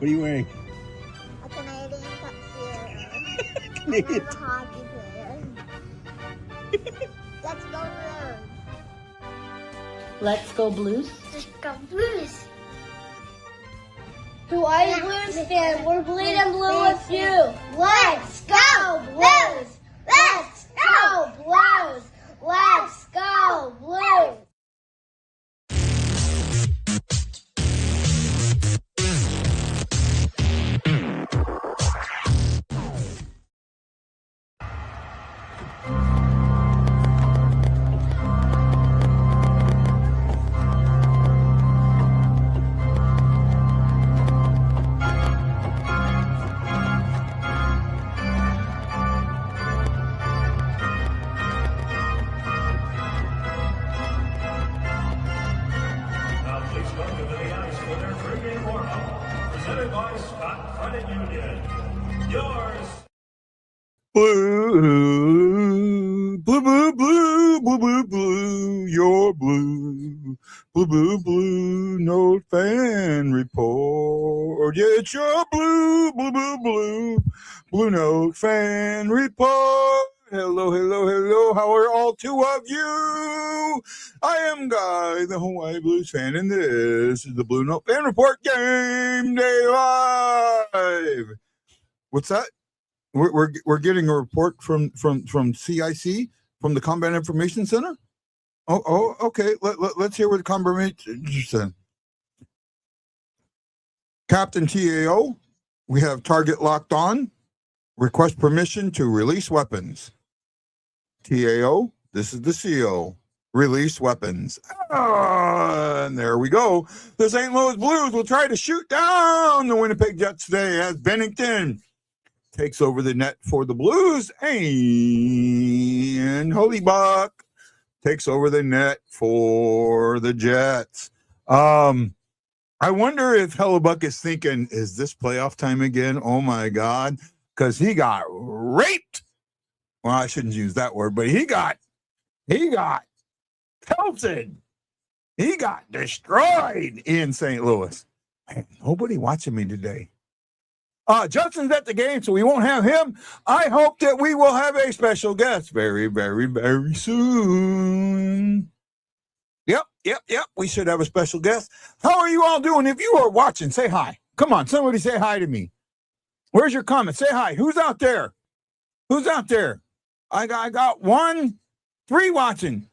What are you wearing? A Canadian tuxedo. Canadian. I'm a hockey player. Let's go Blues. Let's go Blues. Let's go Blues. To all you Blues fans, we're bleeding blue with you. Let's go Blues! Let's go Blues! Let's go Blues! Blue, blue, blue, blue, blue, blue, blue, you're blue, blue, blue, blue, note fan report. Yeah, it's your blue, blue, blue, blue, blue note fan report. Hello, hello, hello. How are all two of you? I am Guy, the Hawaii Blues fan, and this is the Blue Note fan report game day live. What's that? We're getting a report from CIC, from the Combat Information Center. Oh, okay. Let's hear what the Combat said. Captain TAO, we have target locked on. Request permission to release weapons. TAO, this is the CO. Release weapons. And there we go. The St. Louis Blues will try to shoot down the Winnipeg Jets today as Bennington takes over the net for the Blues, and Holybuck takes over the net for the Jets. I wonder if Hellebuck is thinking, is this playoff time again? Oh my God, because he got raped. Well, I shouldn't use that word, but he got pelted. He got destroyed in St. Louis. Man, nobody watching me today. Justin's at the game, so we won't have him. I hope that we will have a special guest very, very, very soon. Yep. We should have a special guest. How are you all doing? If you are watching, say hi. Come on, somebody say hi to me. Where's your comment? Say hi. Who's out there? I got 1, 3 watching.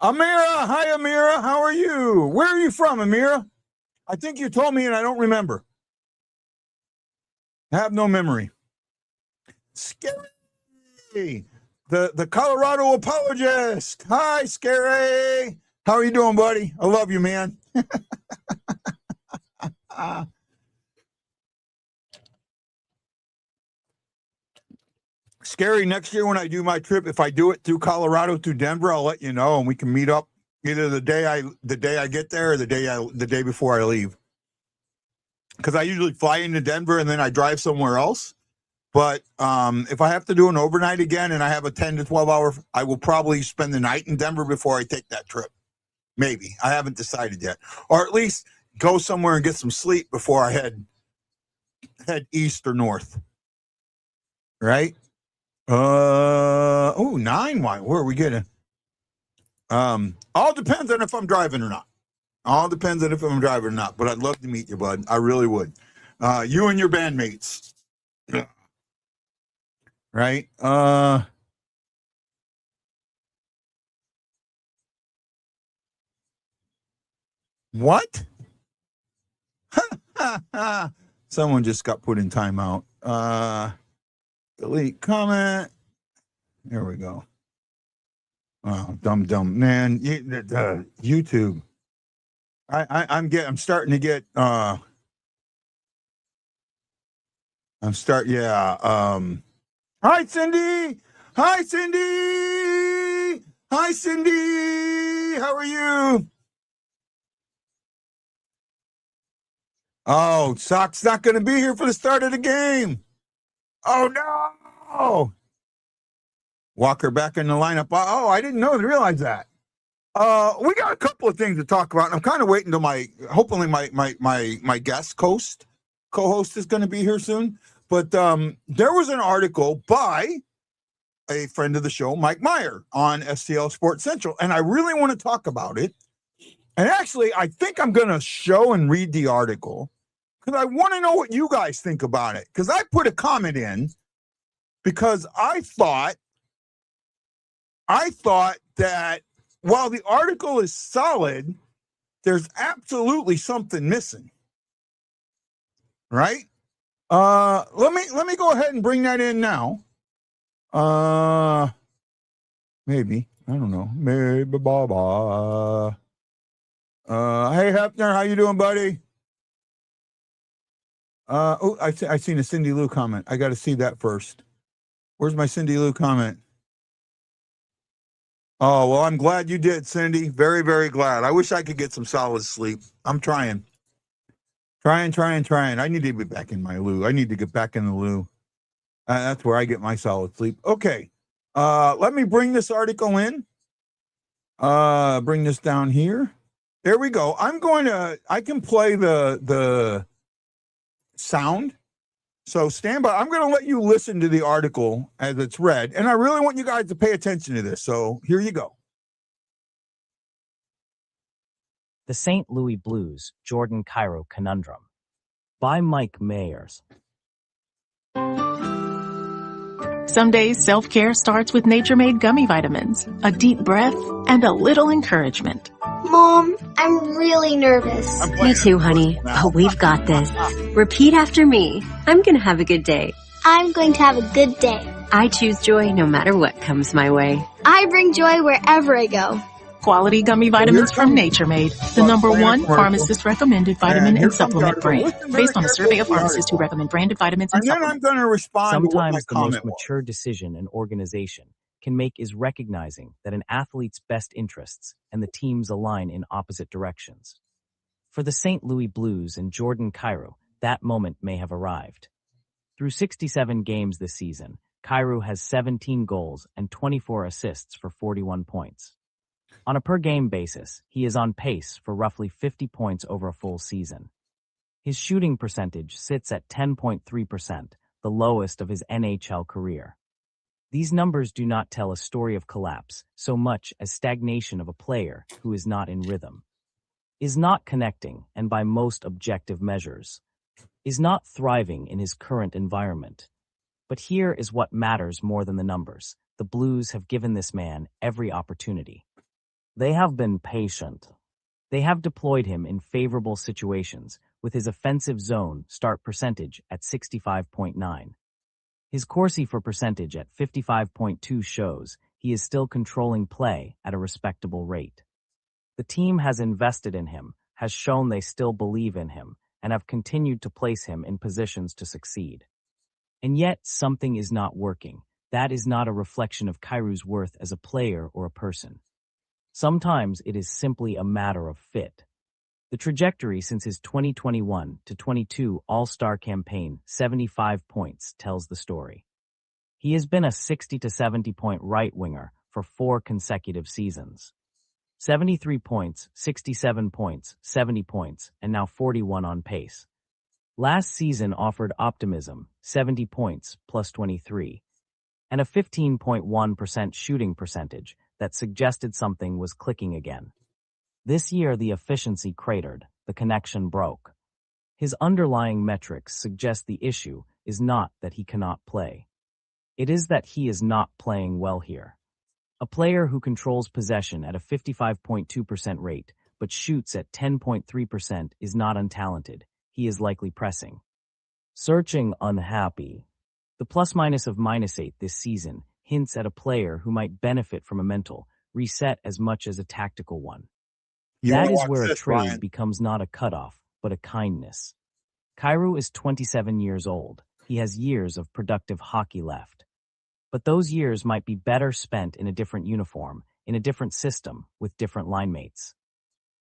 Amira. Hi, Amira. How are you? Where are you from, Amira? I think you told me and I don't remember. I have no memory. Scary, the Colorado apologist. Hi, Scary. How are you doing, buddy? I love you, man. Scary, next year when I do my trip, if I do it through Colorado to Denver, I'll let you know, and we can meet up either the day I get there or the day before I leave. Because I usually fly into Denver and then I drive somewhere else. But if I have to do an overnight again and I have a 10 to 12 hour, I will probably spend the night in Denver before I take that trip. Maybe. I haven't decided yet. Or at least go somewhere and get some sleep before I head east or north. Right? 9. Why? Where are we getting? All depends on if I'm driving or not. But I'd love to meet you, bud. I really would. You and your bandmates. Right? What? Someone just got put in timeout. Delete comment. There we go. Oh, dumb. Man, YouTube. I'm starting to get hi Cindy. How are you? Oh, Sock's not going to be here for the start of the game. Oh no. Walker back in the lineup. Oh, I didn't realize that. We got a couple of things to talk about. I'm kind of waiting till hopefully my guest host co-host is going to be here soon. But there was an article by a friend of the show, Mike Meyer, on STL Sports Central, and I really want to talk about it. And actually, I think I'm going to show and read the article because I want to know what you guys think about it. Because I put a comment in because I thought that while the article is solid, there's absolutely something missing. Right? Let me go ahead and bring that in now. Maybe. I don't know. Maybe Baba. Hey Hefner, how you doing, buddy? I seen a Cindy Lou comment. I got to see that first. Where's my Cindy Lou comment? Oh, well, I'm glad you did, Cindy. Very, very glad. I wish I could get some solid sleep. I'm trying. Trying. I need to be back in my loo. I need to get back in the loo. That's where I get my solid sleep. Okay. Let me bring this article in. Bring this down here. There we go. I can play the sound. So stand by. I'm going to let you listen to the article as it's read. And I really want you guys to pay attention to this. So here you go. The St. Louis Blues Jordan Cairo Conundrum by Mike Mayers. Some days self-care starts with Nature-Made gummy vitamins, a deep breath, and a little encouragement. Mom, I'm really nervous. Me too, honey. But we've got this. Repeat after me. I'm going to have a good day. I'm going to have a good day. I choose joy no matter what comes my way. I bring joy wherever I go. Quality gummy vitamins from Nature-Made, the #1 pharmacist-recommended vitamin and supplement brand, based on a survey of pharmacists who recommend branded vitamins and supplements. And then I'm going to respond to what my Sometimes the comment most was. mature decision an organization can make is recognizing that an athlete's best interests and the teams align in opposite directions. For the St. Louis Blues and Jordan Cairo, that moment may have arrived. Through 67 games this season, Cairo has 17 goals and 24 assists for 41 points. On a per-game basis, he is on pace for roughly 50 points over a full season. His shooting percentage sits at 10.3%, the lowest of his NHL career. These numbers do not tell a story of collapse so much as stagnation of a player who is not in rhythm, is not connecting, and by most objective measures, is not thriving in his current environment. But here is what matters more than the numbers. The Blues have given this man every opportunity. They have been patient. They have deployed him in favorable situations with his offensive zone start percentage at 65.9. His Corsi for percentage at 55.2 shows he is still controlling play at a respectable rate. The team has invested in him, has shown they still believe in him, and have continued to place him in positions to succeed. And yet something is not working. That is not a reflection of Cairo's worth as a player or a person. Sometimes it is simply a matter of fit. The trajectory since his 2021 to 22 All-Star campaign, 75 points, tells the story. He has been a 60 to 70 point right winger for 4 consecutive seasons. 73 points, 67 points, 70 points, and now 41 on pace. Last season offered optimism, 70 points plus 23, and a 15.1% shooting percentage that suggested something was clicking again. This year, the efficiency cratered, the connection broke. His underlying metrics suggest the issue is not that he cannot play. It is that he is not playing well here. A player who controls possession at a 55.2% rate but shoots at 10.3% is not untalented. He is likely pressing. Searching unhappy. The plus-minus of -8 this season hints at a player who might benefit from a mental reset as much as a tactical one. That is where a trade becomes not a cutoff, but a kindness. Cairo is 27 years old. He has years of productive hockey left. But those years might be better spent in a different uniform, in a different system, with different linemates.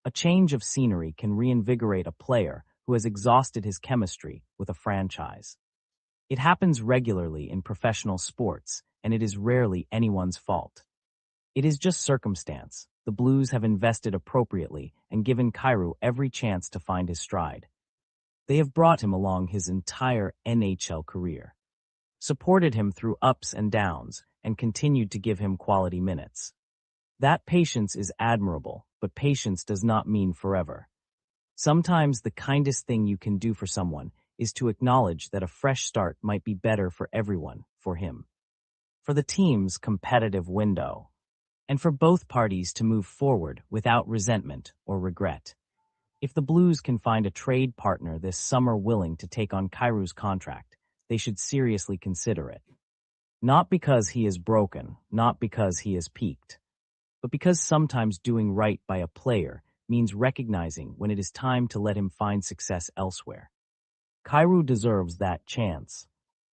A change of scenery can reinvigorate a player who has exhausted his chemistry with a franchise. It happens regularly in professional sports, and it is rarely anyone's fault. It is just circumstance. The Blues have invested appropriately and given Cairo every chance to find his stride. They have brought him along his entire NHL career, supported him through ups and downs, and continued to give him quality minutes. That patience is admirable, but patience does not mean forever. Sometimes the kindest thing you can do for someone is to acknowledge that a fresh start might be better for everyone, for him, for the team's competitive window, and for both parties to move forward without resentment or regret. If the Blues can find a trade partner this summer willing to take on Kairu's contract, they should seriously consider it. Not because he is broken, not because he is peaked, but because sometimes doing right by a player means recognizing when it is time to let him find success elsewhere. Kairu deserves that chance,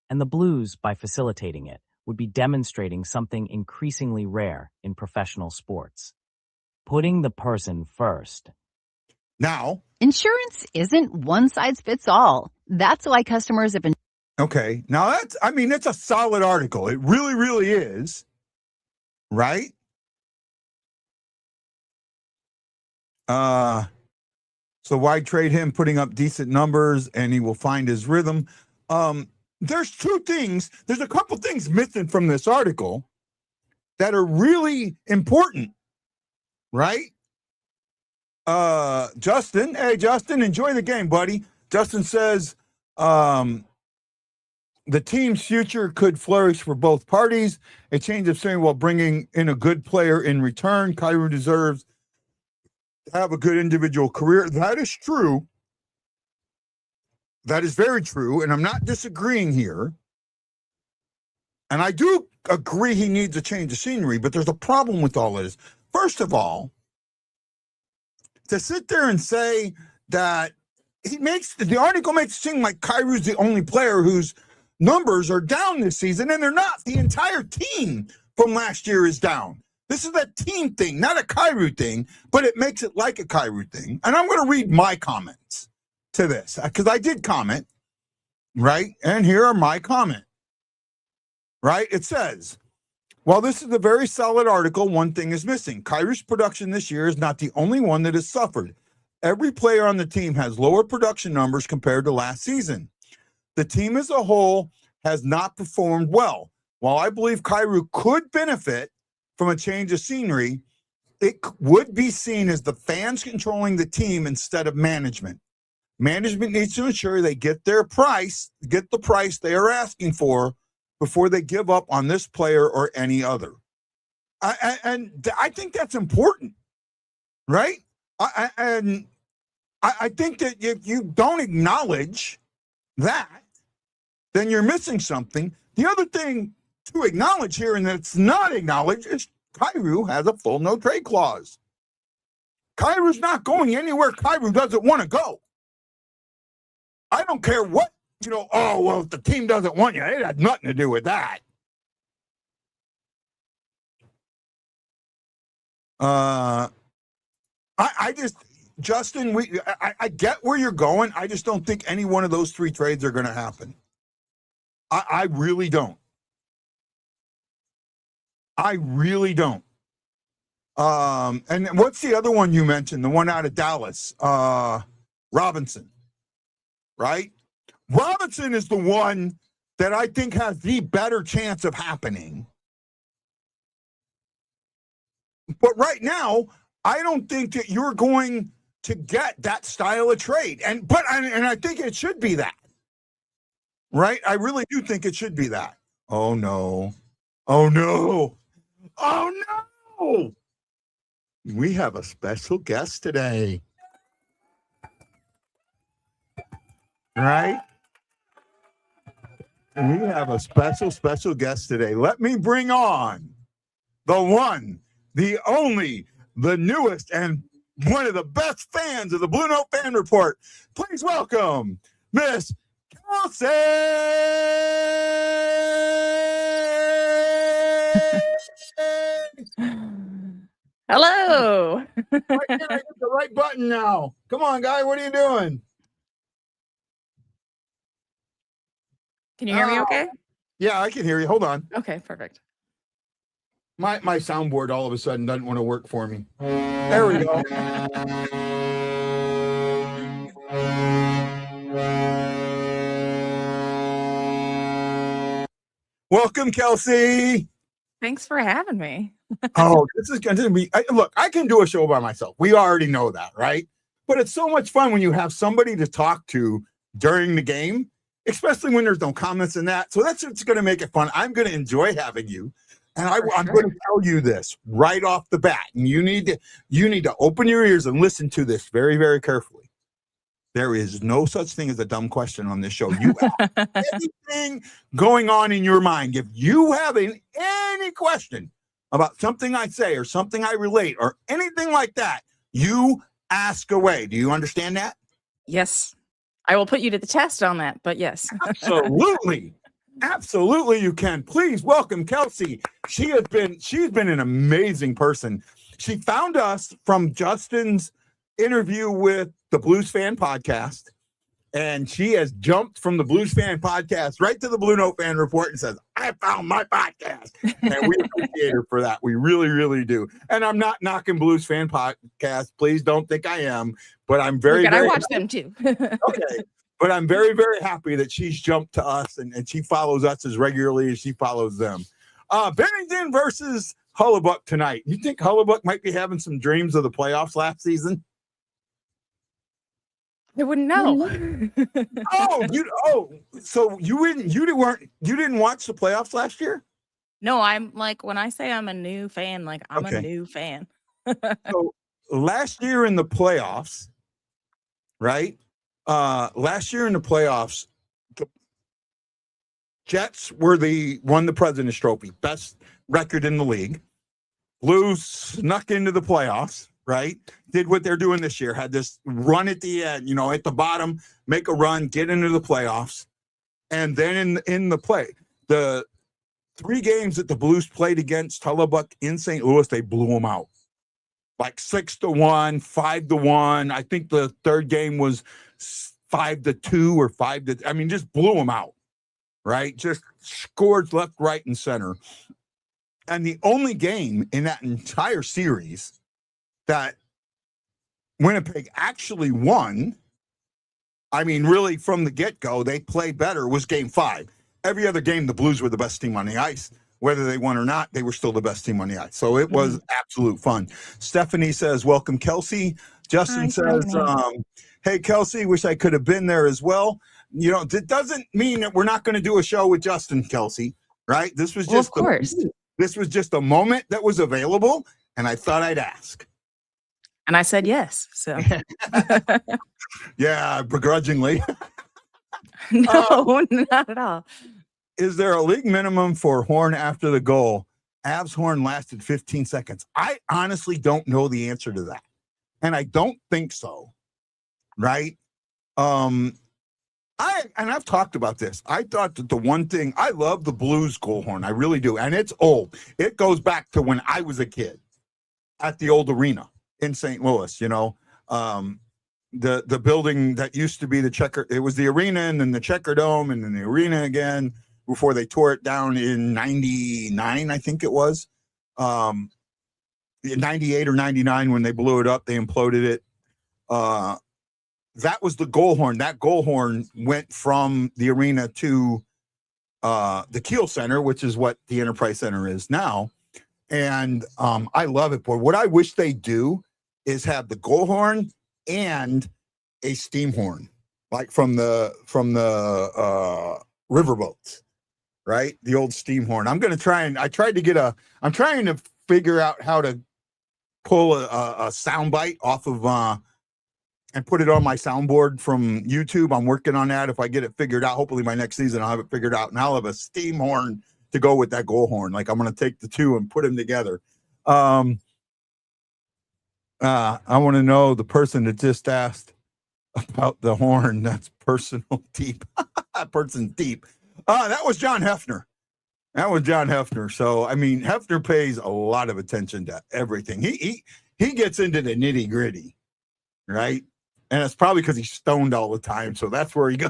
and the Blues, by facilitating it, would be demonstrating something increasingly rare in professional sports: putting the person first. Now, insurance isn't one size fits all. That's why customers have been. okay. Now it's a solid article. It really, really is. Right? So why trade him, putting up decent numbers, and he will find his rhythm? There's two things. There's a couple things missing from this article that are really important, right? Justin, hey, Justin, enjoy the game, buddy. Justin says the team's future could flourish for both parties. A change of scenery while bringing in a good player in return. Kairu deserves to have a good individual career. That is true. That is very true, and I'm not disagreeing here. And I do agree he needs a change of scenery, but there's a problem with all of this. First of all, to sit there and say that the article makes it seem like Kairu's the only player whose numbers are down this season, and they're not. The entire team from last year is down. This is a team thing, not a Kairu thing, but it makes it like a Kairu thing. And I'm going to read my comments to this, because I did comment, right? And here are my comments, right? It says, while this is a very solid article, one thing is missing. Kairu's production this year is not the only one that has suffered. Every player on the team has lower production numbers compared to last season. The team as a whole has not performed well. While I believe Kairu could benefit from a change of scenery, it would be seen as the fans controlling the team instead of management. Management needs to ensure they get the price they are asking for before they give up on this player or any other. I think that's important, right? I think that if you don't acknowledge that, then you're missing something. The other thing to acknowledge here, and that's not acknowledged, is Kairu has a full no trade clause. Kairu's not going anywhere Kairu doesn't want to go. I don't care what, oh, well, if the team doesn't want you, it has nothing to do with that. I just, Justin, I get where you're going. I just don't think any one of those three trades are going to happen. I really don't. I really don't. And what's the other one you mentioned? The one out of Dallas, Robinson, right? Robinson is the one that I think has the better chance of happening. But right now, I don't think that you're going to get that style of trade. And I think it should be that. Right? I really do think it should be that. Oh no. Oh no. Oh no. We have a special guest today. Right? We have a special guest today. Let me bring on the one, the only, the newest, and one of the best fans of the BlueNote Fan Report. Please welcome Miss Kelsey. Hello. Right there, I hit the right button now. Come on, guy. What are you doing? Can you hear me okay? Yeah, I can hear you. Hold on. Okay, perfect. My soundboard all of a sudden doesn't want to work for me. There we go. Welcome, Kelsey. Thanks for having me. Oh, this is going to be. Look, I can do a show by myself. We already know that, right? But it's so much fun when you have somebody to talk to during the game, especially when there's no comments in that. So that's what's going to make it fun. I'm going to enjoy having you. And I'm going to tell you this right off the bat. And you need to open your ears and listen to this very, very carefully. There is no such thing as a dumb question on this show. You have anything going on in your mind. If you have any question about something I say or something I relate or anything like that, you ask away. Do you understand that? Yes. I will put you to the test on that, but yes. Absolutely. Absolutely you can. Please welcome Kelsey. She's been an amazing person. She found us from Justin's interview with the Blues Fan Podcast, and she has jumped from the Blues Fan Podcast right to the BlueNote Fan Report and says, I found my podcast. And we appreciate her for that. We really, really do. And I'm not knocking Blues Fan Podcast. Please don't think I am, but I'm very, I watch them too. Okay. But I'm very, very happy that she's jumped to us and she follows us as regularly as she follows them. Bennington versus Hullebuck tonight. You think Hullebuck might be having some dreams of the playoffs last season? I wouldn't know. So you didn't watch the playoffs last year? No, I'm like, when I say I'm a new fan, like I'm a new fan. So last year in the playoffs, right? Last year in the playoffs, the Jets won the President's Trophy, best record in the league. Blues snuck into the playoffs, right? Did what they're doing this year, had this run at the end, at the bottom, make a run, get into the playoffs. And then in the play, the 3 games that the Blues played against Hullebuck in St. Louis, they blew them out. Like 6-1, 5-1. I think the third game was 5-2 or 5-. Just blew them out, right? Just scored left, right, and center. And the only game in that entire series that Winnipeg actually won, really from the get-go, they played better, was Game 5. Every other game, the Blues were the best team on the ice. Whether they won or not, they were still the best team on the ice. So it was absolute fun. Stephanie says, welcome, Kelsey. Justin says, hey, Kelsey, wish I could have been there as well. It doesn't mean that we're not going to do a show with Justin, Kelsey, right? This was just, of course. This was just a moment that was available, and I thought I'd ask. And I said yes. So yeah, begrudgingly. No, not at all. Is there a league minimum for horn after the goal? Avs horn lasted 15 seconds. I honestly don't know the answer to that. And I don't think so. Right? I've talked about this. I thought that the one thing, I love the Blues goal horn. I really do. And it's old. It goes back to when I was a kid at the old arena in St. Louis, the building that used to be it was the arena and then the Checker Dome and then the arena again before they tore it down in 99, I think it was. 98 or 99 when they blew it up, they imploded it. That was the goal horn. That goal horn went from the arena to the Kiel Center, which is what the Enterprise Center is now. And I love it. But what I wish they do is have the goal horn and a steam horn, like from the riverboats, right? The old steam horn. I'm trying to figure out how to pull a sound bite off of and put it on my soundboard from YouTube. I'm working on that. If I get it figured out, hopefully by next season, I'll have it figured out. And I'll have a steam horn to go with that goal horn. Like I'm going to take the two and put them together. I want to know the person that just asked about the horn. That's personal deep. Person's deep. That was John Hefner. So, Hefner pays a lot of attention to everything. He gets into the nitty gritty, right? And it's probably because he's stoned all the time. So that's where he goes.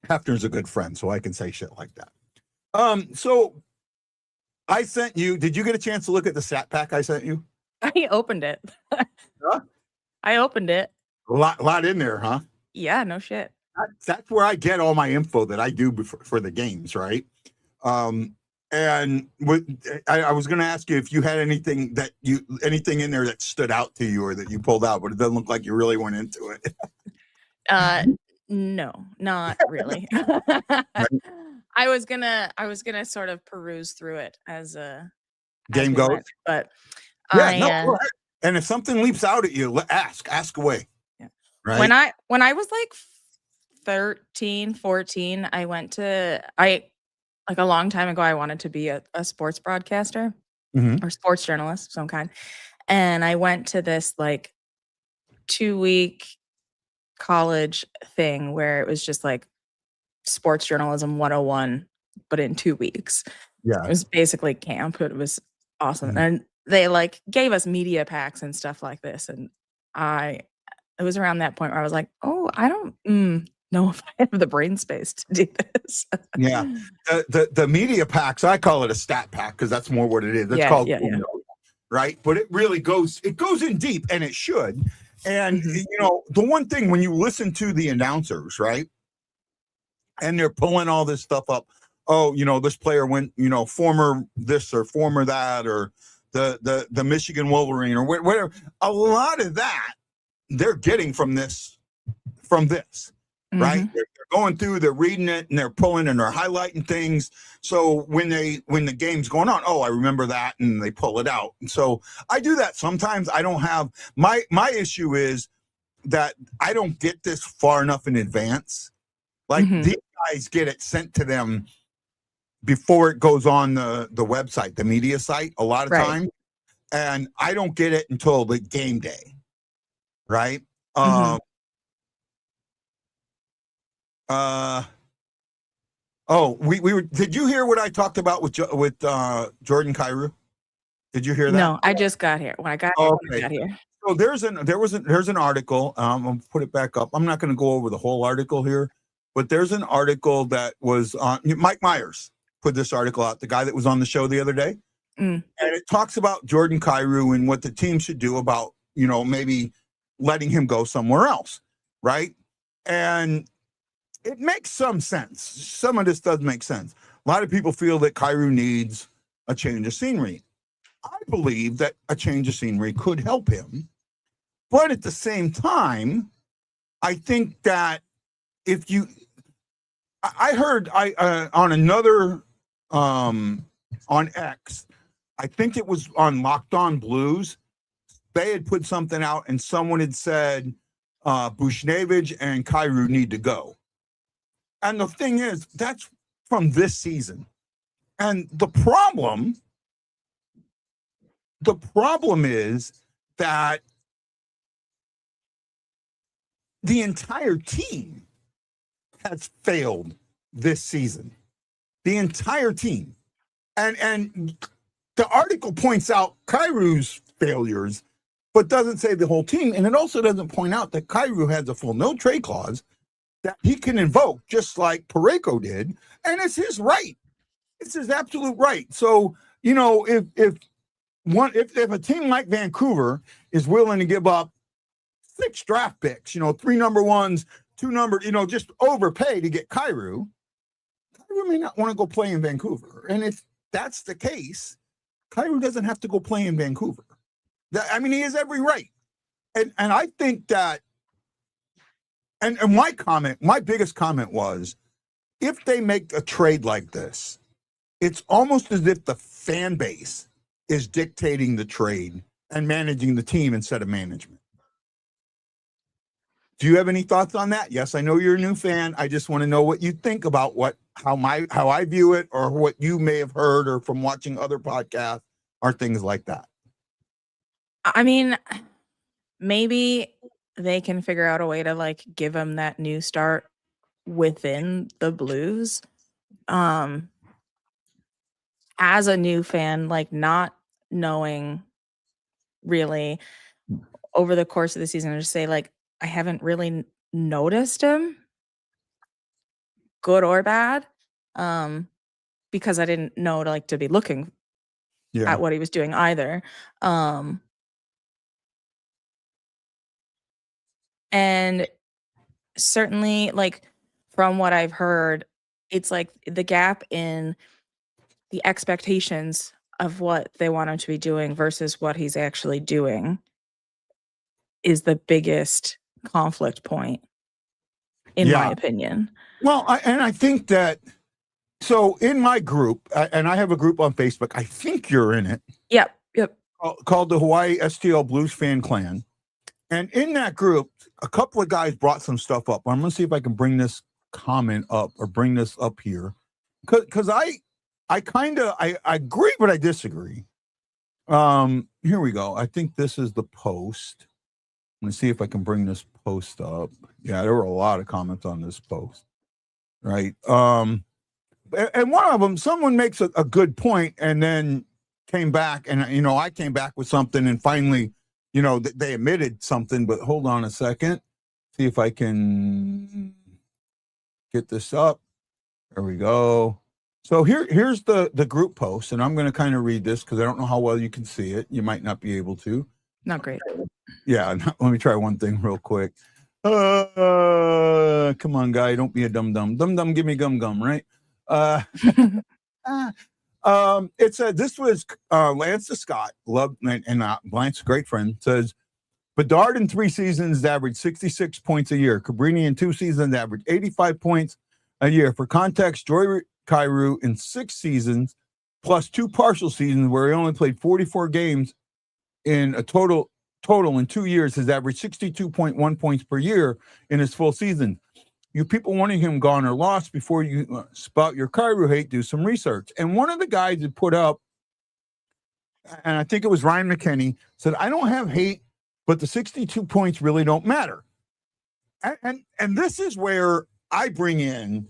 Hefner's a good friend, so I can say shit like that. So I sent you, did you get a chance to look at the stat pack I sent you? I opened it. Huh? I opened it. A lot in there, huh? Yeah, no shit. that's where I get all my info that I do for the games, right? And I was going to ask you if you had anything in there that stood out to you or that you pulled out, but it doesn't look like you really went into it. No, not really. I was gonna sort of peruse through it as Game we goes. went, but Yeah, no, go ahead. And if something leaps out at you, ask away. Yeah. Right. When I was like 13, 14, I like a long time ago, I wanted to be a sports broadcaster or sports journalist of some kind. And I went to this like 2-week college thing where it was just like sports journalism 101, but in 2 weeks. Yeah. It was basically camp. It was awesome. And they like gave us media packs and stuff like this. And it was around that point where I was like, oh, I don't know if I have the brain space to do this. Yeah. The media packs, I call it a stat pack because that's more what it is. It's called BlueNote, right? But it really goes in deep, and it should. And the one thing when you listen to the announcers, right? And they're pulling all this stuff up. Oh, this player went, former this or former that, or the Michigan Wolverine or whatever. A lot of that they're getting from this, right? They're going through, they're reading it, and they're pulling and they're highlighting things. So when the game's going on, oh, I remember that, and they pull it out. And so I do that sometimes. I don't have my issue is that I don't get this far enough in advance. Like these guys get it sent to them before it goes on the website, the media site, a lot of time, and I don't get it until the game day, right? We were. Did you hear what I talked about with Jordan Kyrou? Did you hear that? No, I just got here. When I got here. So there's an article. I'll put it back up. I'm not going to go over the whole article here, but there's an article that was on. Mike Myers put this article out, the guy that was on the show the other day, and it talks about Jordan Kyrou and what the team should do about maybe letting him go somewhere else, right? And it makes some sense. Some of this does make sense. A lot of people feel that Kyrou needs a change of scenery. I believe that a change of scenery could help him. But at the same time, I think that I heard on another, on X, I think it was on Locked On Blues, they had put something out and someone had said, Bushnevich and Kyrou need to go. And the thing is, that's from this season. And the problem is that the entire team has failed this season. The entire team. And the article points out Kyrou's failures, but doesn't say the whole team. And it also doesn't point out that Kyrou has a full no trade clause that he can invoke, just like Parayko did, and it's his right. It's his absolute right. So, if a team like Vancouver is willing to give up 6 draft picks, 3 number ones, 2 number, just overpay to get Kyrou may not want to go play in Vancouver. And if that's the case, Kyrou doesn't have to go play in Vancouver. He has every right. And I think that, and my biggest comment was, if they make a trade like this, it's almost as if the fan base is dictating the trade and managing the team instead of management. Do you have any thoughts on that? Yes, I know you're a new fan. I just want to know what you think about how I view it, or what you may have heard or from watching other podcasts or things like that. Maybe they can figure out a way to like give him that new start within the Blues. As a new fan, like not knowing really over the course of the season, just say like, I haven't really noticed him, good or bad, because I didn't know to be looking at what he was doing either. And certainly, like, from what I've heard, it's like the gap in the expectations of what they want him to be doing versus what he's actually doing is the biggest conflict point, in my opinion. Well, I think that, so in my group, and I have a group on Facebook, I think you're in it. Yep. Called the Hawaii STL Blues Fan Clan. And in that group, a couple of guys brought some stuff up. I'm going to see if I can bring this comment up or bring this up here. Because I agree, but I disagree. Here we go. I think this is the post. I'm going to see if I can bring this post up. Yeah, there were a lot of comments on this post. Right. And one of them, someone makes a good point and then came back, and I came back with something, and finally, they admitted something. But hold on a second, see if I can get this up. There we go. So here's the group post, and I'm going to kind of read this because I don't know how well you can see it. You might not be able to. Not great. Yeah, let me try one thing real quick. Come on, guy, don't be a dum-dum. Dum-dum, give me gum-gum, right? It said, this was Lance Scott, loved, and Lance, great friend, says, Bedard in 3 seasons averaged 66 points a year. Cabrini in 2 seasons averaged 85 points a year. For context, Joy Kyrou in 6 seasons plus 2 partial seasons where he only played 44 games in a total in 2 years has averaged 62.1 points per year in his full season. You people wanting him gone or lost, before you spout your Kyrou hate, do some research. And one of the guys that put up, and I think it was Ryan McKinney, said, I don't have hate, but the 62 points really don't matter. And this is where I bring in,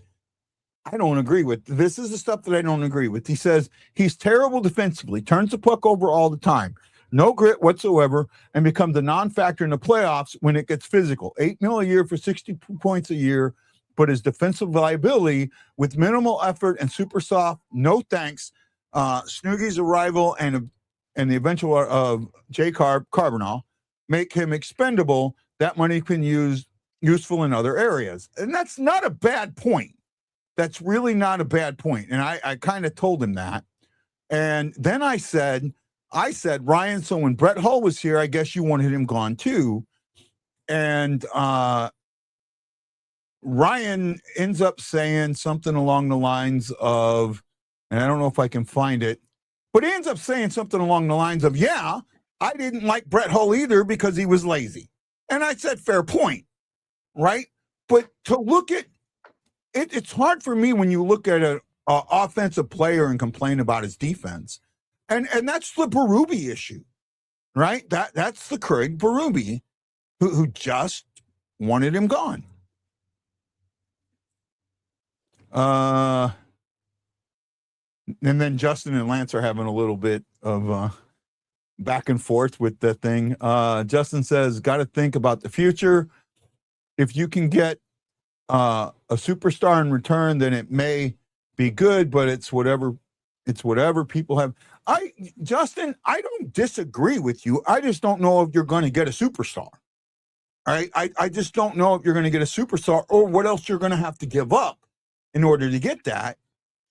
I don't agree with. This is the stuff that I don't agree with. He says he's terrible defensively, turns the puck over all the time, no grit whatsoever, and becomes a non-factor in the playoffs when it gets physical. $8 million a year for 60 points a year, but his defensive liability with minimal effort and super soft, no thanks. Snoogy's arrival and the eventual of J. Carbonell make him expendable. That money can use useful in other areas. And that's not a bad point. That's really not a bad point. And I kind of told him that. And then I said, Ryan, so when Brett Hull was here, I guess you wanted him gone too. And Ryan ends up saying something along the lines of, and I don't know if I can find it, but he ends up saying something along the lines of, yeah, I didn't like Brett Hull either because he was lazy. And I said, fair point, right? But to look at it, it's hard for me when you look at an offensive player and complain about his defense. And that's the Berube issue, right? That's the Craig Berube who just wanted him gone. And then Justin and Lance are having a little bit of back and forth with the thing. Justin says, got to think about the future. If you can get a superstar in return, then it may be good, but it's whatever people have. Justin, I don't disagree with you. I just don't know if you're going to get a superstar. All right. I just don't know if you're going to get a superstar or what else you're going to have to give up in order to get that.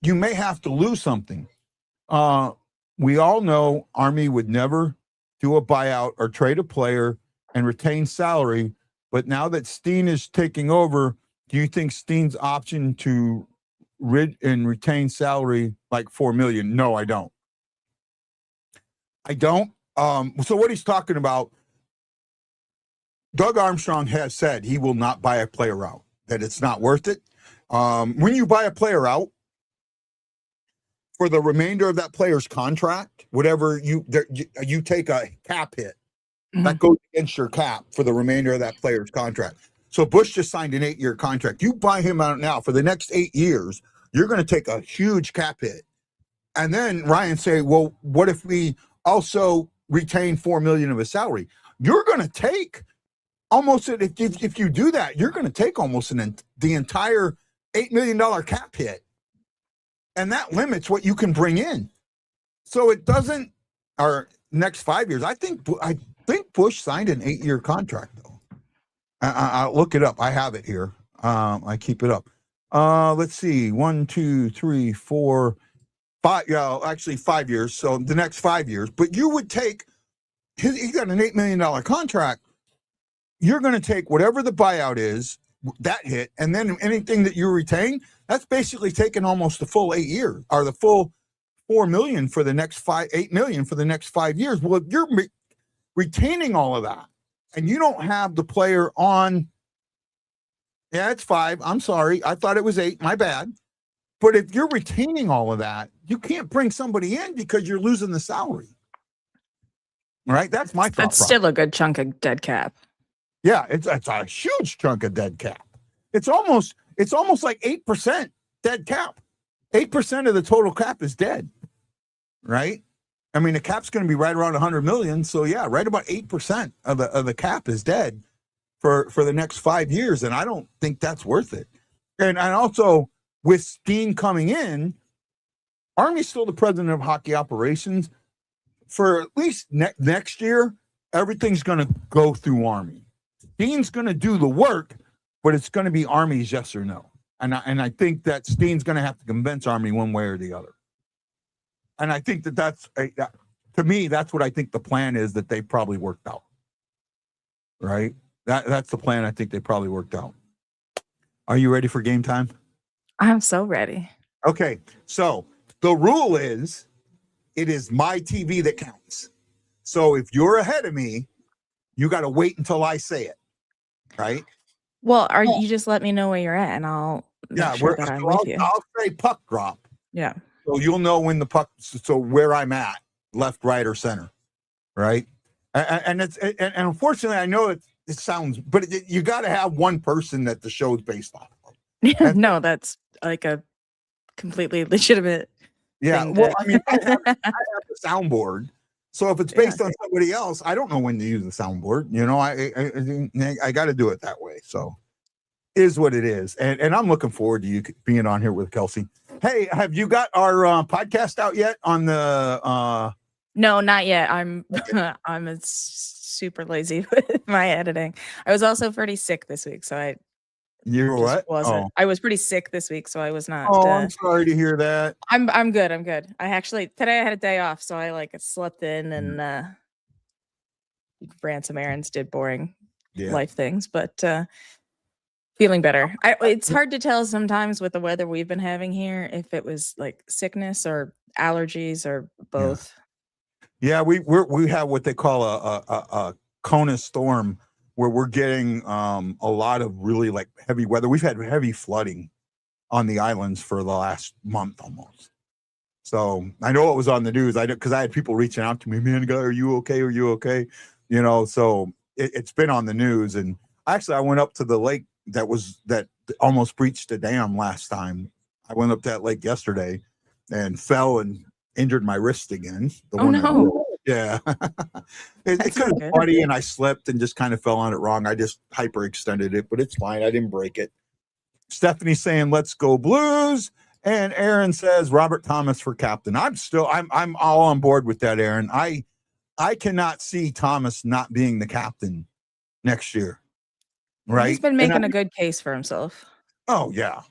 You may have to lose something. We all know Army would never do a buyout or trade a player and retain salary. But now that Steen is taking over, do you think Steen's option to retain salary like $4 million? No, I don't. So what he's talking about, Doug Armstrong has said he will not buy a player out, that it's not worth it. When you buy a player out, for the remainder of that player's contract, whatever you take a cap hit, that goes against your cap for the remainder of that player's contract. So Bush just signed an 8-year contract. You buy him out now for the next 8 years, you're going to take a huge cap hit. And then Ryan say, well, what if we also retain $4 million of his salary? You're going to take almost, if you do that, you're going to take almost the entire $8 million cap hit. And that limits what you can bring in. So it doesn't, our next 5 years, I think Bush signed an 8-year contract, though. I'll look it up. I have it here. I keep it up. Let's see. 1, 2, 3, 4, 5. Yeah, actually 5 years. So the next 5 years. But you would take. He got an $8 million contract. You're going to take whatever the buyout is, that hit, and then anything that you retain. That's basically taking almost the full 8 years, or the full $4 million for the next 8 million for the next 5 years. Well, if you're retaining all of that, and you don't have the player on, yeah, it's 5. I'm sorry, I thought it was 8. My bad. But if you're retaining all of that, you can't bring somebody in because you're losing the salary. Right? That's my thought. That's still a good chunk of dead cap. Yeah, it's a huge chunk of dead cap. It's almost like 8% dead cap. 8% of the total cap is dead. Right? I mean, the cap's going to be right around 100 million. So yeah, right about 8% of the cap is dead for the next 5 years, and I don't think that's worth it. And also with Steen coming in, Army's still the president of hockey operations. For at least next year, everything's going to go through Army. Steen's going to do the work, but it's going to be Army's yes or no. And I think that Steen's going to have to convince Army one way or the other. And I think that's to me, that's what I think the plan is that they probably worked out. Right? That's the plan I think they probably worked out. Are you ready for game time? I'm so ready. Okay, so the rule is, it is my TV that counts. So if you're ahead of me, you got to wait until I say it, right? Well, you just let me know where you're at, and I'll make sure that I'm with you. I'll say puck drop. Yeah. So you'll know when the puck, so where I'm at, left, right, or center, right? And unfortunately, I know it sounds, but you got to have one person that the show's based off of. Yeah, no, that's like a completely legitimate. Yeah, well, I mean, I have the soundboard, so if it's based on somebody else, I don't know when to use the soundboard. You know, I got to do it that way. So, is what it is, and I'm looking forward to you being on here with Kelsey. Hey, have you got our podcast out yet? On the No, not yet. I'm super lazy with my editing. I was also pretty sick this week, so I. You were what? Wasn't. I was pretty sick this week, so I was not. Oh, I'm sorry to hear that. I'm good. I'm good. I actually today I had a day off, so I slept in and ran some errands, did boring life things, but feeling better. It's hard to tell sometimes with the weather we've been having here if it was like sickness or allergies or both. Yeah, we have what they call a Kona storm, where we're getting a lot of really like heavy weather. We've had heavy flooding on the islands for the last month almost. So I know it was on the news. Because I had people reaching out to me, man, guy, are you okay? Are you okay? You know, so it's been on the news. And actually I went up to the lake that almost breached a dam last time. I went up to that lake yesterday and fell and injured my wrist again. Yeah. It's kind of funny, and I slipped and just kind of fell on it wrong. I just hyperextended it, but it's fine. I didn't break it. Stephanie's saying, let's go Blues. And Aaron says, Robert Thomas for captain. I'm all on board with that, Aaron. I cannot see Thomas not being the captain next year. Right? He's been making a good case for himself. Oh, yeah.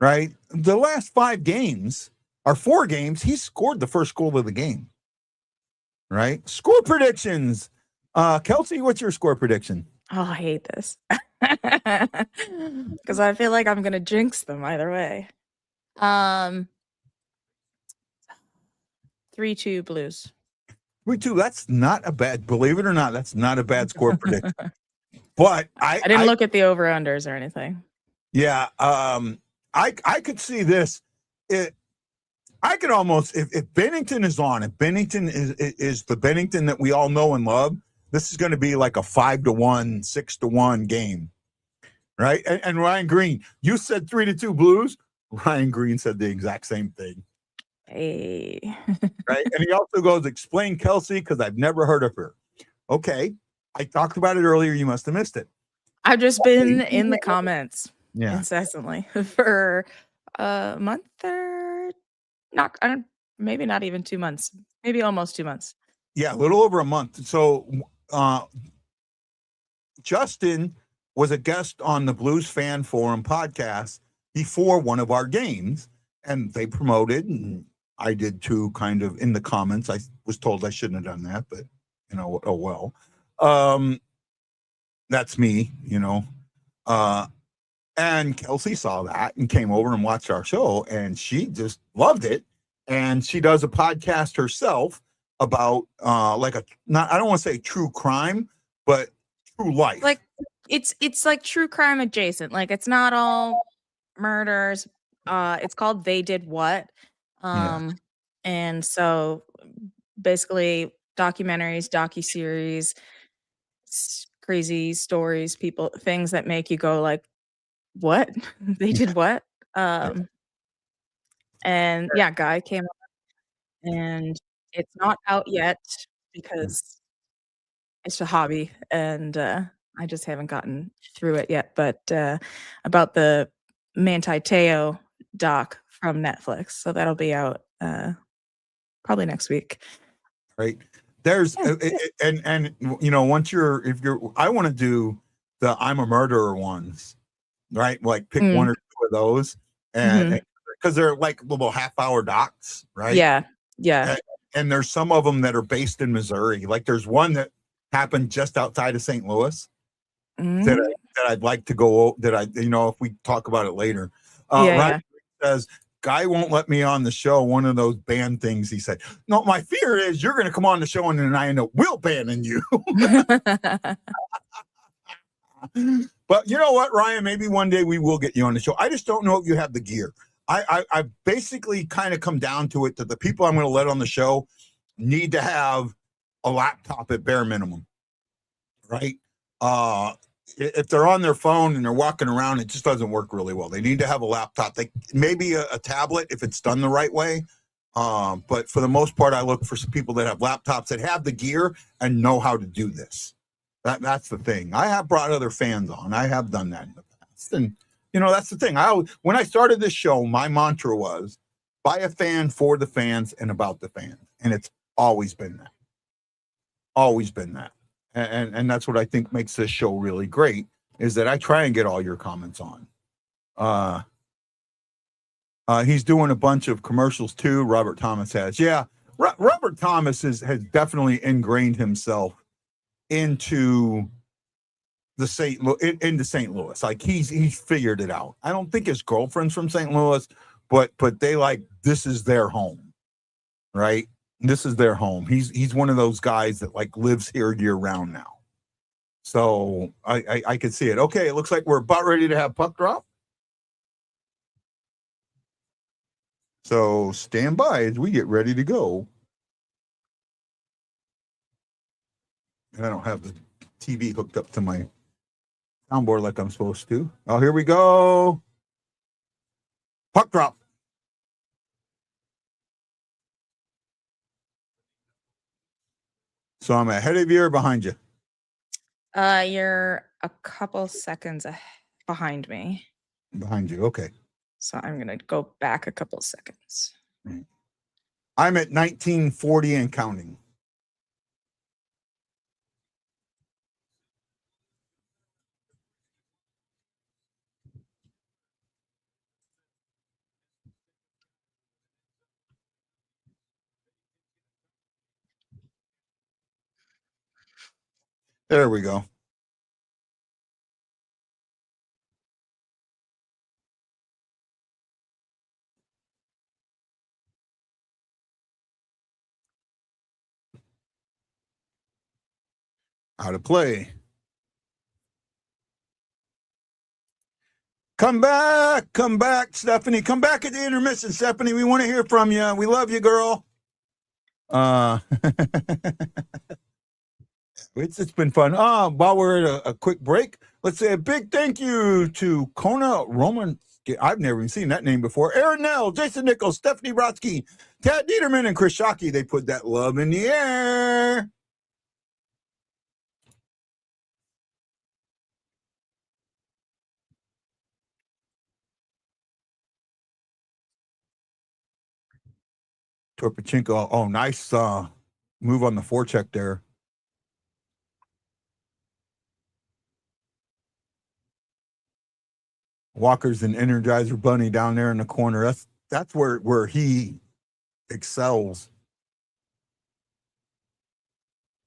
Right? The last 5 games, or 4 games, he scored the first goal of the game. Right? Score predictions. Kelsey, what's your score prediction? Oh, I hate this. Because I feel like I'm going to jinx them either way. 3-2 Blues. 3-2. That's not a bad, believe it or not, that's not a bad score prediction. But I didn't look at the over-unders or anything. Yeah. I could see this. I could almost, if Bennington is on, if Bennington is the Bennington that we all know and love, this is going to be like a 5-1, 6-1 game, right? And Ryan Green, you said 3-2 Blues. Ryan Green said the exact same thing. Hey. Right? And he also goes, explain Kelsey, because I've never heard of her. Okay. I talked about it earlier. You must have missed it. I've just been in the comments incessantly for a month or maybe not even 2 months, maybe almost 2 months. Yeah, a little over a month. So Justin was a guest on the Blues Fan Forum podcast before one of our games, and they promoted, and I did too, kind of in the comments. I was told I shouldn't have done that, but oh well. That's me, and Kelsey saw that and came over and watched our show, and she just loved it. And she does a podcast herself about I don't want to say true crime, but true life. Like it's like true crime adjacent. Like it's not all murders. It's called They Did What. And so basically documentaries, docuseries, crazy stories, things that make you go like, what? They did what? And Guy came on, and it's not out yet because it's a hobby, and I just haven't gotten through it yet. But about the Manti Te'o doc from Netflix, so that'll be out probably next week. Right. There's and once I want to do the I'm a Murderer ones, right? Like pick one or two of those, and because they're like little half-hour docs, right? Yeah. And there's some of them that are based in Missouri. Like there's one that happened just outside of St. Louis that I'd like to go. If we talk about it later. Ryan says, Guy won't let me on the show. One of those ban things. He said, no, my fear is you're going to come on the show and then I end up banning you. But you know what, Ryan? Maybe one day we will get you on the show. I just don't know if you have the gear. I basically kind of come down to it that the people I'm going to let on the show need to have a laptop at bare minimum, right? If they're on their phone and they're walking around, it just doesn't work really well. They need to have a laptop. Maybe a tablet if it's done the right way. But for the most part, I look for some people that have laptops that have the gear and know how to do this. That's the thing. I have brought other fans on. I have done that in the past. And, that's the thing. When I started this show, my mantra was by a fan, for the fans, and about the fans. And it's always been that. Always been that. And that's what I think makes this show really great, is that I try and get all your comments on. He's doing a bunch of commercials too. Robert Thomas has. Yeah, Robert Thomas has definitely ingrained himself into St. Louis. Like he's figured it out. I don't think his girlfriend's from St. Louis, but they this is their home, right? This is their home. He's one of those guys that lives here year round now. So I could see it. Okay, it looks like we're about ready to have puck drop. So stand by as we get ready to go. And I don't have the TV hooked up to my soundboard like I'm supposed to. Oh, here we go. Puck drop. So I'm ahead of you or behind you? You're a couple seconds behind me. Behind you, okay. So I'm going to go back a couple seconds. I'm at 1940 and counting. There we go. Out of play. Come back, Stephanie. Come back at the intermission, Stephanie. We want to hear from you. We love you, girl. It's been fun. While we're at a quick break, let's say a big thank you to Kona Roman. I've never even seen that name before. Aaron Nell, Jason Nichols, Stephanie Brodsky, Tad Dieterman, and Chris Shockey. They put that love in the air. Torpachenko. Oh, nice move on the forecheck there. Walker's an Energizer Bunny down there in the corner. That's where he excels.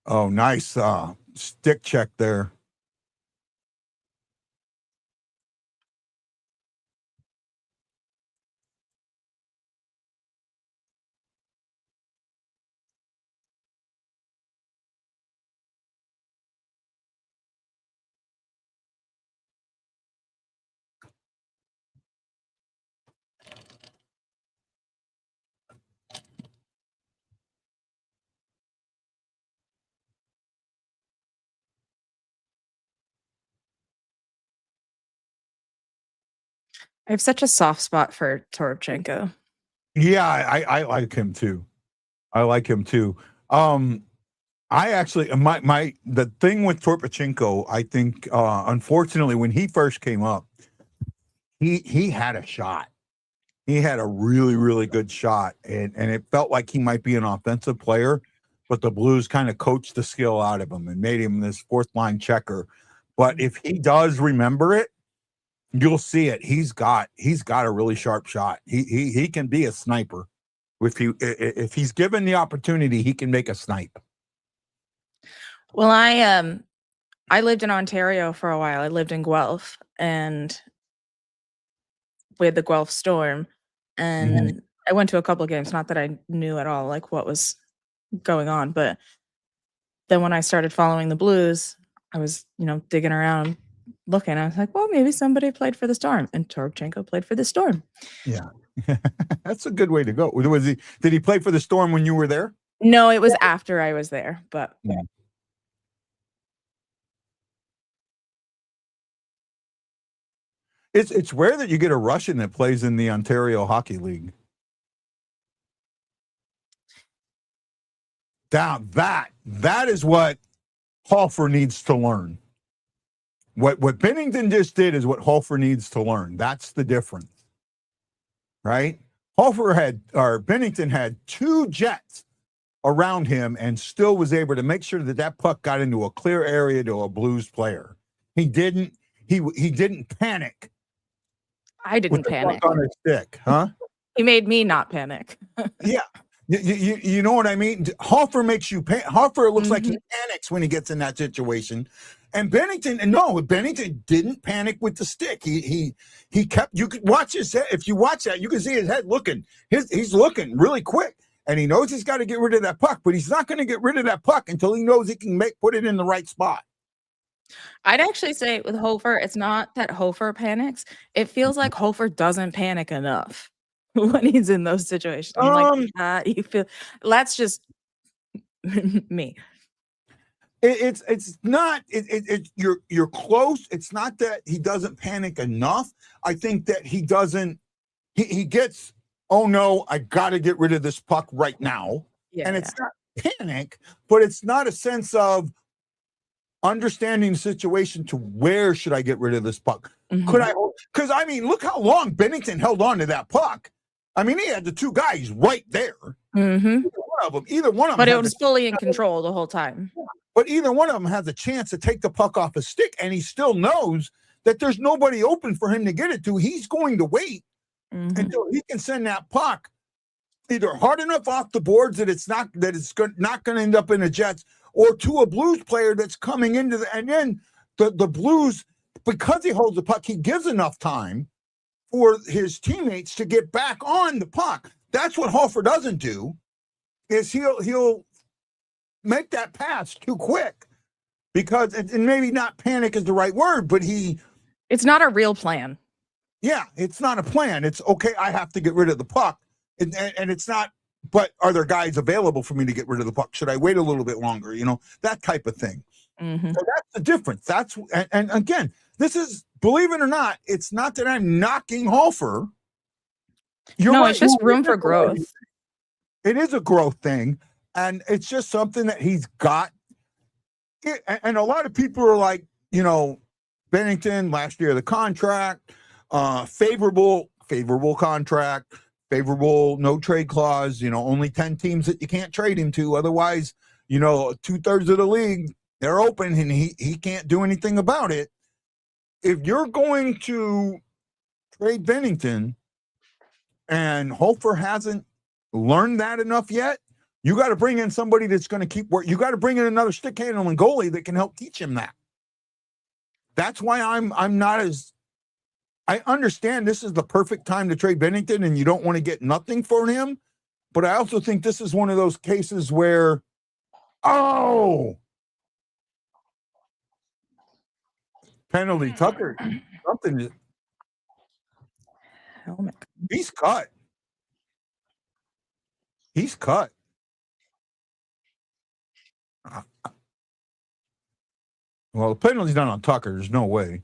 Oh, nice stick check there. I have such a soft spot for Toropchenko. Yeah, I like him too. I like him too. I actually the thing with Toropchenko, I think unfortunately when he first came up, he had a shot. He had a really, really good shot, and it felt like he might be an offensive player, but the Blues kind of coached the skill out of him and made him this fourth line checker. But if he does remember it, you'll see it. He's got a really sharp shot. He can be a sniper. If he's given the opportunity, he can make a snipe. Well, I lived in Ontario for a while. I lived in Guelph, and we had the Guelph Storm, and I went to a couple of games. Not that I knew at all like what was going on, but then when I started following the Blues, I was digging around, looking. I was like, well, maybe somebody played for the Storm, and Toropchenko played for the Storm. Yeah, that's a good way to go. Did he play for the Storm when you were there? No, it was after I was there, but. Yeah. It's rare that you get a Russian that plays in the Ontario Hockey League. Now that is what Hofer needs to learn. What Bennington just did is what Hofer needs to learn. That's the difference, right? Bennington had 2 jets around him and still was able to make sure that puck got into a clear area to a Blues player. He didn't panic. I didn't panic. On his stick, huh? He made me not panic. Yeah. You know what I mean? Hofer makes you panic. Hofer looks like he panics when he gets in that situation. And Bennington didn't panic with the stick. He kept, you could watch his head. If you watch that, you can see his head looking. He's looking really quick. And he knows he's got to get rid of that puck, but he's not going to get rid of that puck until he knows he can put it in the right spot. I'd actually say with Hofer, it's not that Hofer panics. It feels like Hofer doesn't panic enough when he's in those situations. You feel that's just me. It's not. You're close. It's not that he doesn't panic enough. I think that he doesn't. He gets. Oh no! I got to get rid of this puck right now. Yeah, and it's not panic, but it's not a sense of understanding the situation to where should I get rid of this puck? Could I? Because I mean, look how long Bennington held on to that puck. I mean, he had the 2 guys right there. Either one of them. But it was fully in control the whole time. But either one of them has a chance to take the puck off his stick, and he still knows that there's nobody open for him to get it to. He's going to wait until he can send that puck either hard enough off the boards that it's not going to end up in the Jets, or to a Blues player that's coming into and then the Blues, because he holds the puck, he gives enough time for his teammates to get back on the puck. That's what Hofer doesn't do, is he'll make that pass too quick, because, and maybe not panic is the right word, but it's not a real plan. Yeah, it's not a plan. It's okay, I have to get rid of the puck. And it's not, but are there guys available for me to get rid of the puck? Should I wait a little bit longer? That type of thing. So that's the difference. And again, this is, believe it or not, it's not that I'm knocking Hofer. It's just room for growth. It is a growth thing. And it's just something that he's got. And a lot of people are like, Bennington, last year, the contract, favorable contract, favorable no trade clause, only 10 teams that you can't trade him to. Otherwise, 2/3 of the league, they're open and he can't do anything about it. If you're going to trade Bennington, and Hofer hasn't learned that enough yet, you got to bring in somebody that's going to keep work. You got to bring in another stick handling goalie that can help teach him that. That's why I'm not as. I understand this is the perfect time to trade Bennington, and you don't want to get nothing for him. But I also think this is one of those cases where, penalty, Tucker, something. Helmet. He's cut. He's cut. Well, the penalty's not on Tucker. There's no way.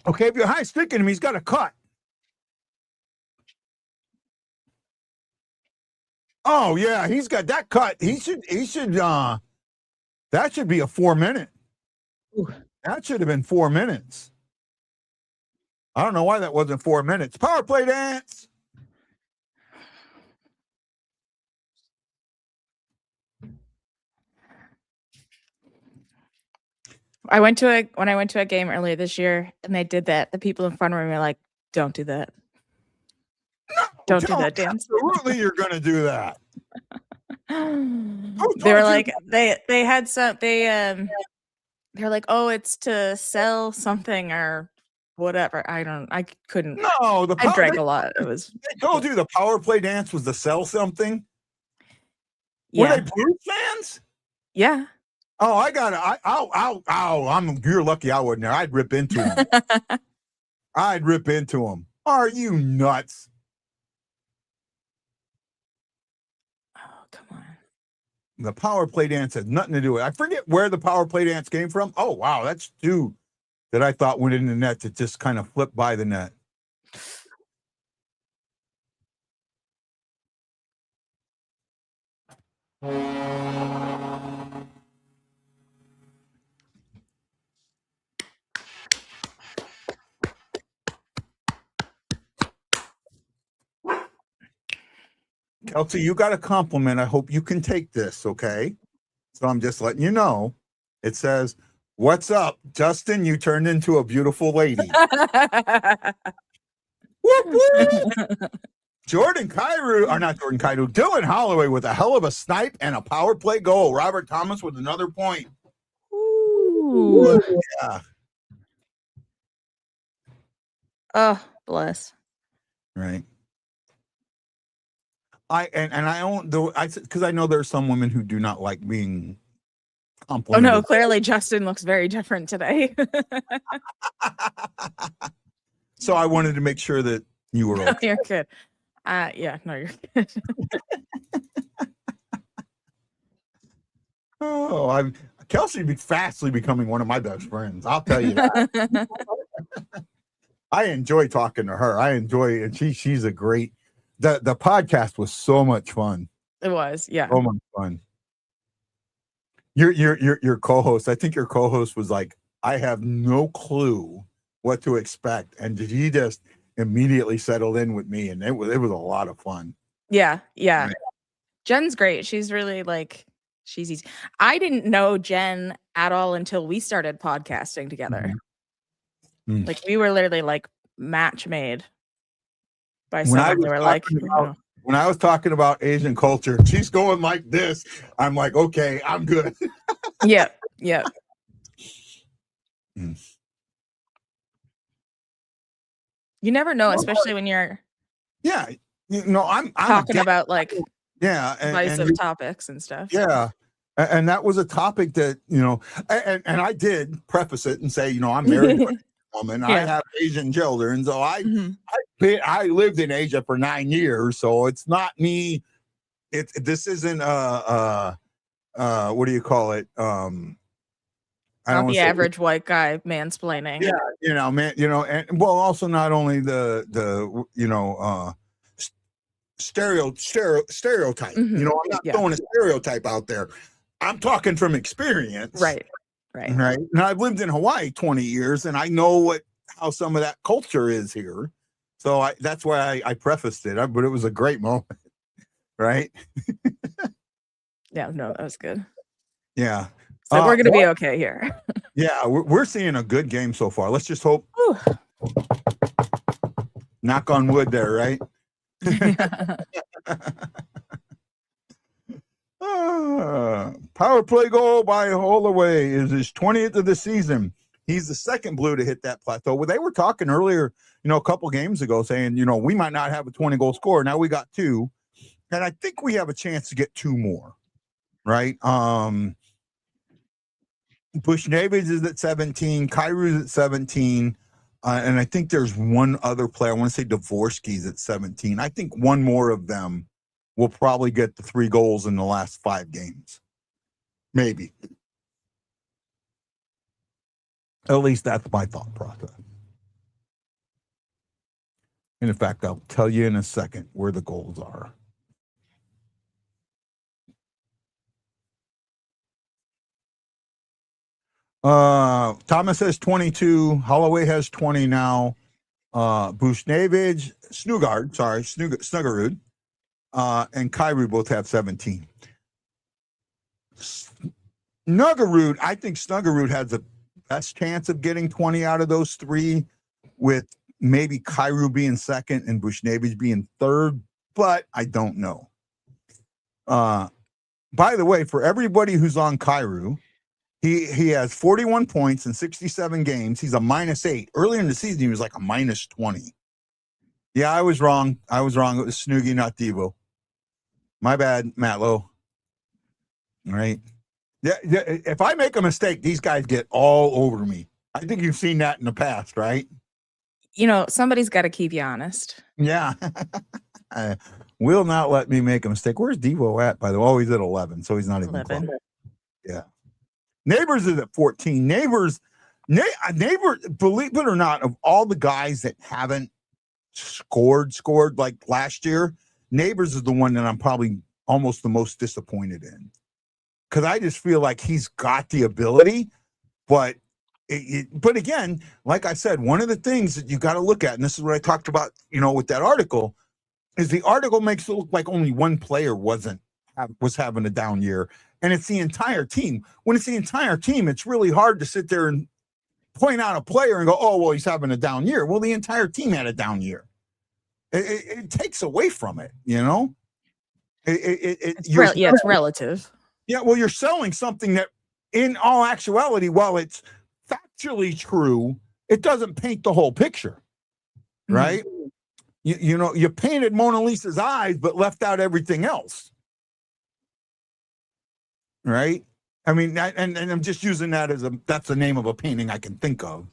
Okay, if you're high sticking him, he's got a cut. Oh yeah, he's got that cut. He should that should be a 4-minute. That should have been 4 minutes. I don't know why that wasn't 4 minutes. Power play dance. When I went to a game earlier this year and they did that, the people in front of me were like, "Don't do that. No, don't do that dance." Absolutely, you're going to do that. They were like, they had some, they're like, "Oh, it's to sell something or whatever." I couldn't. No, I drank a lot. It was. They told you the power play dance was to sell something. Yeah. Were they Blues fans? Yeah. Oh, I got it. You're lucky I wasn't there. I'd rip into him. I'd rip into him. Are you nuts? Oh, come on. The power play dance had nothing to do with it. I forget where the power play dance came from. Oh, wow. That's two that I thought went in the net that just kind of flipped by the net. Kelsey, you got a compliment. I hope you can take this, okay? So I'm just letting you know. It says, "What's up, Justin? You turned into a beautiful lady." Whoop, whoop. Jordan Kyrou, or not Jordan Kyrou, Dylan Holloway with a hell of a snipe and a power play goal. Robert Thomas with another point. Ooh. Yeah. Oh, bless. Right. Because I know there's some women who do not like being complimented. Oh no, clearly Justin looks very different today. So I wanted to make sure that you were okay. You're good. Yeah, no, you're good. Oh, Kelsey be fastly becoming one of my best friends. I'll tell you that. I enjoy talking to her. And she's a great. The podcast was so much fun. It was, yeah. So much fun. Your co-host, I think your co-host was like, I have no clue what to expect. And he just immediately settled in with me, and it was a lot of fun. Yeah. Right. Jen's great. She's really she's easy. I didn't know Jen at all until we started podcasting together. Mm-hmm. We were literally match made by someone. They were when I was talking about Asian culture, she's going like this. I'm like, okay, I'm good. Yep. Mm. You never know, especially when you're I'm talking about divisive topics and stuff. Yeah. And that was a topic that, and I did preface it and say, I'm married to a woman. Yeah. I have Asian children. So I lived in Asia for 9 years. So it's not me. This isn't what do you call it? Not the average white guy mansplaining. Yeah, and also not only the stereotype. Mm-hmm. I'm not throwing a stereotype out there. I'm talking from experience. Right. Now I've lived in Hawaii 20 years, and I know how some of that culture is here. So that's why I prefaced it. But it was a great moment, right? Yeah. No, that was good. Yeah. So we're going to be okay here. Yeah, we're seeing a good game so far. Let's just hope. Whew. Knock on wood there, right? Power play goal by Holloway is his 20th of the season. He's the second Blue to hit that plateau. Well, they were talking earlier, a couple games ago saying, we might not have a 20-goal scorer. Now we got 2. And I think we have a chance to get 2 more, right? Bushnavids is at 17. Kairu's at 17. And I think there's one other player. I want to say Dvorsky's at 17. I think one more of them will probably get the 3 goals in the last 5 games. Maybe. At least that's my thought process. And in fact, I'll tell you in a second where the goals are. Thomas has 22. Holloway has 20 now. Bushnavic, Snuggerud, and Kairu both have 17. Snuggerud, I think Snuggerud has the best chance of getting 20 out of those 3, with maybe Kairu being second and Bushnavic being third, but I don't know. By the way, for everybody who's on Kairu, he has 41 points in 67 games. He's a -8. Earlier in the season, he was like a -20. Yeah, I was wrong. It was Snoogie, not Devo. My bad, Matlow. All right. Yeah, if I make a mistake, these guys get all over me. I think you've seen that in the past, right? Somebody's got to keep you honest. Yeah. Will not let me make a mistake. Where's Devo at, by the way? Oh, he's at 11, so he's not even close. Yeah. Neighbors is at 14. Neighbors, believe it or not, of all the guys that haven't scored like last year, Neighbors is the one that I'm probably almost the most disappointed in. Because I just feel like he's got the ability, but again, like I said, one of the things that you got to look at, and this is what I talked about, with that article, is the article makes it look like only one player was having a down year, and it's the entire team. When it's the entire team, it's really hard to sit there and point out a player and go, oh, well, he's having a down year. Well, the entire team had a down year. It takes away from it, It's relative. Yeah, well, you're selling something that, in all actuality, while it's factually true, it doesn't paint the whole picture, right? Mm-hmm. You painted Mona Lisa's eyes, but left out everything else, right? I mean, and I'm just using that that's the name of a painting I can think of.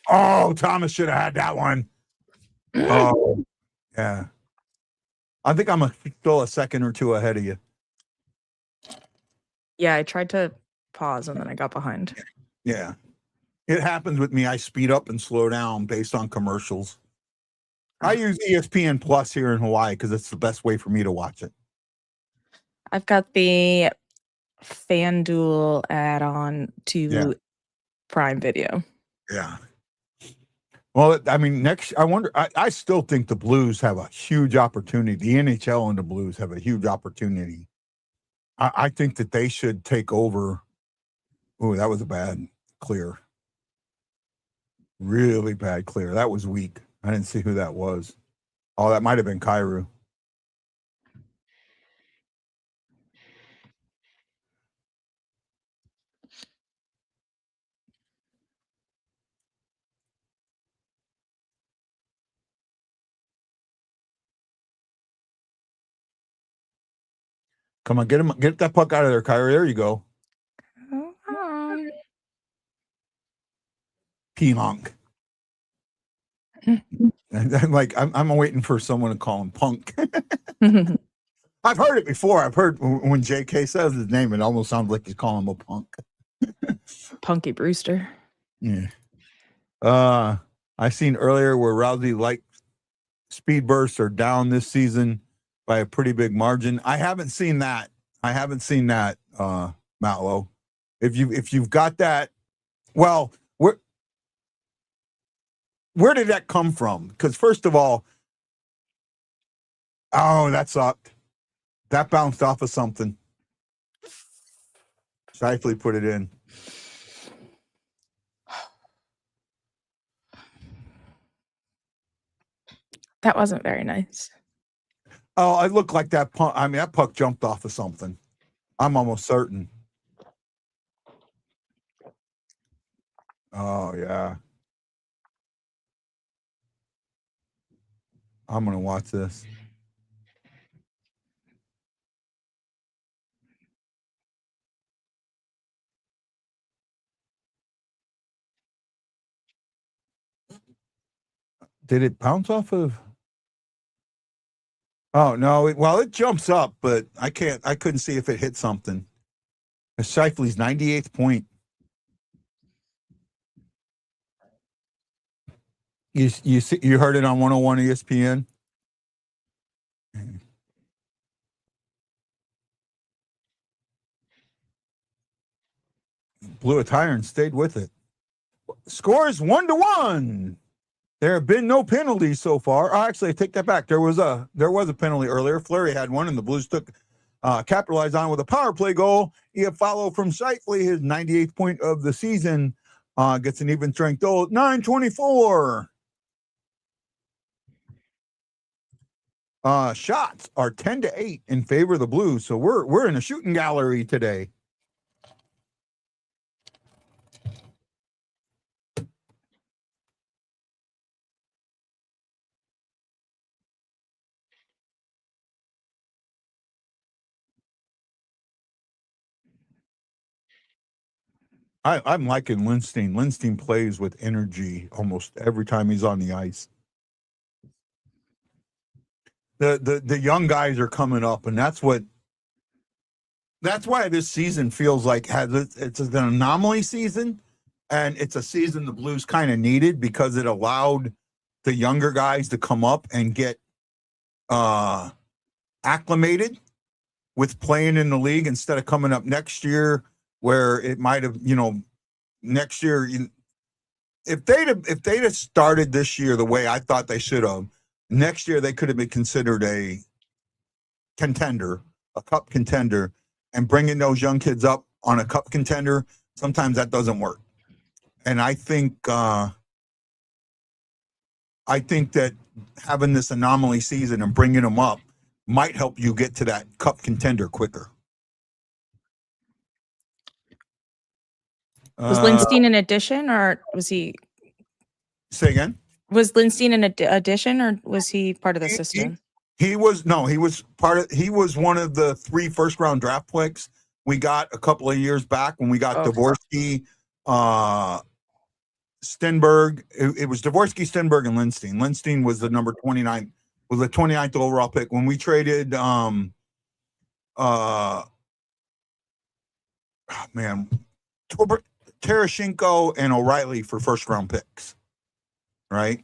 Oh, Thomas should have had that one. Oh, yeah. I think I'm still a second or two ahead of you. Yeah, I tried to pause and then I got behind. Yeah. It happens with me. I speed up and slow down based on commercials. I use ESPN Plus here in Hawaii because it's the best way for me to watch it. I've got the FanDuel add-on to Prime Video. Yeah. Well, I mean, I still think the Blues have a huge opportunity. The NHL and the Blues have a huge opportunity. I think that they should take over. Oh, that was a bad clear. Really bad clear. That was weak. I didn't see who that was. Oh, that might have been Kairu. Come on, get that puck out of there, Kyrie. There you go. Come on. P-honk. I'm waiting for someone to call him Punk. I've heard it before. I've heard when JK says his name, it almost sounds like he's calling him a punk. Punky Brewster. Yeah. I seen earlier where Rousey light speed bursts are down this season by a pretty big margin. I haven't seen that. Matlow. If you've got that, well, where did that come from? Because first of all, oh, that sucked. That bounced off of something. Shifley put it in. That wasn't very nice. Oh, I look like that puck. I mean, that puck jumped off of something. I'm almost certain. Oh, yeah. I'm going to watch this. Did it bounce off of? Oh, no. It jumps up, but I couldn't see if it hit something. It's Shifley's 98th point. You heard it on 101 ESPN? Blew a tire and stayed with it. Scores 1-1. There have been no penalties so far. Oh, actually, I take that back. There was a penalty earlier. Fleury had one, and the Blues capitalized on with a power play goal. Iafallo from Shifley, his 98th point of the season, gets an even strength goal at 9:24. Shots are 10-8 in favor of the Blues, so we're in a shooting gallery today. I'm liking Lindstein. Lindstein plays with energy almost every time he's on the ice. The young guys are coming up, and that's why this season feels like it's an anomaly season, and it's a season the Blues kind of needed because it allowed the younger guys to come up and get acclimated with playing in the league instead of coming up next year where it might have, next year, if they'd have started this year the way I thought they should have, next year they could have been considered a contender, a cup contender, and bringing those young kids up on a cup contender, sometimes that doesn't work. And I think that having this anomaly season and bringing them up might help you get to that cup contender quicker. Was Lindstein an addition, or was he? Say again? Was Lindstein an addition, or was he part of the system? He was one of the 3 first-round draft picks we got a couple of years back when we got Dvorsky, Stenberg. It was Dvorsky, Stenberg, and Lindstein. Lindstein was the number 29, was the 29th overall pick. When we traded Tereshchenko and O'Reilly for first-round picks, right?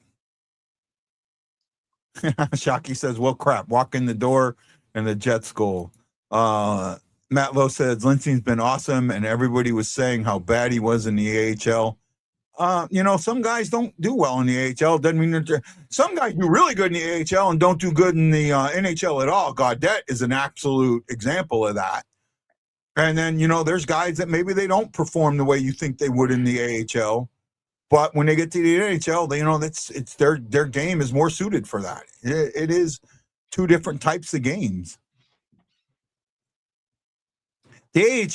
Shockey says, well, crap, walk in the door and the Jets goal. Matt Lowe says, Lindstein's been awesome, and everybody was saying how bad he was in the AHL. Some guys don't do well in the AHL. Doesn't mean some guys do really good in the AHL and don't do good in the NHL at all. Gaudette is an absolute example of that. And then, there's guys that maybe they don't perform the way you think they would in the AHL. But when they get to the NHL, it's their game is more suited for that. It is 2 different types of games. The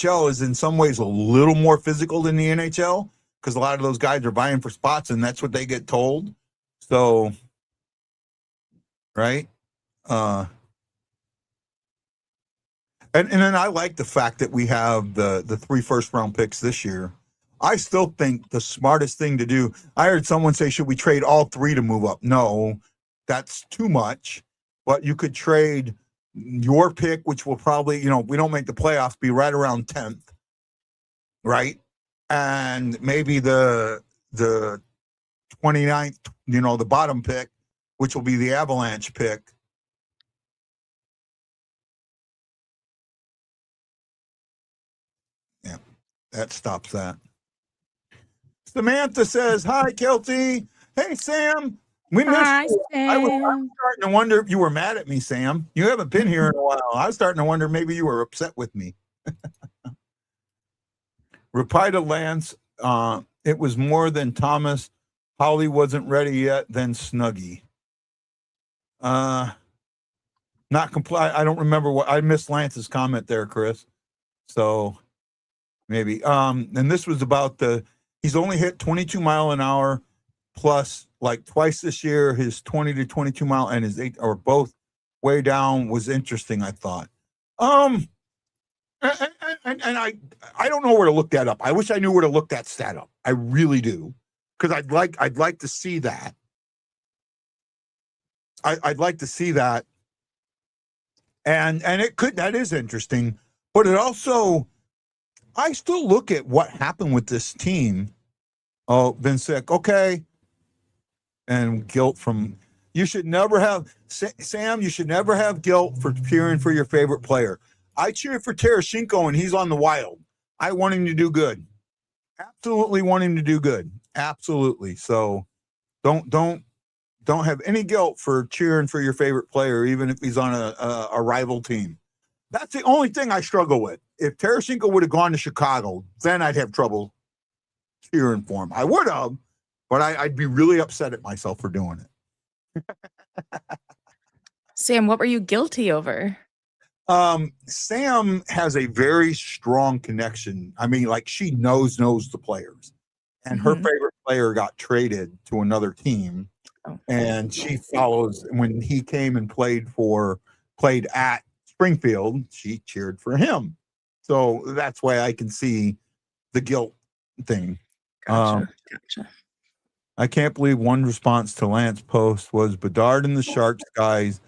AHL is in some ways a little more physical than the NHL because a lot of those guys are vying for spots, and that's what they get told. So, right? And then I like the fact that we have the 3 first-round picks this year. I still think the smartest thing to do, I heard someone say, should we trade all 3 to move up? No, that's too much. But you could trade your pick, which will probably, we don't make the playoffs, be right around 10th, right? And maybe the 29th, the bottom pick, which will be the Avalanche pick. Yeah, that stops that. Samantha says, hi, Kelsey. Hey, Sam. We missed you. Sam. I was starting to wonder if you were mad at me, Sam. You haven't been here in a while. I was starting to wonder maybe you were upset with me. Reply to Lance. It was more than Thomas. Holly wasn't ready yet. Then Snuggie. Not comply. I don't remember what I missed Lance's comment there, Chris. So maybe. And this was about he's only hit 22 mile an hour plus like twice this year. His 20 to 22 mile and his 8 or both way down was interesting, I thought. And I don't know where to look that up. I wish I knew where to look that stat up. I really do. Because I'd like to see that. I'd like to see that. And that is interesting. But it also, I still look at what happened with this team. Oh, been sick. Okay. And guilt from, you should never have, Sam, you should never have guilt for cheering for your favorite player. I cheer for Tarasenko and he's on the Wild. I want him to do good. Absolutely want him to do good. Absolutely. So don't have any guilt for cheering for your favorite player, even if he's on a rival team. That's the only thing I struggle with. If Tarasenko would have gone to Chicago, then I'd have trouble cheering for him. I would have, but I'd be really upset at myself for doing it. Sam, what were you guilty over? Sam has a very strong connection. I mean, like she knows the players. And her favorite player got traded to another team. Oh. And she follows when he came and played at Springfield, she cheered for him. So that's why I can see the guilt thing. Gotcha. I can't believe one response to Lance's post was Bedard and the Sharks guys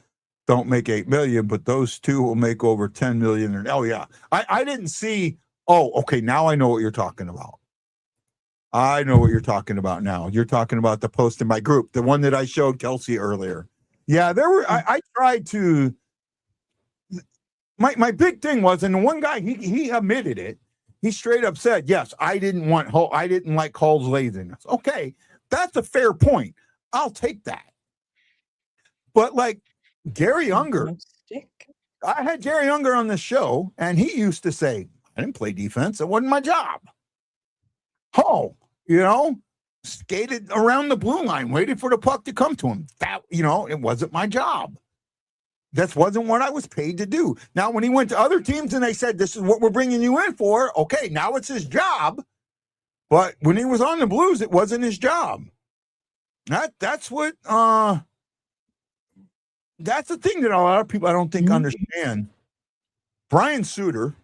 don't make 8 million, but those two will make over 10 million. Oh yeah. I didn't see. Oh, okay. Now I know what you're talking about. I know what you're talking about now. You're talking about the post in my group, the one that I showed Kelsey earlier. Yeah, there were. I tried to. My big thing was, and the one guy he admitted it. He straight up said, "Yes, I didn't like Hull's laziness." Okay, that's a fair point. I'll take that. But like Gary Unger, I had Gary Unger on the show, and he used to say, "I didn't play defense. It wasn't my job." Hull, skated around the blue line, waited for the puck to come to him. That, it wasn't my job. That wasn't what I was paid to do. Now, when he went to other teams and they said, this is what we're bringing you in for, okay, now it's his job. But when he was on the Blues, it wasn't his job. That's what, that's the thing that a lot of people I don't think understand. Brian Suter,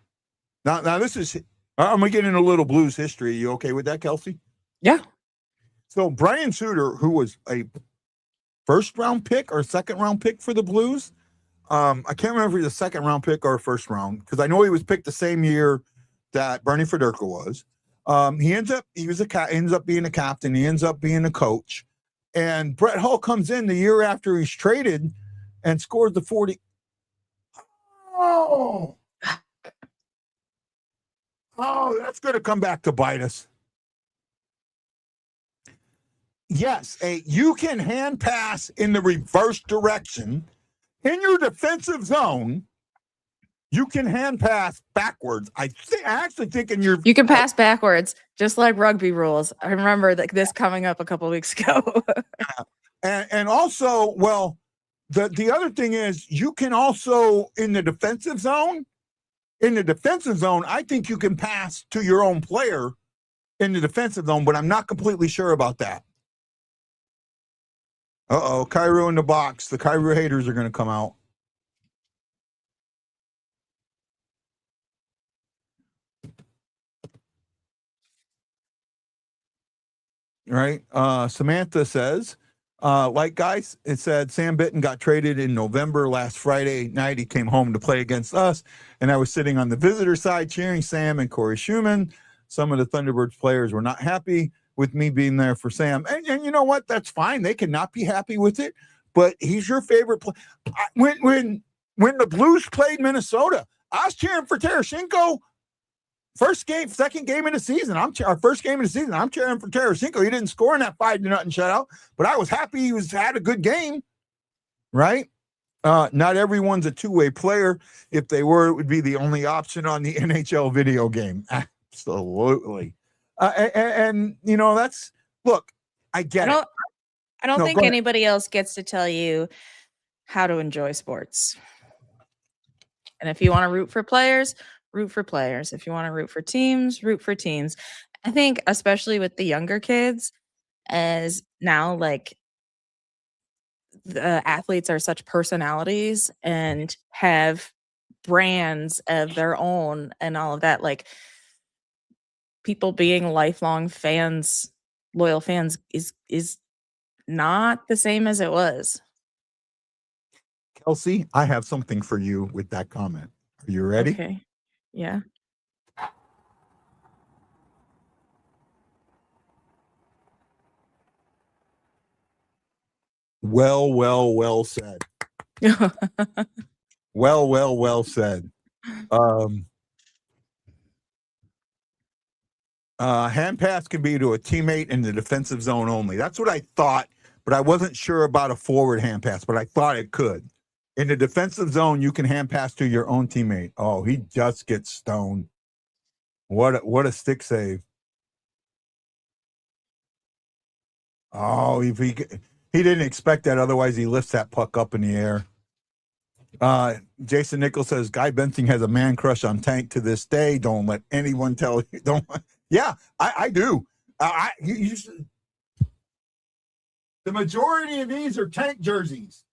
now this is, I'm going to get into a little Blues history. You okay with that, Kelsey? Yeah. So Brian Suter, who was a first-round pick or second-round pick for the Blues, I can't remember if he was a second-round pick or a first-round, because I know he was picked the same year that Bernie Federka was. He ends up being a captain. He ends up being a coach. And Brett Hull comes in the year after he's traded and scored the 40. Oh, that's going to come back to bite us. Yes, you can hand pass in the reverse direction. In your defensive zone, you can hand pass backwards. I actually think you can pass backwards, just like rugby rules. I remember this coming up a couple of weeks ago. and also, well, the other thing is you can also in the defensive zone. In the defensive zone, I think you can pass to your own player in the defensive zone, but I'm not completely sure about that. Uh-oh, Cairo in the box. The Cairo haters are going to come out. Right? Samantha says, guys, it said Sam Bitten got traded in November last Friday night. He came home to play against us, and I was sitting on the visitor side cheering Sam and Corey Schumann. Some of the Thunderbirds players were not happy with me being there for Sam. And you know what? That's fine. They cannot be happy with it, but he's your favorite player. When the Blues played Minnesota, I was cheering for Tarasenko. Second game of the season. Our first game of the season. I'm cheering for Tarasenko. He didn't score in that 5-0 shutout, but I was happy he had a good game. Right? Not everyone's a two-way player. If they were, it would be the only option on the NHL video game. Absolutely. And you know, look, I get it. I don't think anybody else gets to tell you how to enjoy sports. And if you want to root for players, root for players. If you want to root for teams, root for teams. I think especially with the younger kids, as now like the athletes are such personalities and have brands of their own and all of that, like people being lifelong fans, loyal fans is not the same as it was. Kelsey, I have something for you with that comment. Are you ready? Okay. Yeah. Well said. Well said. Hand pass can be to a teammate in the defensive zone only. That's what I thought, but I wasn't sure about a forward hand pass, but I thought it could. In the defensive zone, you can hand pass to your own teammate. Oh, he just gets stoned. What a stick save. Oh, if he didn't expect that. Otherwise, he lifts that puck up in the air. Jason Nichols says, Guy Benson has a man crush on Tank to this day. Don't let anyone tell you. Don't. Yeah, I do. The majority of these are Tank jerseys.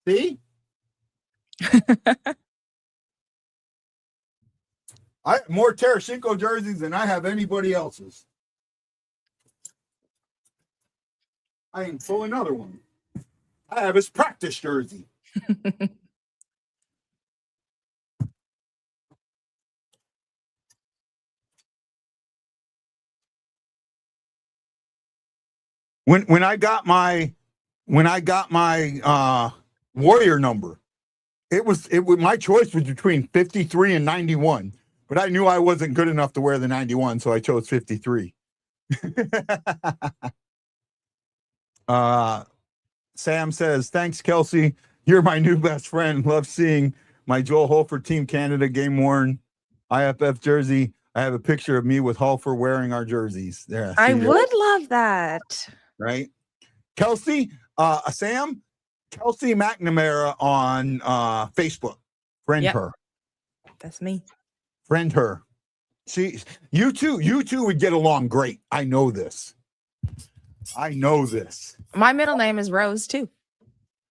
See? I have more Tarasenko jerseys than I have anybody else's. I can pull another one. I have his practice jersey. When I got my Warrior number, it was my choice was between 53 and 91, but I knew I wasn't good enough to wear the 91, so I chose 53. Sam says, thanks, Kelsey. You're my new best friend. Love seeing my Joel Holford Team Canada game worn IFF jersey. I have a picture of me with Holford wearing our jerseys. There, I would love that. Right? Kelsey, Sam, Kelsey McNamara on Facebook. Friend her. That's me. Friend her. You two would get along great. I know this. My middle name is Rose too.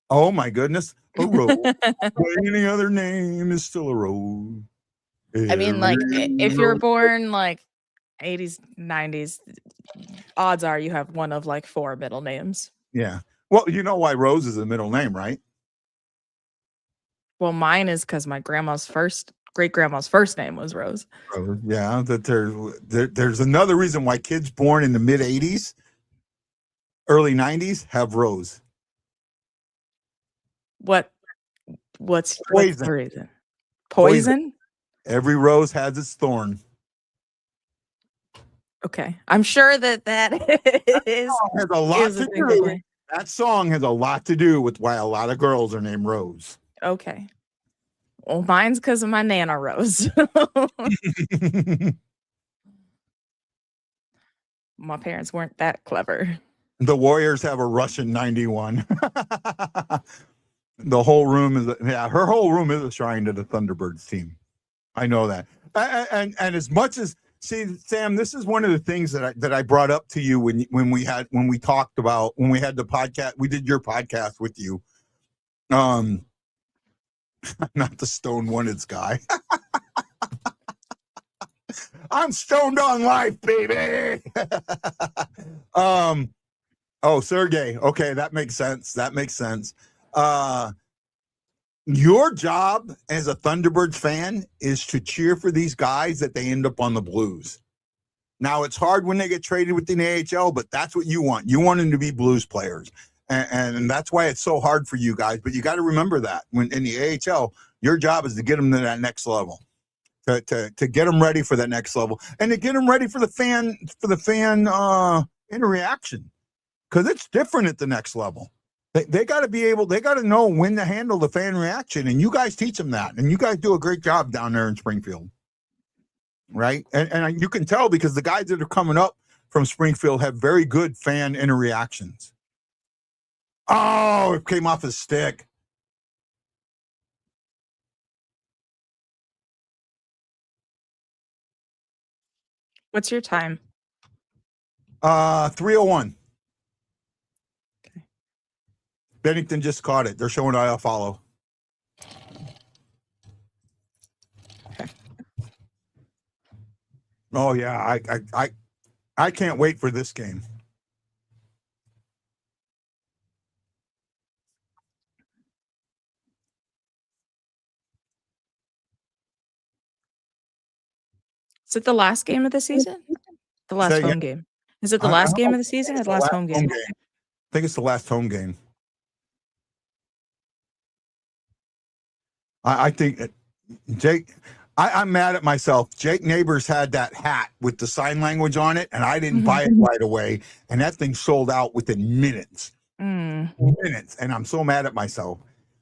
Oh my goodness. A rose. Any other name is still a rose. I mean, like, if you're born like 80s, 90s, odds are you have one of like 4 middle names. Yeah. Well, you know why Rose is a middle name, right? Well, mine is because my great-grandma's first name was Rose. Yeah, that there's another reason why kids born in the mid 80s, early 90s have Rose. What's the reason? Poison? Every rose has its thorn. Okay. I'm sure that is has a lot to do. That song has a lot to do with why a lot of girls are named Rose. Okay. Well, mine's because of my Nana Rose. My parents weren't that clever. The Warriors have a Russian 91. The whole room is, her whole room is a shrine to the Thunderbirds team. I know that. And as much as, see, Sam, this is one of the things that I brought up to you when we had the podcast, we did your podcast with you. Not the Stone Wanted guy. I'm stoned on life, baby. Oh, Sergey. Okay, that makes sense. Your job as a Thunderbirds fan is to cheer for these guys that they end up on the Blues. Now, it's hard when they get traded within the AHL, but that's what you want. You want them to be Blues players. And that's why it's so hard for you guys. But you got to remember that when in the AHL, your job is to get them to that next level, to get them ready for that next level, and to get them ready for the fan interaction, because it's different at the next level. They got to be able, they got to know when to handle the fan reaction, and you guys teach them that, and you guys do a great job down there in Springfield, right? And you can tell because the guys that are coming up from Springfield have very good fan interactions. Oh, it came off his stick. What's your time? 3:01. Okay. Bennington just caught it. They're showing I'll follow. Okay. Oh yeah, I can't wait for this game. Is it the last game of the season? The last home game. Is it the last game of the season or the last home game? I think it's the last home game. I think Jake, I'm mad at myself. Jake Neighbors had that hat with the sign language on it, and I didn't buy it right away. And that thing sold out within minutes. Minutes. And I'm so mad at myself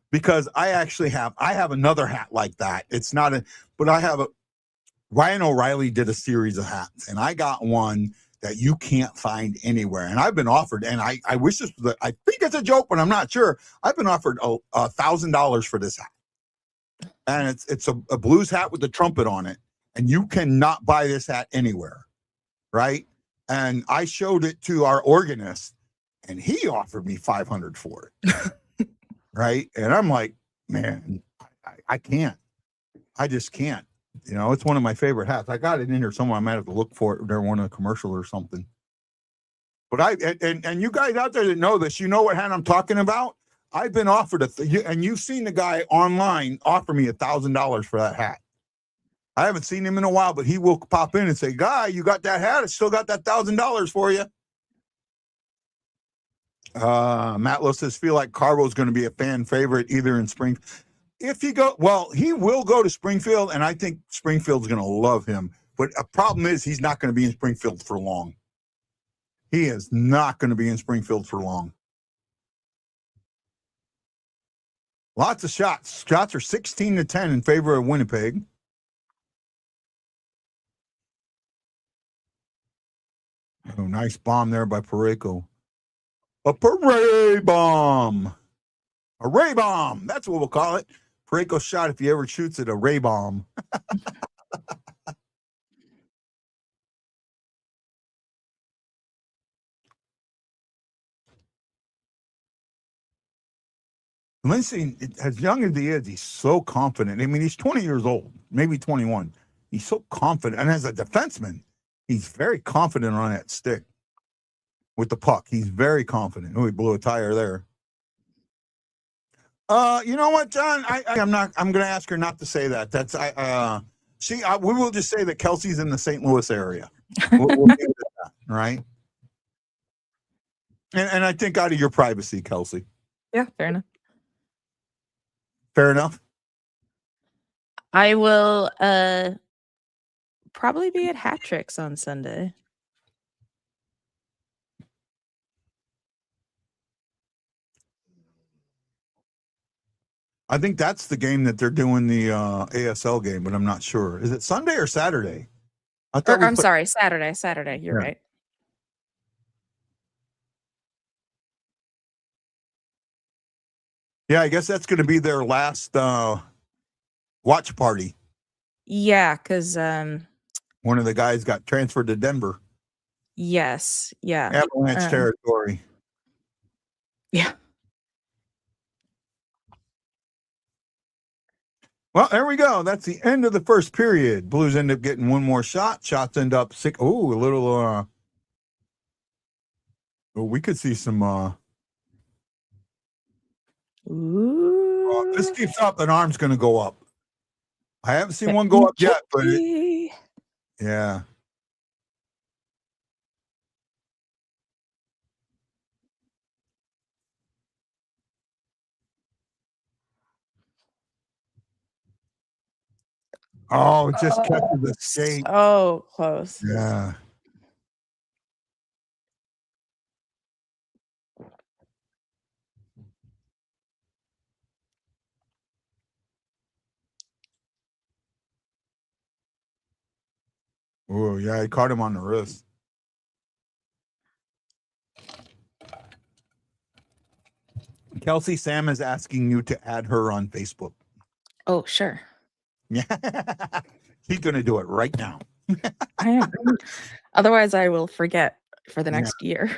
because I have another hat like that. It's not but I have Ryan O'Reilly did a series of hats, and I got one that you can't find anywhere. And I've been offered, and I wish this was, I think it's a joke, but I'm not sure. I've been offered $1,000 for this hat. And it's a blues hat with the trumpet on it. And you cannot buy this hat anywhere. Right. And I showed it to our organist, and he offered me $500 for it. Right. And I'm like, man, I can't. I just can't. You know, it's one of my favorite hats. I got it in here somewhere. I might have to look for it during one of the commercials or something. But and you guys out there that know this, you know what hat I'm talking about. I've been offered and you've seen the guy online offer me $1,000 for that hat. I haven't seen him in a while, but he will pop in and say, "Guy, you got that hat? I still got that $1,000 for you." Matt Lowe says, "Feel like Carbo's going to be a fan favorite either in spring." If he he will go to Springfield, and I think Springfield's going to love him. But a problem is he's not going to be in Springfield for long. He is not going to be in Springfield for long. Lots of shots. Shots are 16-10 in favor of Winnipeg. Oh, nice bomb there by Parayko. A parade bomb. A ray bomb. That's what we'll call it. Parayko shot, if he ever shoots it, a ray bomb. Lindsay, as young as he is, he's so confident. I mean, he's 20 years old, maybe 21. He's so confident. And as a defenseman, he's very confident on that stick with the puck. He's very confident. Oh, he blew a tire there. You know what, John? I'm going to ask her not to say that. That's we will just say that Kelsey's in the St. Louis area. We'll leave it at that, right? And I think out of your privacy, Kelsey. Yeah, fair enough. Fair enough. I will probably be at Hat Tricks on Sunday. I think that's the game that they're doing the ASL game, but I'm not sure. Is it Sunday or Saturday? I'm sorry, Saturday. Saturday. You're right. Yeah, I guess that's going to be their last watch party. Yeah, because one of the guys got transferred to Denver. Yes. Yeah. Avalanche territory. Yeah. Well, there we go. That's the end of the first period. Blues end up getting one more shot. Shots end up 6. Oh, a little. We could see some. Ooh. This keeps up, an arm's going to go up. I haven't seen one go up yet, but yeah. Oh, just catches the skate. So close. Yeah. Oh, yeah, I caught him on the wrist. Kelsey, Sam is asking you to add her on Facebook. Oh, sure. Yeah. He's going to do it right now. I am. Otherwise, I will forget for the next year.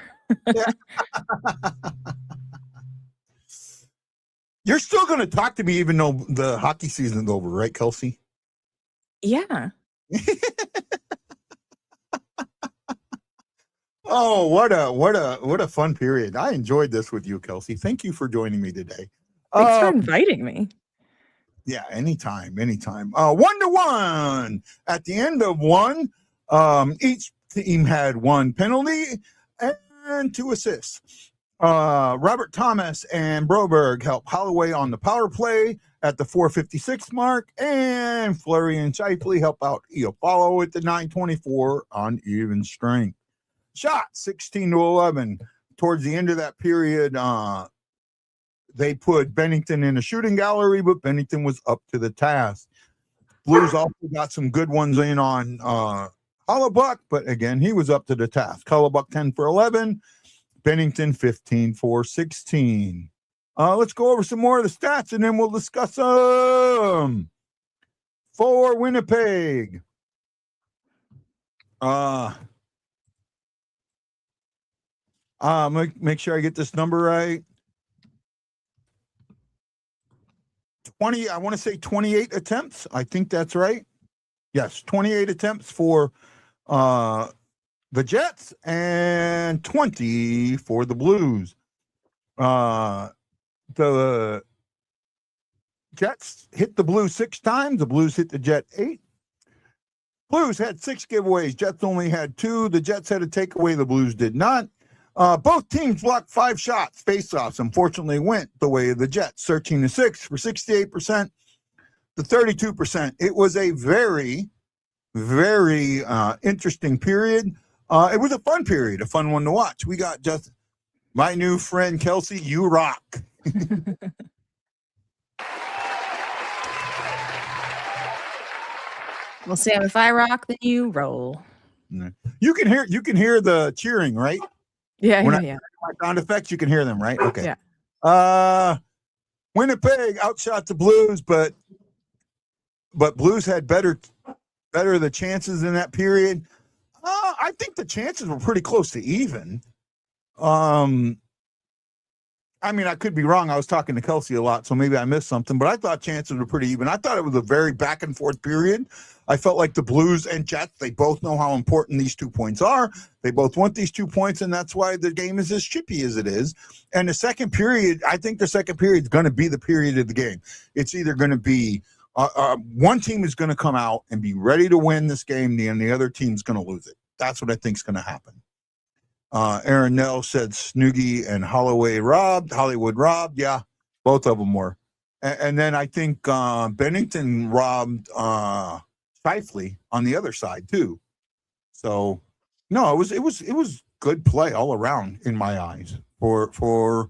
You're still going to talk to me even though the hockey season's over, right, Kelsey? Yeah. Oh, what a fun period. I enjoyed this with you, Kelsey. Thank you for joining me today. Thanks for inviting me. Yeah, anytime. 1-1. At the end of one, each team had one penalty and 2 assists. Robert Thomas and Broberg helped Holloway on the power play at the 4:56 mark, and Fleury and Shifley help out Iafallo at the 9:24 on even strength. Shot 16-11. Towards the end of that period, they put Bennington in a shooting gallery, but Bennington was up to the task. Blues also got some good ones in on Hollebuck, but again, he was up to the task. Hollebuck 10 for 11, Bennington 15 for 16. Let's go over some more of the stats, and then we'll discuss them. For Winnipeg, make sure I get this number right. 20, I want to say 28 attempts. I think that's right. Yes, 28 attempts for the Jets and 20 for the Blues. The Jets hit the Blues 6 times. The Blues hit the Jet 8. Blues had 6 giveaways. Jets only had 2. The Jets had a takeaway. The Blues did not. Both teams blocked 5 shots. Faceoffs, unfortunately, went the way of the Jets, 13-6 for 68% to 32%. It was a very, very interesting period. It was a fun period, a fun one to watch. We got just my new friend, Kelsey, you rock. Well, Sam, if I rock, then you roll. You can hear the cheering, right? Yeah. My sound effects, you can hear them, right? Okay. Yeah. Winnipeg outshot the Blues, but Blues had better the chances in that period. I think the chances were pretty close to even. I mean, I could be wrong. I was talking to Kelsey a lot, so maybe I missed something, but I thought chances were pretty even. I thought it was a very back and forth period. I felt like the Blues and Jets, they both know how important these 2 points are. They both want these 2 points, and that's why the game is as chippy as it is. And the second period, I think the second period is going to be the period of the game. It's either going to be one team is going to come out and be ready to win this game, and the other team's going to lose it. That's what I think is going to happen. Aaron Nell said Snoogie and Hollywood robbed. Yeah, both of them were. And then I think Bennington robbed Shifley on the other side too. So no, it was good play all around in my eyes for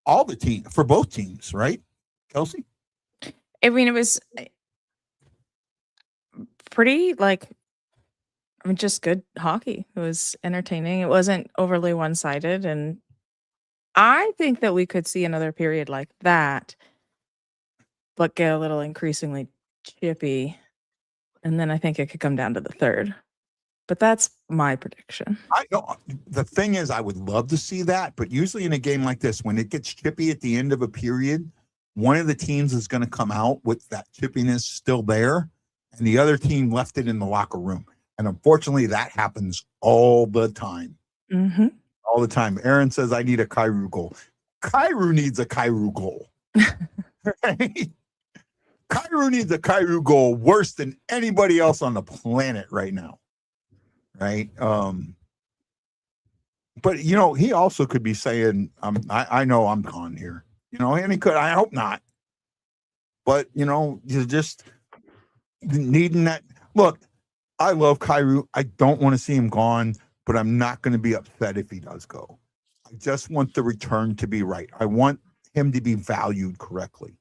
all the team, for both teams, right, Kelsey? I mean, it was pretty just good hockey. It was entertaining. It wasn't overly one-sided, and I think that we could see another period like that, but get a little increasingly chippy, and then I think it could come down to the third. But that's my prediction. I know. The thing is, I would love to see that, but usually in a game like this, when it gets chippy at the end of a period, one of the teams is going to come out with that chippiness still there, and the other team left it in the locker room. And unfortunately, that happens all the time. Mm-hmm. All the time. Aaron says, I need a Kyrou goal. Kyrou needs a Kyrou goal. Right? Kyrou needs a Kyrou goal worse than anybody else on the planet right now. Right? But, he also could be saying, I know I'm gone here. And he could. I hope not. But, you just... needing that. Look, I love Kyrie. I don't want to see him gone, but I'm not going to be upset if he does go. I just want the return to be right. I want him to be valued correctly.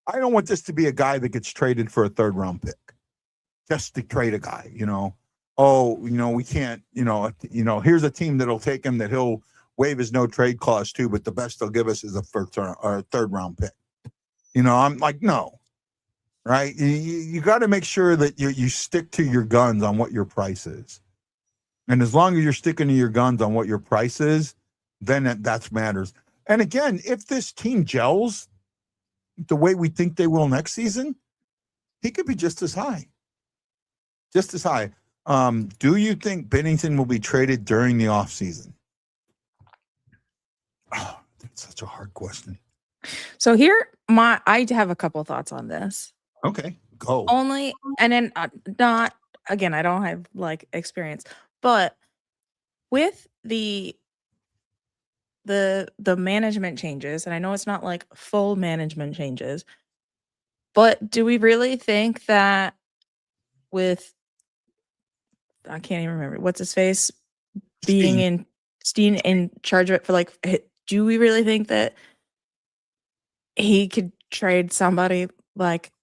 I don't want this to be a guy that gets traded for a 3rd round pick just to trade a guy, we can't, here's a team that'll take him that he'll waive his no trade clause too, but the best they'll give us is a 3rd round pick. I'm like, no, right? You got to make sure that you stick to your guns on what your price is. And as long as you're sticking to your guns on what your price is, then that matters. And again, if this team gels the way we think they will next season, he could be just as high. Just as high. Do you think Binnington will be traded during the offseason? Oh, that's such a hard question. So here, I have a couple thoughts on this. Okay, go. Only, and then not, again, I don't have like experience, but with the management changes, and I know it's not like full management changes, but do we really think that with, I can't even remember what's his face being Steen in charge of it for like, do we really think that he could trade somebody like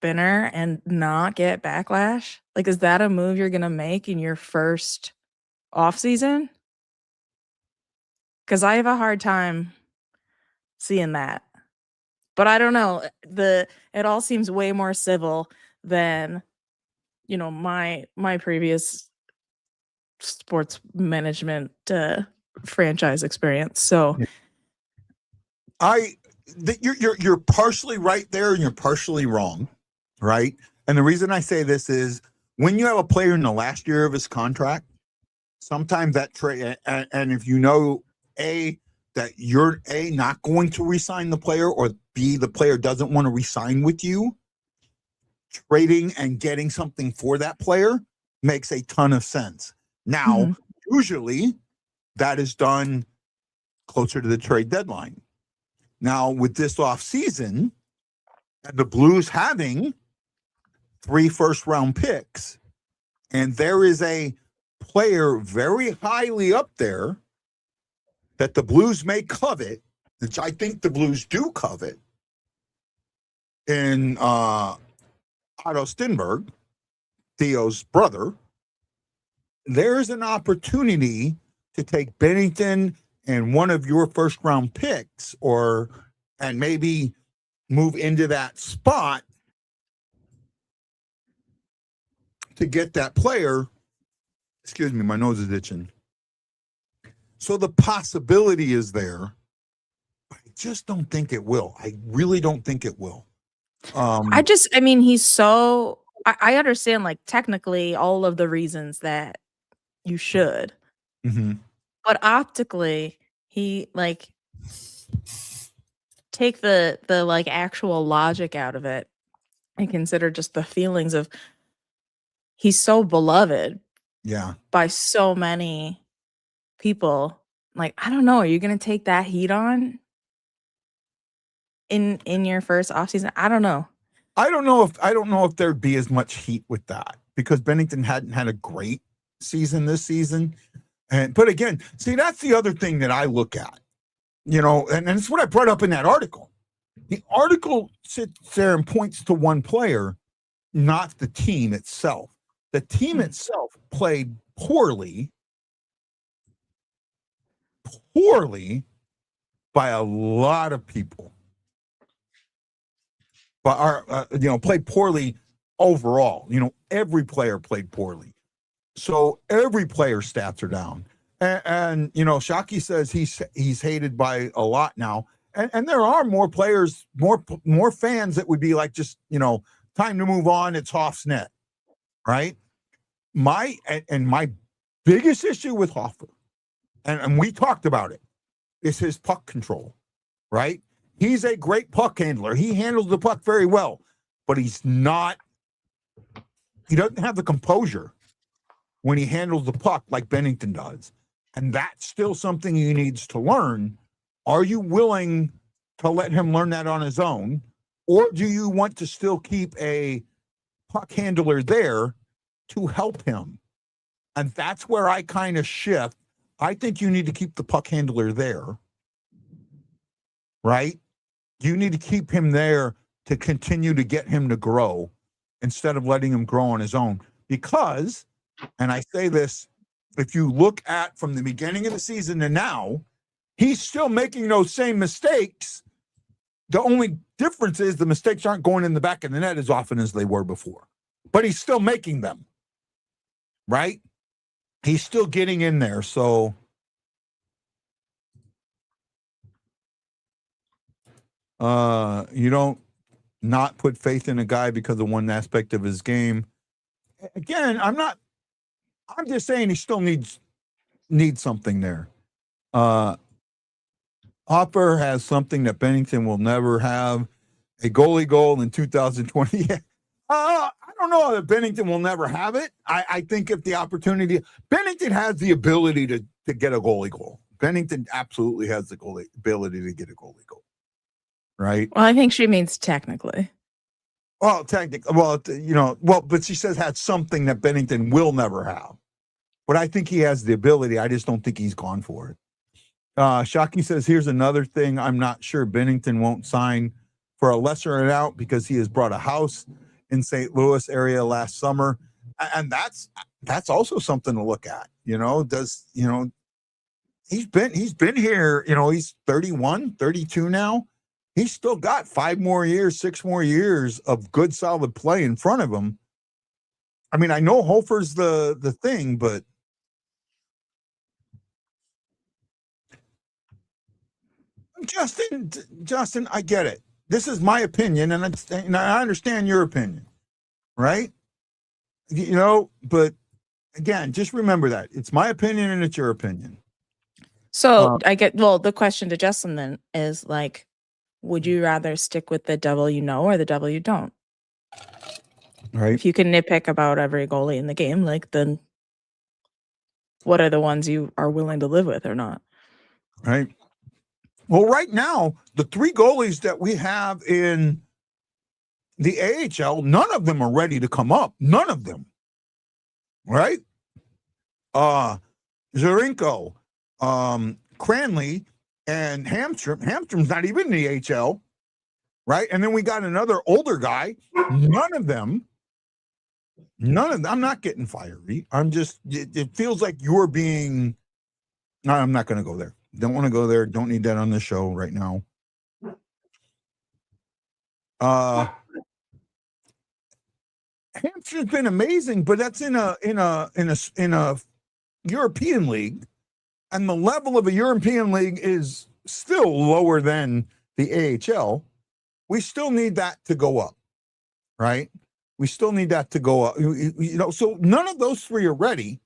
Binner and not get backlash? Like, is that a move you're gonna make in your first off season? Because I have a hard time seeing that. But I don't know. It all seems way more civil than, my previous sports management franchise experience. So you're partially right there and you're partially wrong, right? And the reason I say this is when you have a player in the last year of his contract, sometimes that trade, and if that you're not going to re-sign the player, or B, the player doesn't want to re-sign with you, trading and getting something for that player makes a ton of sense. Now, usually that is done closer to the trade deadline. Now, with this offseason, and the Blues having 3 first-round picks, and there is a player very highly up there that the Blues may covet, which I think the Blues do covet, in Otto Stenberg, Theo's brother, there's an opportunity to take Binnington and one of your first-round picks, and maybe move into that spot to get that player. Excuse me, my nose is itching. So the possibility is there, but I just don't think it will. I really don't think it will. he's so, I understand like technically all of the reasons that you should, but optically he like take the like actual logic out of it and consider just the feelings of he's so beloved by so many people. Like, I don't know, are you gonna take that heat on in your first offseason? I don't know. I don't know if there'd be as much heat with that, because Binnington hadn't had a great season this season. But again, see, that's the other thing that I look at, and it's what I brought up in that article. The article sits there and points to one player, not the team itself. The team itself played poorly by a lot of people. But played poorly overall. Every player played poorly. So every player's stats are down. And Shockey says he's hated by a lot now. And there are more players, more fans that would be like, just, time to move on. It's Hoff's net, right? My biggest issue with Hoffer, and we talked about it, is his puck control, right? He's a great puck handler. He handles the puck very well, but he doesn't have the composure when he handles the puck like Binnington does. And that's still something he needs to learn. Are you willing to let him learn that on his own? Or do you want to still keep a puck handler there to help him. And that's where I kind of shift. I think you need to keep the puck handler there, right? You need to keep him there to continue to get him to grow instead of letting him grow on his own. Because, and I say this, if you look at from the beginning of the season to now, he's still making those same mistakes. The only difference is the mistakes aren't going in the back of the net as often as they were before. But he's still making them, right? He's still getting in there. So you don't not put faith in a guy because of one aspect of his game. Again, I'm just saying he still needs something there. Hopper has something that Bennington will never have, a goalie goal in 2020. I don't know that Bennington will never have it. I think if the opportunity, Bennington has the ability to get a goalie goal. Bennington absolutely has the ability to get a goalie goal. Right? Well, I think she means technically. Well, technically, but she says had something that Bennington will never have. But I think he has the ability. I just don't think he's gone for it. Shockey says, here's another thing. I'm not sure Bennington won't sign for a lesser amount because he has brought a house in St. Louis area last summer. And that's also something to look at. He's been here, he's 31, 32 now. He's still got 5 more years, 6 more years of good, solid play in front of him. I mean, I know Hofer's the thing, but Justin, I get it. This is my opinion, and I understand your opinion, right? But again, just remember that it's my opinion and it's your opinion. So the question to Justin then is like, would you rather stick with the devil you know or the devil you don't? Right. If you can nitpick about every goalie in the game, like, then what are the ones you are willing to live with or not? Right. Well, right now, the 3 goalies that we have in the AHL, none of them are ready to come up. None of them. Right? Zarenko, Cranley, and Hamstrom. Hamstrom's not even in the AHL. Right? And then we got another older guy. None of them. I'm not getting fiery. It feels like you're being, no, I'm not going to go there. Don't want to go there. Don't need that on the show right now. Hampshire's been amazing, but that's in a European league, and the level of a European league is still lower than the AHL. We still need that to go up, right? We still need that to go up. So none of those 3 are ready.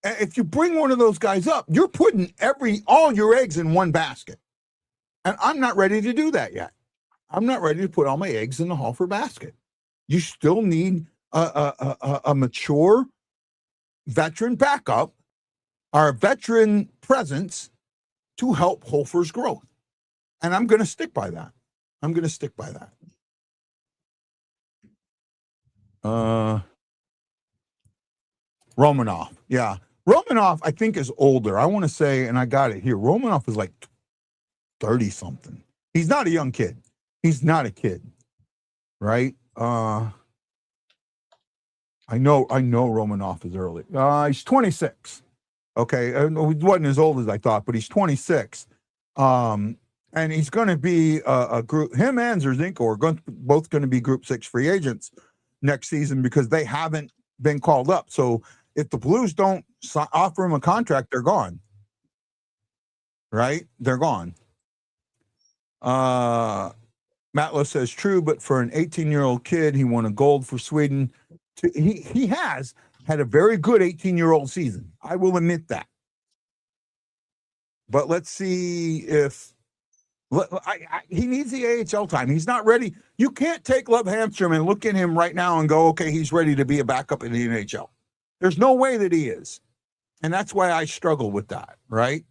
If you bring one of those guys up, you're putting all your eggs in one basket. And I'm not ready to do that yet. I'm not ready to put all my eggs in the Hofer basket. You still need a mature veteran backup, or veteran presence to help Hofer's growth. And I'm going to stick by that. Romanov. Yeah. Romanov, I think, is older. I want to say, and I got it here, Romanov is like 30-something. He's not a young kid. He's not a kid, right? I know Romanov is early. He's 26. Okay. He wasn't as old as I thought, but he's 26. And he's going to be a group, him and Zerzinko are both going to be Group 6 free agents next season because they haven't been called up. So if the Blues don't offer him a contract, they're gone. Right? They're gone. Matlow says true, but for an 18-year-old kid, he won a gold for Sweden. He has had a very good 18-year-old season. I will admit that. But let's see if he needs the AHL time. He's not ready. You can't take Love Hamstrom and look at him right now and go, okay, he's ready to be a backup in the NHL. There's no way that he is. And that's why I struggle with that, right?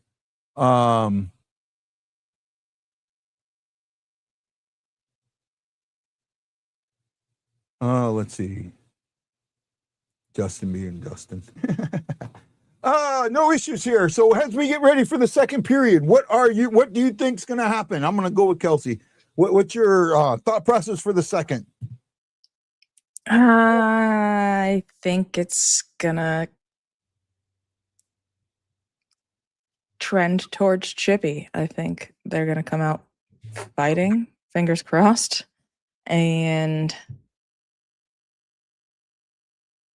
Let's see. Justin being Justin. No issues here. So as we get ready for the second period, what do you think's going to happen? I'm going to go with Kelsey. What's your thought process for the second? I think it's gonna trend towards Chippy. I think they're gonna come out fighting, fingers crossed, and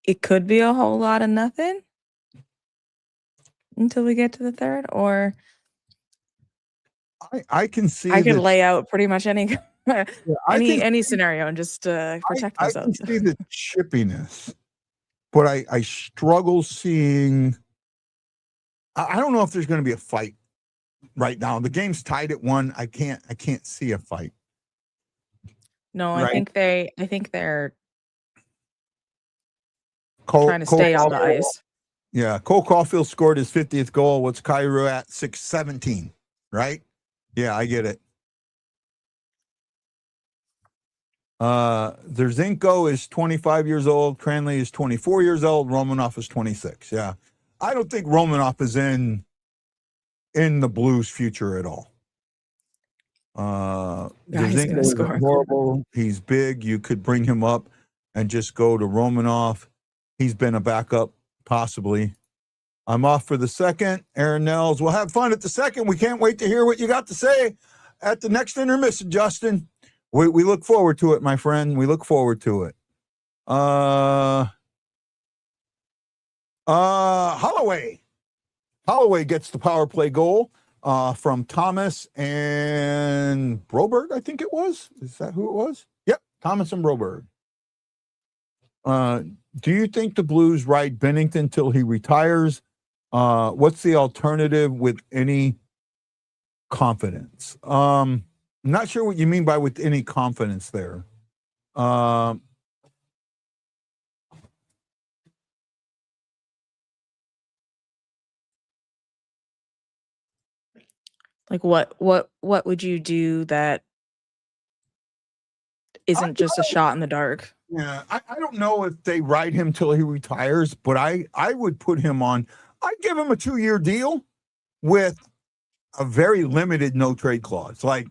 it could be a whole lot of nothing until we get to the third, or I can see. I could lay out pretty much any any scenario and just protect myself. I can see the chippiness, but I struggle seeing. I don't know if there's going to be a fight right now. The game's tied at 1. I can't see a fight. No, right? I think they're trying to stay on the ice. Yeah, Cole Caulfield scored his 50th goal. What's Cairo at? 617, right? Yeah, I get it. Zerzinko is 25 years old. Cranley is 24 years old. Romanoff is 26. Yeah. I don't think Romanoff is in the Blues' future at all. Zerzinko is horrible. He's big. You could bring him up and just go to Romanoff. He's been a backup, possibly. I'm off for the second. Aaron Nels. We'll have fun at the second. We can't wait to hear what you got to say at the next intermission, Justin. We look forward to it, my friend. We look forward to it. Holloway gets the power play goal from Thomas and Broberg, I think it was. Is that who it was? Yep, Thomas and Broberg. Do you think the Blues ride Bennington till he retires? What's the alternative with any confidence? I'm not sure what you mean by with any confidence there. Like what would you do that isn't just a shot in the dark? Yeah, I don't know if they ride him till he retires, but I would put him on. I'd give him a 2-year deal with a very limited no trade clause. Like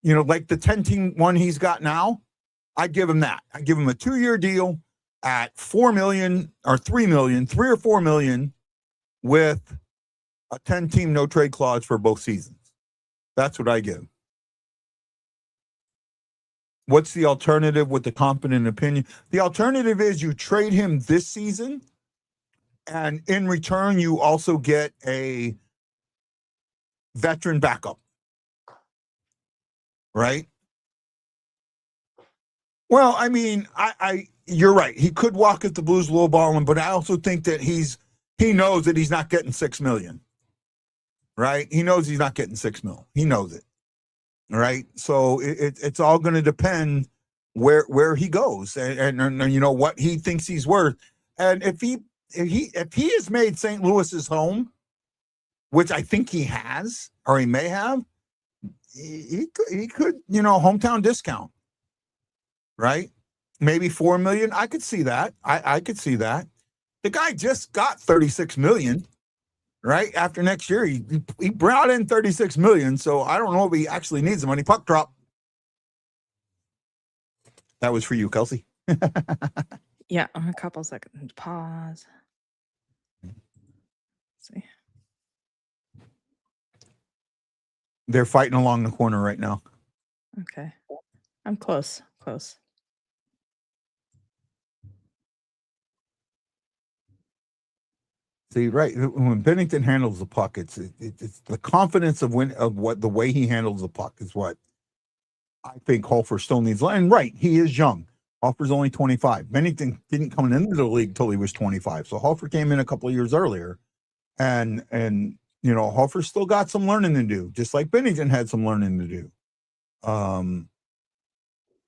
the 10-team one he's got now, I'd give him that. I'd give him a 2-year deal at $4 million or $3 million, $3 or $4 million with a 10-team no trade clause for both seasons. That's what I give. What's the alternative with the confident opinion? The alternative is you trade him this season, and in return, you also get a veteran backup. Right? Well, I mean, you're right. He could walk at the Blues lowballing, but I also think that he knows that he's not getting $6 million. Right? He knows he's not getting $6 million. He knows it. Right? So it's all going to depend where he goes and what he thinks he's worth. And if he has made St. Louis his home, which I think he has, or he may have, he could hometown discount, right? Maybe $4 million. I could see that. I could see that. The guy just got $36 million, right? After next year, he brought in $36 million. So I don't know if he actually needs the money. Puck drop. That was for you, Kelsey. Yeah, a couple seconds. Pause. Let's see. They're fighting along the corner right now. Okay. I'm close. See, right, when Bennington handles the puck, it's the confidence of what the way he handles the puck is what I think Hofer still needs. And right, he is young. Hofer's only 25. Bennington didn't come into the league till he was 25. So Hofer came in a couple of years earlier, and Hofer's still got some learning to do, just like Bennington had some learning to do. And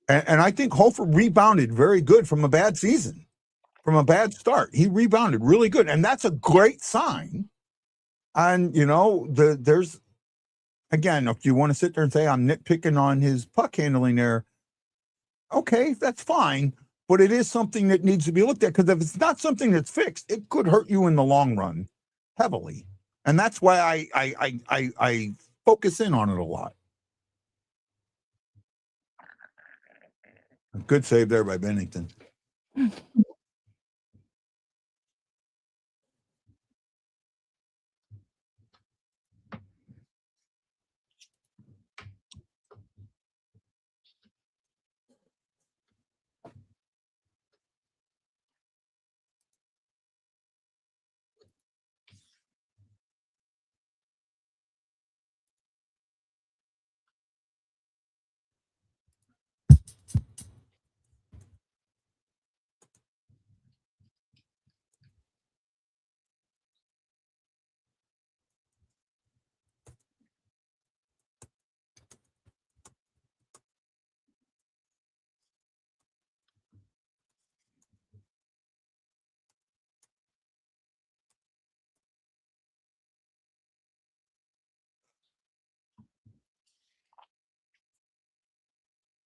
I think Hofer rebounded very good from a bad season. From a bad start, he rebounded really good, and that's a great sign. And there's again, if you want to sit there and say I'm nitpicking on his puck handling there, okay, that's fine. but it is something that needs to be looked at, because if it's not something that's fixed, it could hurt you in the long run heavily. And that's why I focus in on it a lot. Good save there by Bennington.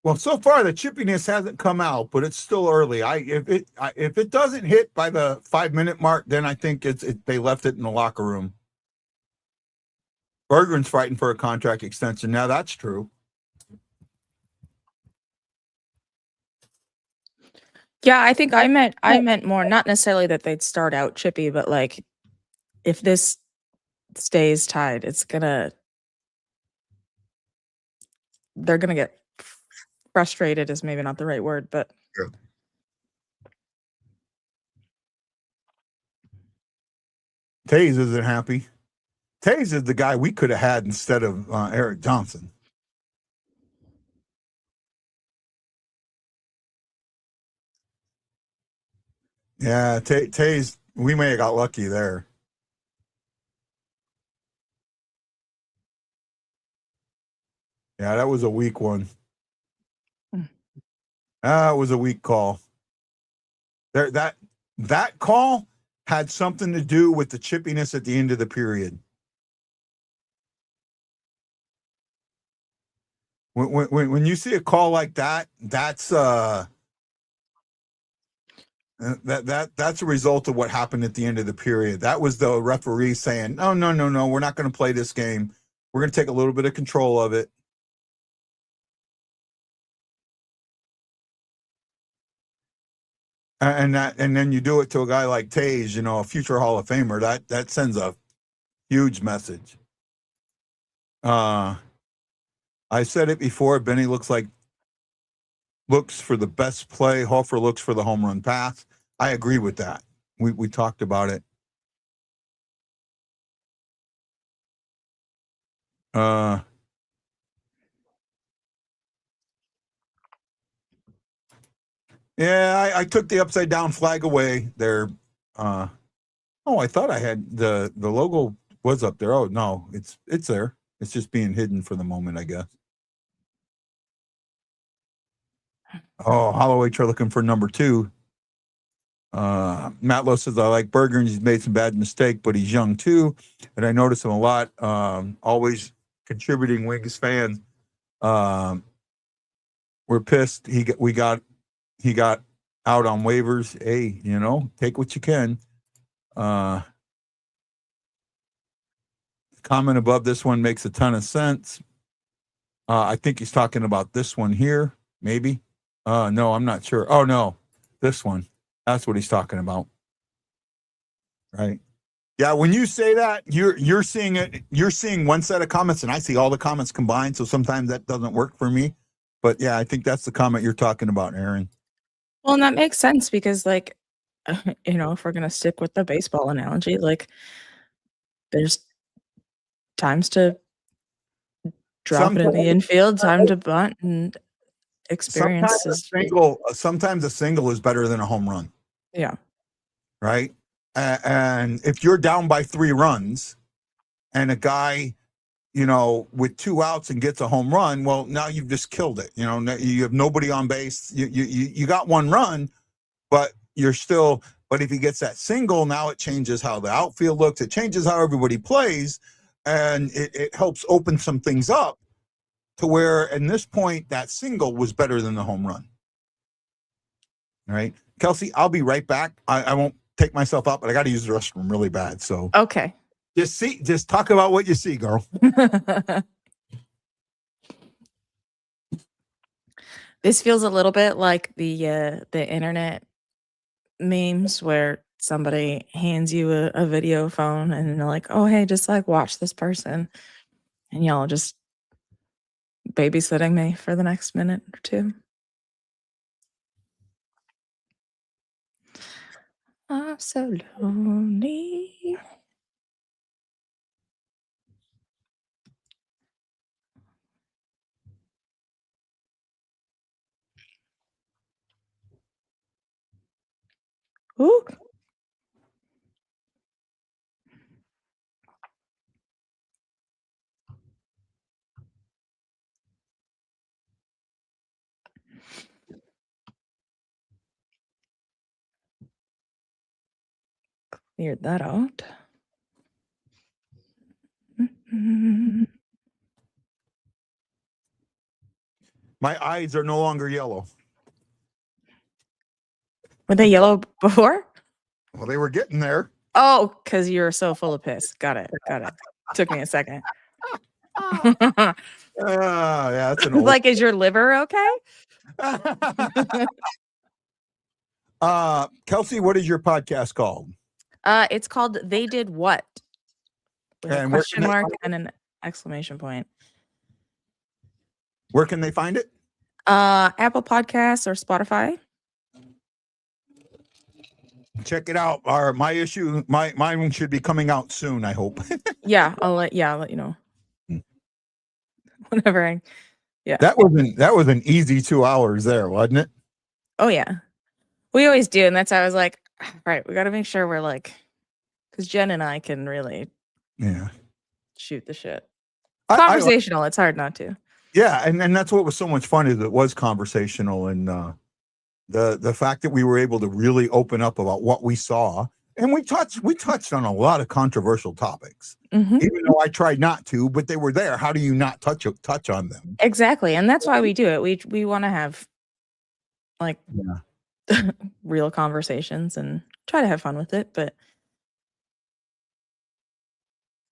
Well, so far the chippiness hasn't come out, but it's still early. If it doesn't hit by the 5-minute mark, then I think they left it in the locker room. Bergeron's fighting for a contract extension. Now that's true. Yeah, I think I meant more, not necessarily that they'd start out chippy, but like if this stays tied, they're gonna get frustrated is maybe not the right word, but yeah. Taze isn't happy. Taze is the guy we could have had instead of Eric Johnson. Yeah, Taze, we may have got lucky there. Yeah, that was a weak one. That was a weak call. That call had something to do with the chippiness at the end of the period. When you see a call like that, that's a result of what happened at the end of the period. That was the referee saying, "No, we're not going to play this game. We're going to take a little bit of control of it." And then you do it to a guy like Taze, a future Hall of Famer. That sends a huge message. I said it before. Benny looks for the best play. Hofer looks for the home run pass. I agree with that. We talked about it. Yeah, I took the upside down flag away there. I thought I had the logo was up there. Oh no, it's there. It's just being hidden for the moment, I guess. Oh, Holloway Trail looking for number 2. Matt Lowe says, I like Berger and he's made some bad mistake, but he's young too. And I notice him a lot. Always contributing. Wings fans. We're pissed. He got out on waivers. Hey, take what you can. Comment above this one makes a ton of sense. I think he's talking about this one here, maybe. No, I'm not sure. Oh no, this one. That's what he's talking about. Right. Yeah, when you say that, you're seeing it. You're seeing one set of comments, and I see all the comments combined. So sometimes that doesn't work for me. But yeah, I think that's the comment you're talking about, Aaron. Well, and that makes sense because, like, if we're gonna stick with the baseball analogy, like, there's times to drop it in the infield, time to bunt, and experience. Sometimes a single is better than a home run. Yeah. Right. And if you're down by 3 runs and a guy, with 2 outs and gets a home run, well, now you've just killed it. You have nobody on base. You got 1 run, but but if he gets that single, now it changes how the outfield looks. It changes how everybody plays, and it helps open some things up to where, at this point, that single was better than the home run. All right. Kelsey, I'll be right back. I won't take myself out, but I got to use the restroom really bad. So Okay. Just talk about what you see, girl. This feels a little bit like the internet memes where somebody hands you a video phone and they're like, oh, hey, just like watch this person. And y'all just babysitting me for the next minute or two. I'm so lonely. Ooh. Cleared that out. My eyes are no longer yellow. Were they yellow before? Well, they were getting there. Oh, because you're so full of piss. Got it. Took me a second. Yeah, that's an old. Like, is your liver okay? Kelsey, what is your podcast called? It's called They Did What? With a question mark and an exclamation point. Where can they find it? Apple Podcasts or Spotify. Check it out. Mine should be coming out soon, I hope. Yeah, I'll let you know. Whenever That was an easy 2 hours there, wasn't it? Oh yeah. We always do, and that's how I was like, right, we gotta make sure we're like, because Jen and I can really shoot the shit. Conversational, it's hard not to. Yeah, and that's what was so much fun is it was conversational, and the fact that we were able to really open up about what we saw, and we touched on a lot of controversial topics, even though I tried not to, but they were there. How do you not touch on them? Exactly, and that's why we do it. We want to have like real conversations and try to have fun with it, but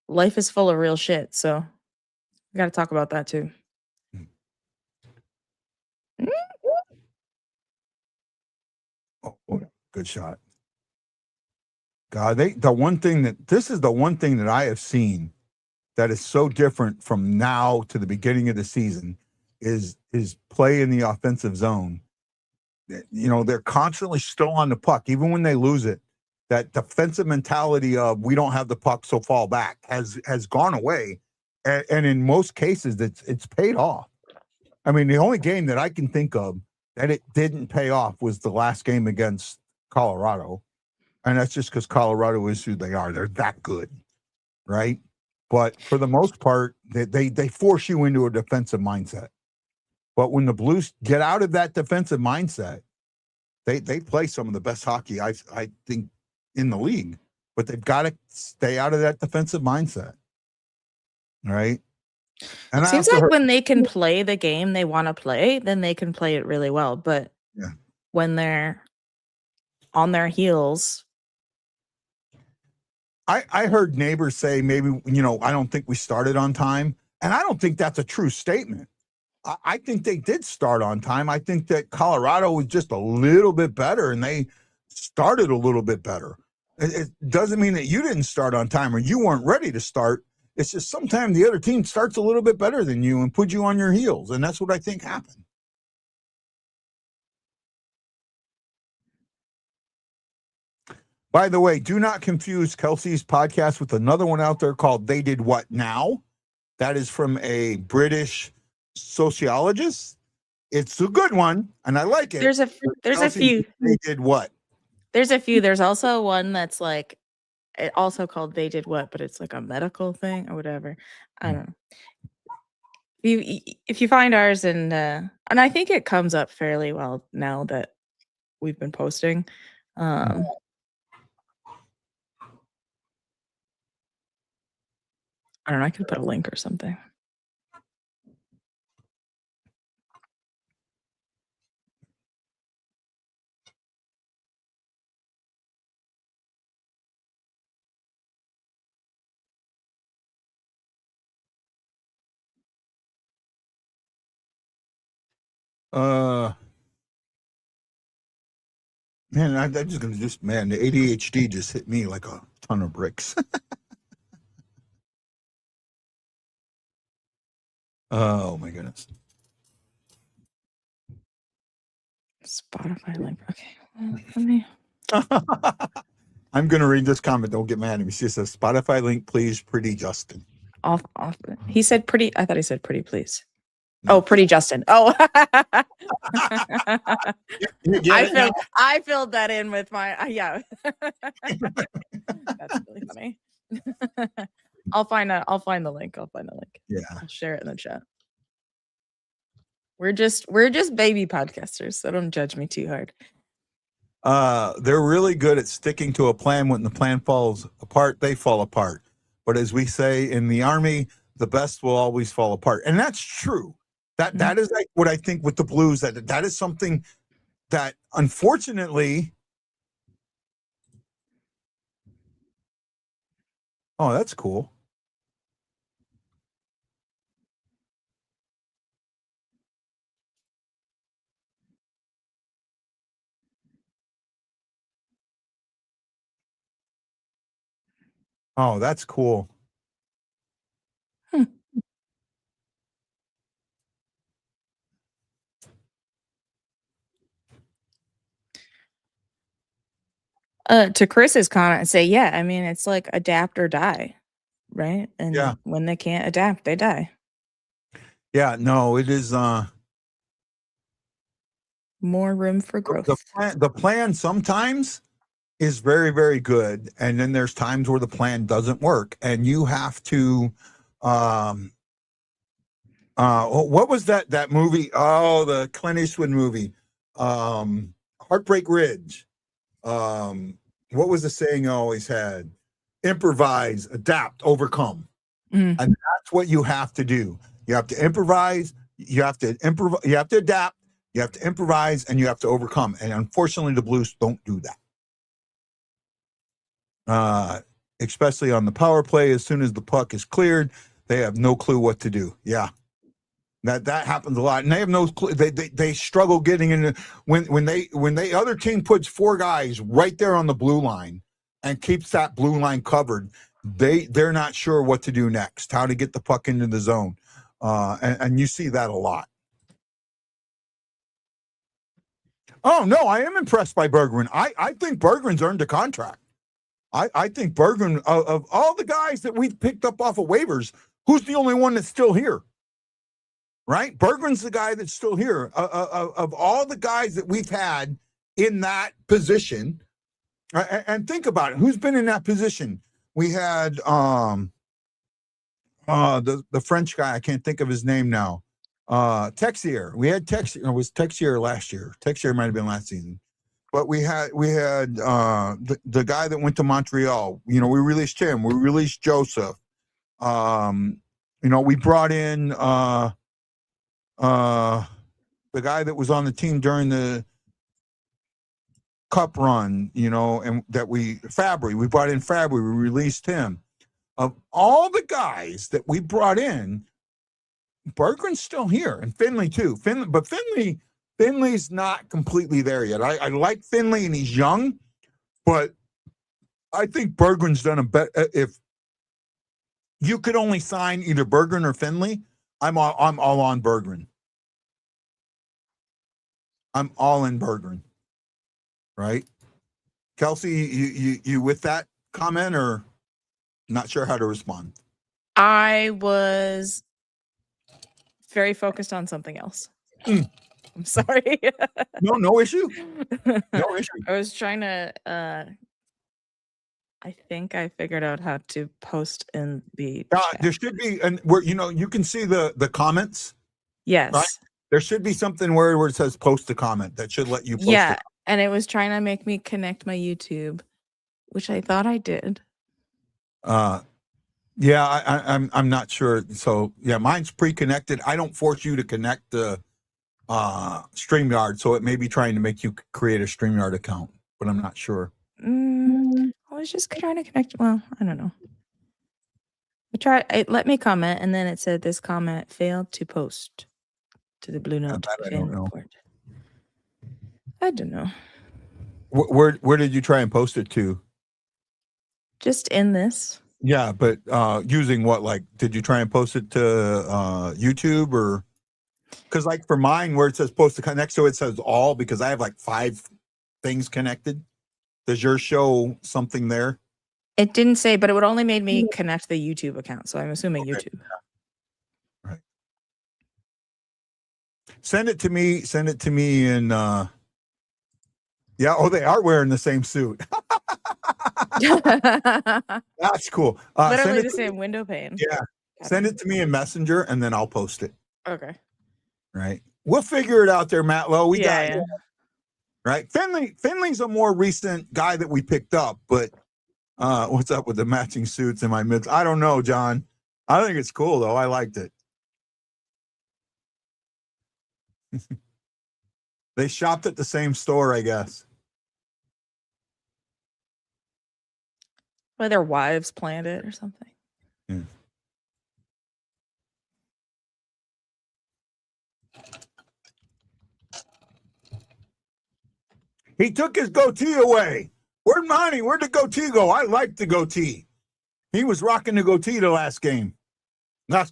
life is full of real shit, so we got to talk about that too. Oh, good shot. God, this is the one thing that I have seen that is so different from now to the beginning of the season is play in the offensive zone. You know, they're constantly still on the puck, even when they lose it. That defensive mentality of we don't have the puck, so fall back has gone away, and in most cases, it's paid off. I mean, the only game that I can think of that it didn't pay off was the last game against Colorado, and that's just because Colorado is who they are. They're that good, right? But for the most part, they force you into a defensive mindset. But when the Blues get out of that defensive mindset, they play some of the best hockey I think in the league. But they've got to stay out of that defensive mindset, right? And it seems like when they can play the game they want to play, then they can play it really well. But when they're on their heels, I heard neighbors say maybe, I don't think we started on time. And I don't think that's a true statement. I think they did start on time. I think that Colorado was just a little bit better and they started a little bit better. It doesn't mean that you didn't start on time or you weren't ready to start. It's just sometimes the other team starts a little bit better than you and put you on your heels. And that's what I think happened. By the way, do not confuse Kelsey's podcast with another one out there called They Did What Now? That is from a British sociologist. It's a good one, and I like it. There's a few. They did what? There's a few. There's also one that's like, it also called They Did What, but it's like a medical thing or whatever. I don't know. If you find ours and I think it comes up fairly well now that we've been posting. I don't know. I could put a link or something. Man, I'm just gonna the ADHD just hit me like a ton of bricks. Oh my goodness. Spotify link. Okay. Well, let me. I'm gonna read this comment. Don't get mad at me. She says, "Spotify link, please, pretty Justin." Off. He said pretty. I thought he said pretty, please. No. Oh, pretty Justin. Oh. I filled that in with my yeah. That's really funny. I'll find the link. Yeah. I'll share it in the chat. We're just baby podcasters, so don't judge me too hard. They're really good at sticking to a plan. When the plan falls apart, they fall apart. But as we say in the Army, the best will always fall apart. And that's true. That is like what I think with the Blues, that is something that unfortunately. Oh, that's cool. Oh, that's cool. To Chris's comment, say, yeah, I mean, it's like adapt or die, right? And when they can't adapt, they die. Yeah, no, it is more room for growth. The plan sometimes is very, very good. And then there's times where the plan doesn't work. And you have to what was that movie? Oh, the Clint Eastwood movie. Heartbreak Ridge. What was the saying I always had? Improvise, adapt, overcome. And that's what you have to do. You have to improvise, you have to adapt, you have to improvise, and you have to overcome. And unfortunately, the Blues don't do that. Especially on the power play, as soon as the puck is cleared, they have no clue what to do. Yeah. That happens a lot, and they have no clue. They struggle getting into when they other team puts 4 guys right there on the blue line and keeps that blue line covered. They're not sure what to do next, how to get the puck into the zone, and you see that a lot. Oh no, I am impressed by Berggren. I think Berggren's earned a contract. I think Berggren, of all the guys that we've picked up off of waivers, who's the only one that's still here? Right? Berggren's the guy that's still here. Of all the guys that we've had in that position, and think about it, who's been in that position? We had the French guy, I can't think of his name now. Texier. We had Texier. It was Texier last year. Texier might have been last season. But we had the guy that went to Montreal. We released him. We released Joseph. We brought in the guy that was on the team during the cup run, and that we brought in Fabry, we released him. Of all the guys that we brought in, Berggren's still here, and Finley too. But Finley's not completely there yet. I like Finley, and he's young, but I think Berggren's done a better. If you could only sign either Berggren or Finley, I'm all on Berggren. I'm all in Berggren. Right? Kelsey, you with that comment, or not sure how to respond? I was very focused on something else. I'm sorry. No issue. No issue. I was trying to I think I figured out how to post in the chat. There should be, and where you can see the comments. Yes. Right? There should be something where it says post a comment that should let you post it. And it was trying to make me connect my YouTube, which I thought I did. Yeah, I'm not sure. So yeah, mine's pre-connected. I don't force you to connect the StreamYard, so it may be trying to make you create a StreamYard account, but I'm not sure. I was just trying to connect. Well, I don't know. It let me comment, and then it said this comment failed to post. to the BlueNote I fan don't know. report. I don't know. Where did you try and post it to? Just in this. Yeah, but using what? Like, did you try and post it to YouTube or? Because like for mine, where it says post to next to it says all, because I have like 5 things connected. Does yours show something there? It didn't say, but it would only made me connect the YouTube account, so I'm assuming YouTube. Right. Send it to me. Send it to me, and yeah. Oh, they are wearing the same suit. That's cool. Literally the same window pane. Yeah. Send it to me in Messenger, and then I'll post it. Okay. Right. We'll figure it out there, Matt Lowe. We got it. Right. Finley's a more recent guy that we picked up, but what's up with the matching suits in my midst? I don't know, John. I think it's cool though. I liked it. They shopped at the same store, I guess. Well, their wives planned it or something. Yeah. He took his goatee away. Where'd the goatee go? I like the goatee. He was rocking the goatee the last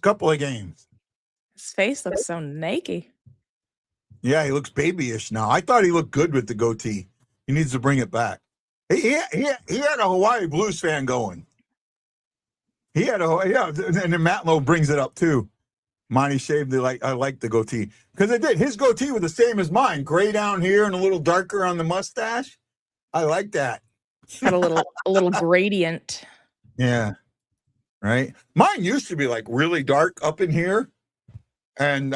couple of games. His face looks so naked. Yeah, he looks babyish now. I thought he looked good with the goatee. He needs to bring it back. He had a Hawaii Blues fan going. And then Matt Lowe brings it up too. Monty shaved I like the goatee. Because it did. His goatee was the same as mine. Gray down here and a little darker on the mustache. I like that. Had a little gradient. Yeah. Right. Mine used to be like really dark up in here. And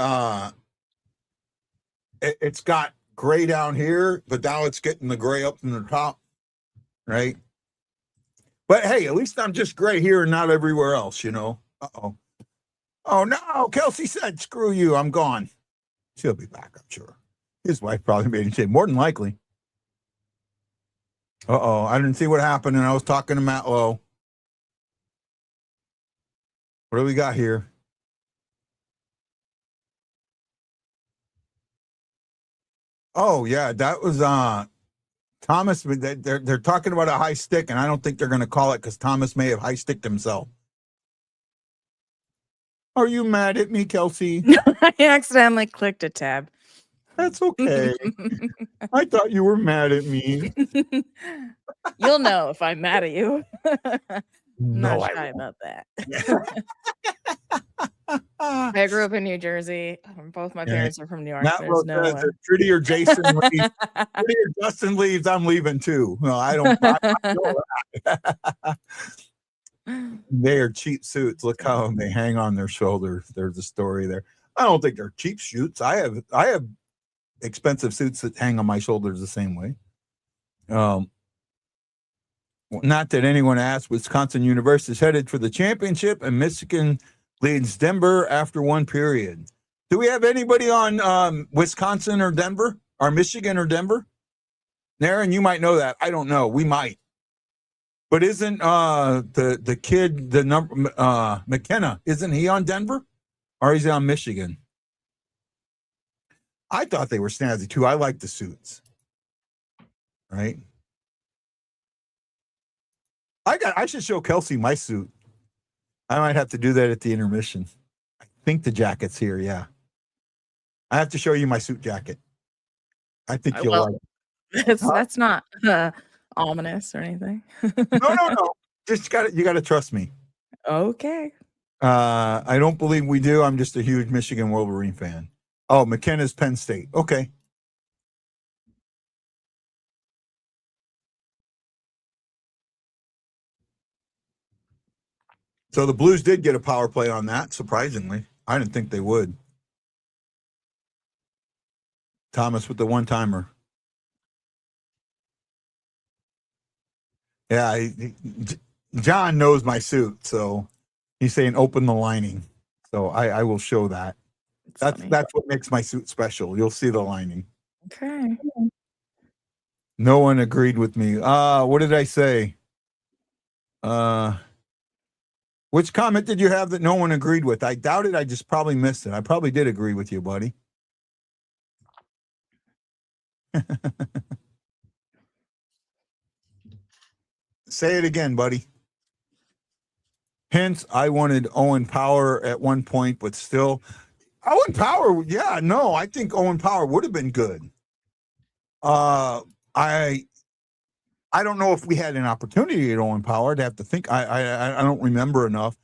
it's got gray down here, but now it's getting the gray up in the top. Right. But hey, at least I'm just gray here and not everywhere else, you know. Uh-oh. Oh, no. Kelsey said, screw you. I'm gone. She'll be back, I'm sure. His wife probably made him say, more than likely. Uh-oh. I didn't see what happened, and I was talking to Matt Lowe. What do we got here? Oh, yeah. That was Thomas. They're talking about a high stick, and I don't think they're going to call it because Thomas may have high sticked himself. Are you mad at me, Kelsey? I accidentally clicked a tab. That's okay. I thought you were mad at me. You'll know if I'm mad at you. No, Not shy about that. I grew up in New Jersey. Both my parents are from New York. There's no way. Prettier Jason leaves, prettier Justin leaves, I'm leaving too. No, I don't. I know that. They are cheap suits. Look how they hang on their shoulders. There's a story there. I don't think they're cheap suits. I have expensive suits that hang on my shoulders the same way. Not that anyone asked, Wisconsin University is headed for the championship, and Michigan leads Denver after one period. Do we have anybody on Wisconsin or Denver, or Michigan or Denver? Naren, you might know that. I don't know. We might. But isn't the kid, the number McKenna, isn't he on Denver? Or is he on Michigan? I thought they were snazzy too. I like the suits. Right? I should show Kelsey my suit. I might have to do that at the intermission. I think the jacket's here, yeah. I have to show you my suit jacket. I think you'll like it. That's not ominous or anything. No. Just you gotta trust me. Okay. I don't believe we do. I'm just a huge Michigan Wolverine fan. Oh, McKenna's Penn State. Okay. So the Blues did get a power play on that, surprisingly. I didn't think they would. Thomas with the one-timer. Yeah, John knows my suit, so he's saying open the lining. So I will show that. That's what makes my suit special. You'll see the lining. Okay. No one agreed with me. What did I say? Which comment did you have that no one agreed with? I doubt it. I just probably missed it. I probably did agree with you, buddy. Say it again, buddy. Hence, I wanted Owen Power at one point, but still, Owen Power. Yeah, no, I think Owen Power would have been good. I don't know if we had an opportunity at Owen Power. I'd have to think. I don't remember enough.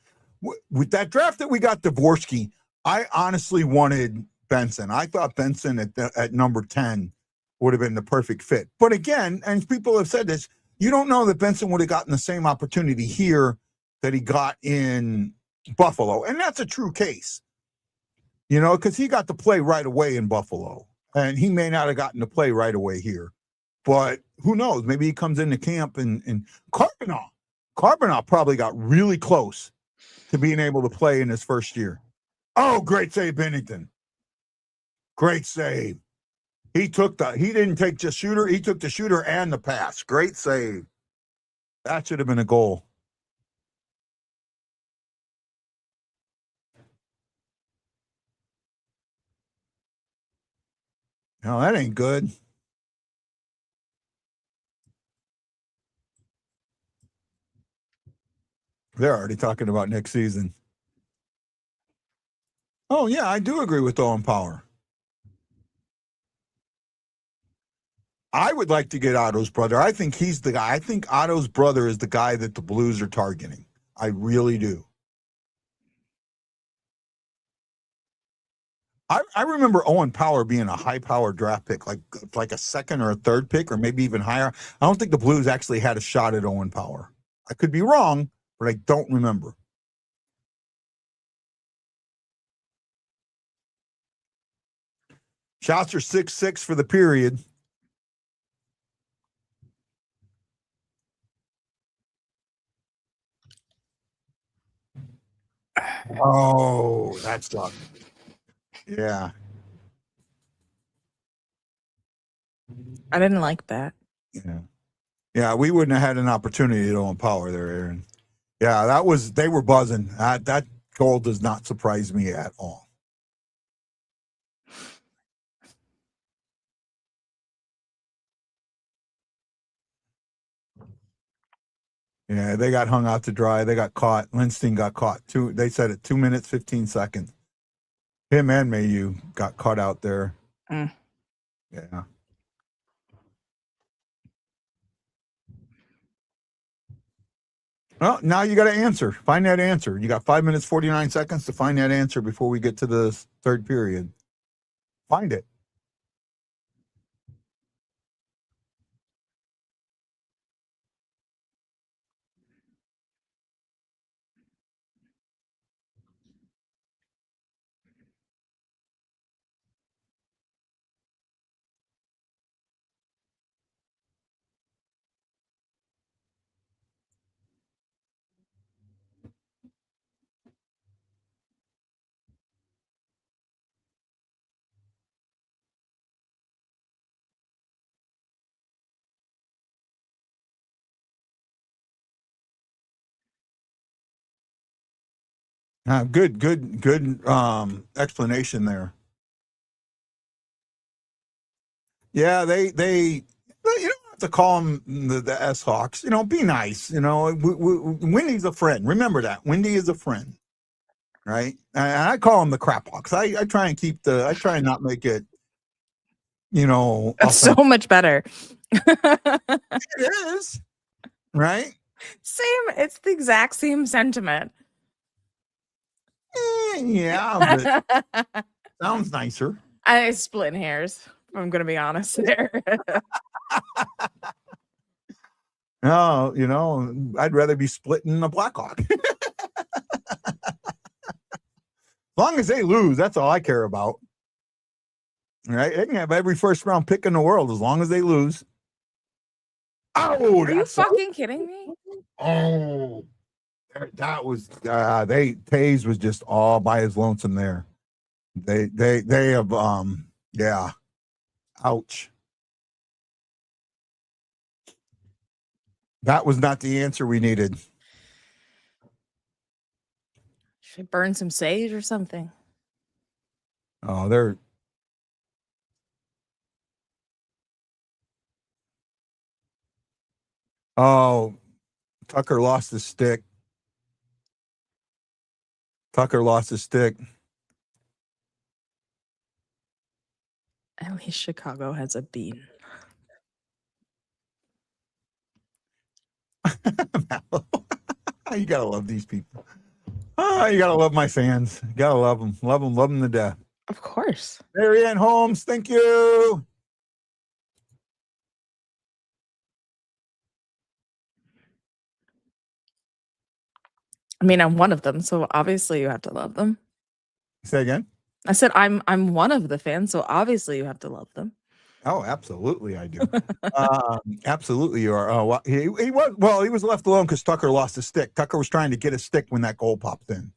With that draft that we got Dvorsky, I honestly wanted Benson. I thought Benson at number 10 would have been the perfect fit. But again, and people have said this, you don't know that Benson would have gotten the same opportunity here that he got in Buffalo. And that's a true case, because he got to play right away in Buffalo. And he may not have gotten to play right away here. But who knows? Maybe he comes into camp and Carbonneau probably got really close to being able to play in his first year. Oh, great save, Bennington. Great save. He didn't take just shooter, he took the shooter and the pass. Great save. That should have been a goal. No, that ain't good. They're already talking about next season. Oh, yeah, I do agree with Owen Power. I would like to get Otto's brother. I think he's the guy. I think Otto's brother is the guy that the Blues are targeting. I really do. I remember Owen Power being a high-powered draft pick, like a second or a third pick, or maybe even higher. I don't think the Blues actually had a shot at Owen Power. I could be wrong, but I don't remember. Shots are 6-6 for the period. Oh, that sucked. Yeah. I didn't like that. Yeah. Yeah, we wouldn't have had an opportunity to Owen Power there, Aaron. Yeah, they were buzzing. That goal does not surprise me at all. Yeah, they got hung out to dry. They got caught. Lindstein got caught. They said it 2 minutes, 15 seconds. Him and Mayu got caught out there. Mm. Yeah. Well, now you got to answer. Find that answer. You got 5 minutes, 49 seconds to find that answer before we get to the third period. Find it. Good explanation there. Yeah, they you don't have to call them the S Hawks. Be nice. Wendy's a friend. Remember that. Wendy is a friend, right? And I call them the Crap Hawks. I try and I try and not make it. That's so much better. It is, right? Same. It's the exact same sentiment. Yeah, but sounds nicer. I split hairs. I'm going to be honest there. No, I'd rather be splitting a Blackhawk. As long as they lose, that's all I care about. Right? They can have every first round pick in the world as long as they lose. Oh, are you fucking kidding me? Oh, that was Taze was just all by his lonesome there. They have yeah. Ouch. That was not the answer we needed. Should I burn some sage or something? Oh, they're Oh, Tucker lost his stick. At least Chicago has a bean. You gotta love these people. You gotta love my fans. You gotta love them. Love them to death. Of course. Marianne Holmes, thank you. I mean, I'm one of them, so obviously you have to love them. Say again? I said I'm one of the fans, so obviously you have to love them. Oh, absolutely, I do. Absolutely, you are. He was left alone because Tucker lost his stick. Tucker was trying to get a stick when that goal popped in,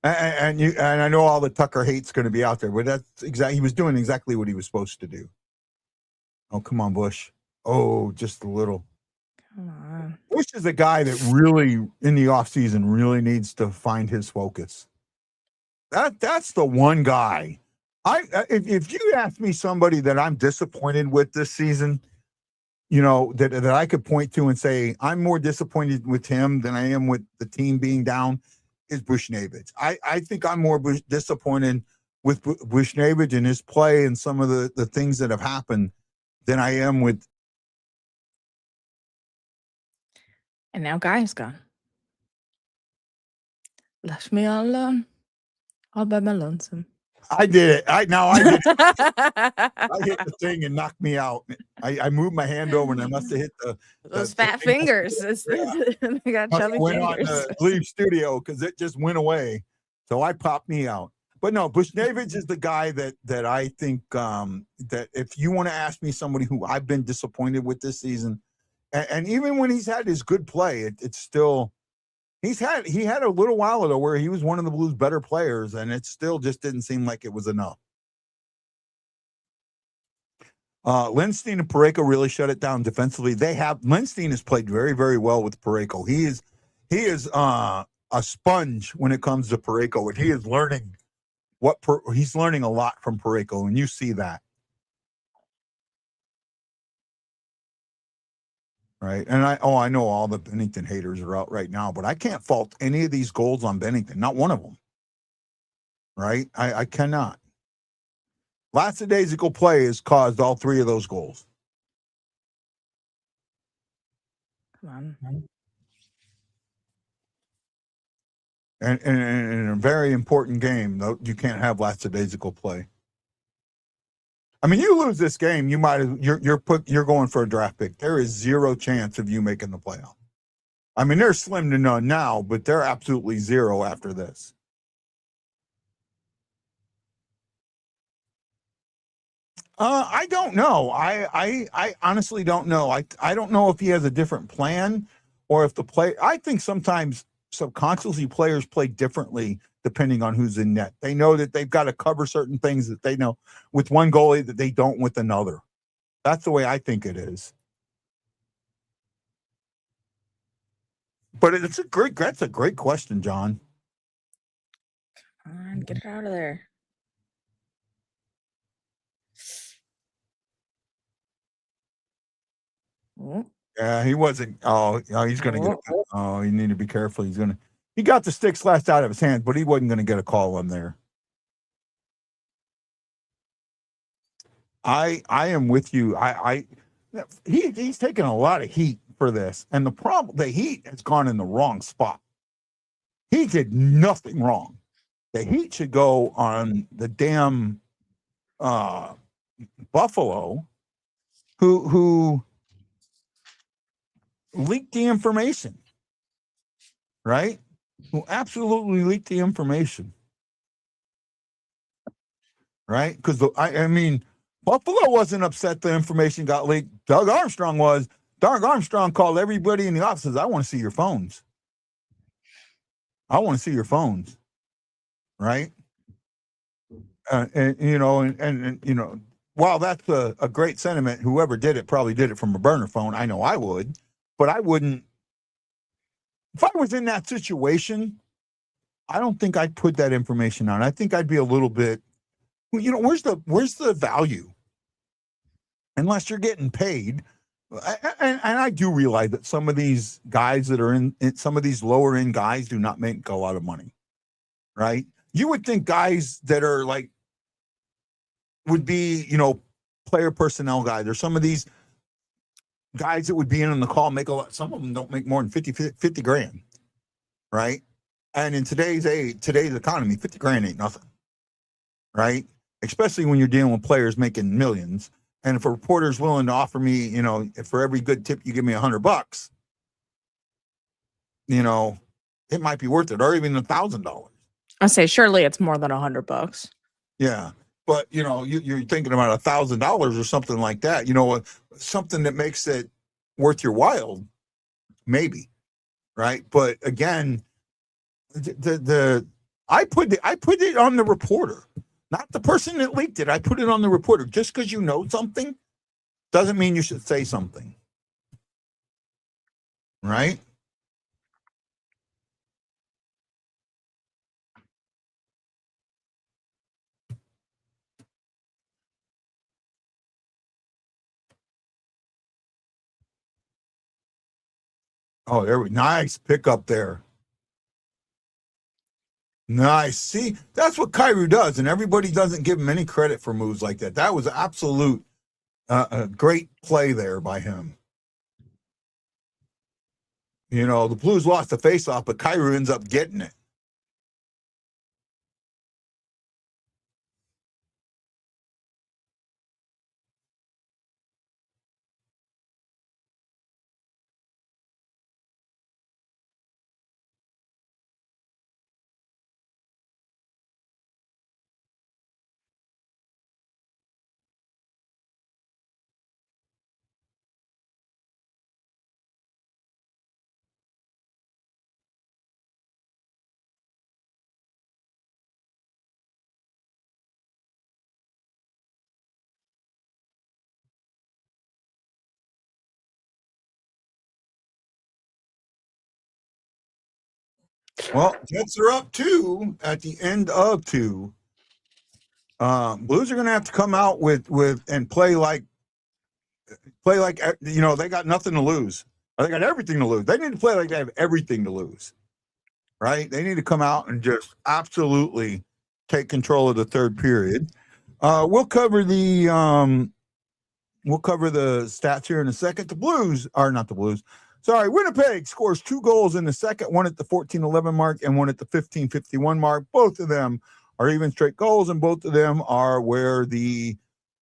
and I know all the Tucker hate's going to be out there, but that's exactly, he was doing exactly what he was supposed to do. Oh, come on, Bush. Oh, just a little. Come on. Bush is a guy that really, in the offseason, really needs to find his focus. That's the one guy. If you ask me somebody that I'm disappointed with this season, that I could point to and say I'm more disappointed with him than I am with the team being down, is Bushnevich. I think I'm more disappointed with Bushnevich and his play and some of the things that have happened than I am with. And now Guy's gone. Left me all alone. All by my lonesome. I did it. I did it. I hit the thing and knocked me out. I moved my hand over and I must have hit those fat fingers. They got chubby went fingers. On Leave studio because it just went away. So I popped me out. But no, Bushnevich is the guy that I think that if you want to ask me somebody who I've been disappointed with this season, and even when he's had his good play, it's still. He had a little while ago where he was one of the Blues' better players, and it still just didn't seem like it was enough. Lindstein and Parayko really shut it down defensively. Lindstein has played very, very well with Parayko. He is a sponge when it comes to Parayko, and he is learning he's learning a lot from Parayko, and you see that. Right. And I know all the Bennington haters are out right now, but I can't fault any of these goals on Bennington. Not one of them. Right. I cannot. Lackadaisical play has caused all three of those goals. Come on. And in a very important game, though, you can't have lackadaisical play. I mean, you lose this game, you're going for a draft pick. There is zero chance of you making the playoff. I mean, they're slim to none now, but they're absolutely zero after this. I don't know. I honestly don't know. I don't know if he has a different plan or if I think sometimes subconsciously players play differently depending on who's in net. They know that they've got to cover certain things that they know with one goalie that they don't with another. That's the way I think it is. But that's a great question, John. Come on, get it out of there. Yeah, he wasn't. Oh, he's going to get. Oh, you need to be careful. He got the stick slashed out of his hand, but he wasn't going to get a call on there. I am with you. He's taken a lot of heat for this, and the heat has gone in the wrong spot. He did nothing wrong. The heat should go on the damn Buffalo, who leaked the information, right? Who absolutely leaked the information, right? Because I mean, Buffalo wasn't upset the information got leaked. Doug Armstrong was. Doug Armstrong called everybody in the offices. I want to see your phones. I want to see your phones, right? And while that's a great sentiment, whoever did it probably did it from a burner phone. I know I would, but I wouldn't. If I was in that situation, I don't think I'd put that information on. I think I'd be a little bit, where's the value? Unless you're getting paid, And I do realize that some of these guys that are in some of these lower end guys do not make a lot of money, right? You would think guys that are like would be, player personnel guys, or some of these guys that would be in on the call make a lot. Some of them don't make more than 50 grand, right? And in today's economy, 50 grand ain't nothing, right? Especially when you're dealing with players making millions. And if a reporter's willing to offer me, for every good tip you give me $100, it might be worth it, or even $1,000. I say surely it's more than $100. Yeah, but you're thinking about $1,000 or something like that. Something that makes it worth your while, maybe, right? But again, I put it on the reporter. Not the person that leaked it. I put it on the reporter. Just because you know something doesn't mean you should say something. Right? Oh, nice pickup there. Nice. See, that's what Kyrou does, and everybody doesn't give him any credit for moves like that. That was absolute a great play there by him. The Blues lost the faceoff, but Kyrou ends up getting it. Well, Jets are up 2 at the end of 2. Blues are going to have to come out with and play like they got nothing to lose. Or they got everything to lose. They need to play like they have everything to lose, right? They need to come out and just absolutely take control of the third period. We'll cover the stats here in a second. The Blues are not the Blues. Sorry, Winnipeg scores 2 goals in the second, one at the 14:11 mark and one at the 15:51 mark. Both of them are even straight goals, and both of them are where the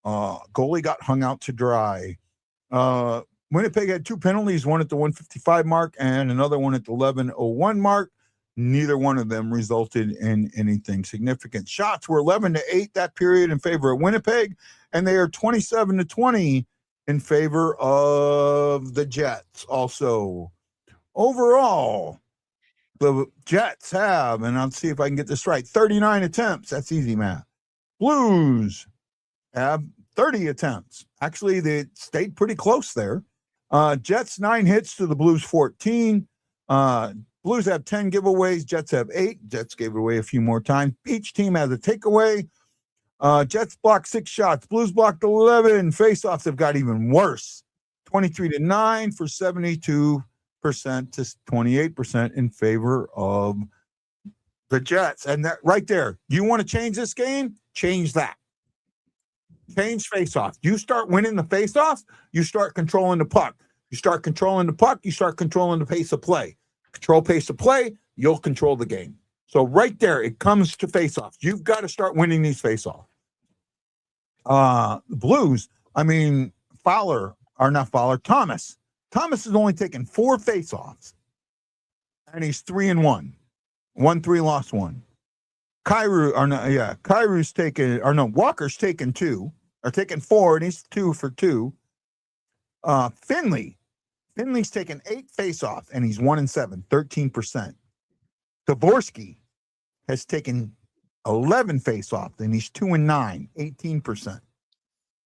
goalie got hung out to dry. Winnipeg had 2 penalties, one at the 1:55 mark and another one at the 11:01 mark. Neither one of them resulted in anything significant. Shots were 11-8 that period in favor of Winnipeg, and they are 27-20 in favor of the Jets. Also, overall, the Jets have, and I'll see if I can get this right, 39 attempts. That's easy math. Blues have 30 attempts. Actually, they stayed pretty close there. Jets 9 hits to the Blues 14. Blues have 10 giveaways. Jets have 8. Jets gave it away a few more times. Each team has a takeaway. Jets blocked 6 shots. Blues blocked 11. Faceoffs have got even worse. 23-9 for 72% to 28% in favor of the Jets. And that right there, you want to change this game? Change that. Change faceoff. You start winning the faceoff, you start controlling the puck. You start controlling the puck, you start controlling the pace of play. Control pace of play, you'll control the game. So right there, it comes to faceoff. You've got to start winning these faceoffs. The Blues, Thomas. Thomas has only taken 4 faceoffs, and he's 3-1. 1-3, lost 1. Walker's taken 2, or taken 4, and he's 2 for 2. Finley's taken 8 faceoffs, and he's 1-7, 13%. Dvorsky has taken 11 faceoffs, and he's 2-9, 18%.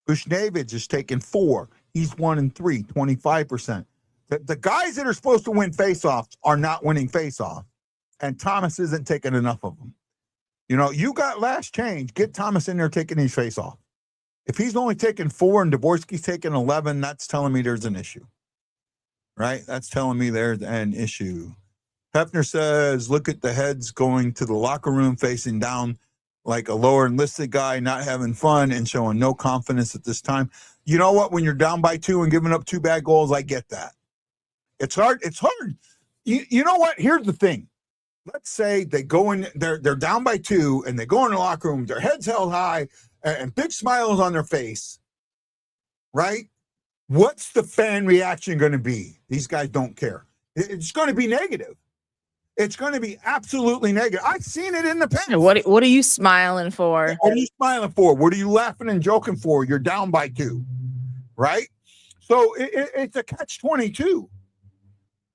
Bushnevich has taken 4. He's 1-3, 25%. The guys that are supposed to win faceoffs are not winning faceoffs, and Thomas isn't taking enough of them. You got last change. Get Thomas in there taking these faceoffs. If he's only taking 4 and Dvorsky's taking 11, that's telling me there's an issue. Right? That's telling me there's an issue. Hefner says, look at the heads going to the locker room facing down like a lower enlisted guy, not having fun and showing no confidence at this time. You know what? When you're down by 2 and giving up 2 bad goals, I get that. It's hard. It's hard. You know what? Here's the thing. Let's say they go in, they're down by 2 and they go in the locker room, their heads held high and big smiles on their face. Right? What's the fan reaction going to be? These guys don't care. It's going to be negative. It's going to be absolutely negative. I've seen it in the past. What are you smiling for? What are you smiling for? What are you laughing and joking for? You're down by 2, right? So it's a catch-22,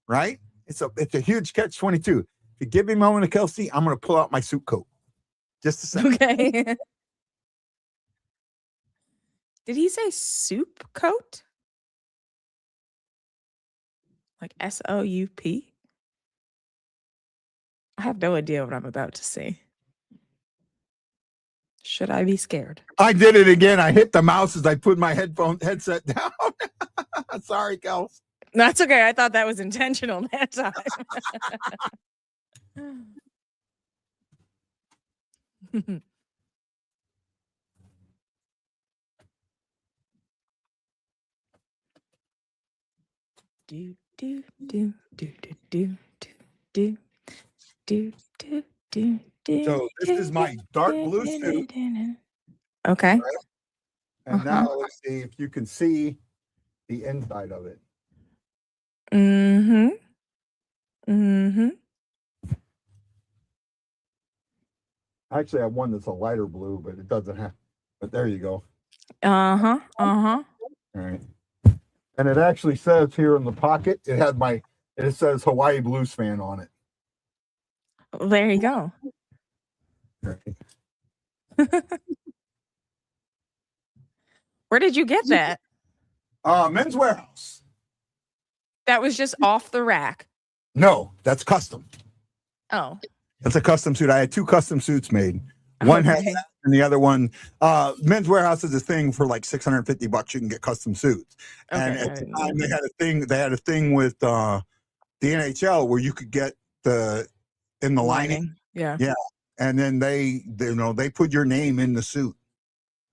right? It's a huge catch-22. If you give me a moment, Kelsey, I'm going to pull out my suit coat. Just a second. Okay. Did he say soup coat? Like SOUP? I have no idea what I'm about to see. Should I be scared? I did it again. I hit the mouse as I put my headset down. Sorry, Kels. That's okay. I thought that was intentional that time. do do do do do do do do do do. So this is my dark blue suit. Okay. Right? And now let's see if you can see the inside of it. Mm-hmm. Mm-hmm. I actually have one that's a lighter blue, but it doesn't have. But there you go. Uh-huh. Uh-huh. All right. And it actually says here in the pocket, it says Hawaii Blues fan on it. Well, there you go. Where did you get that? Men's Warehouse. That was just off the rack. No, that's custom. Oh. That's a custom suit. I had 2 custom suits made. One has that and the other one. Men's Warehouse is a thing for like $650. You can get custom suits. Okay, and at the time they had a thing with the NHL where you could get in the lining. Yeah. Yeah. And then they put your name in the suit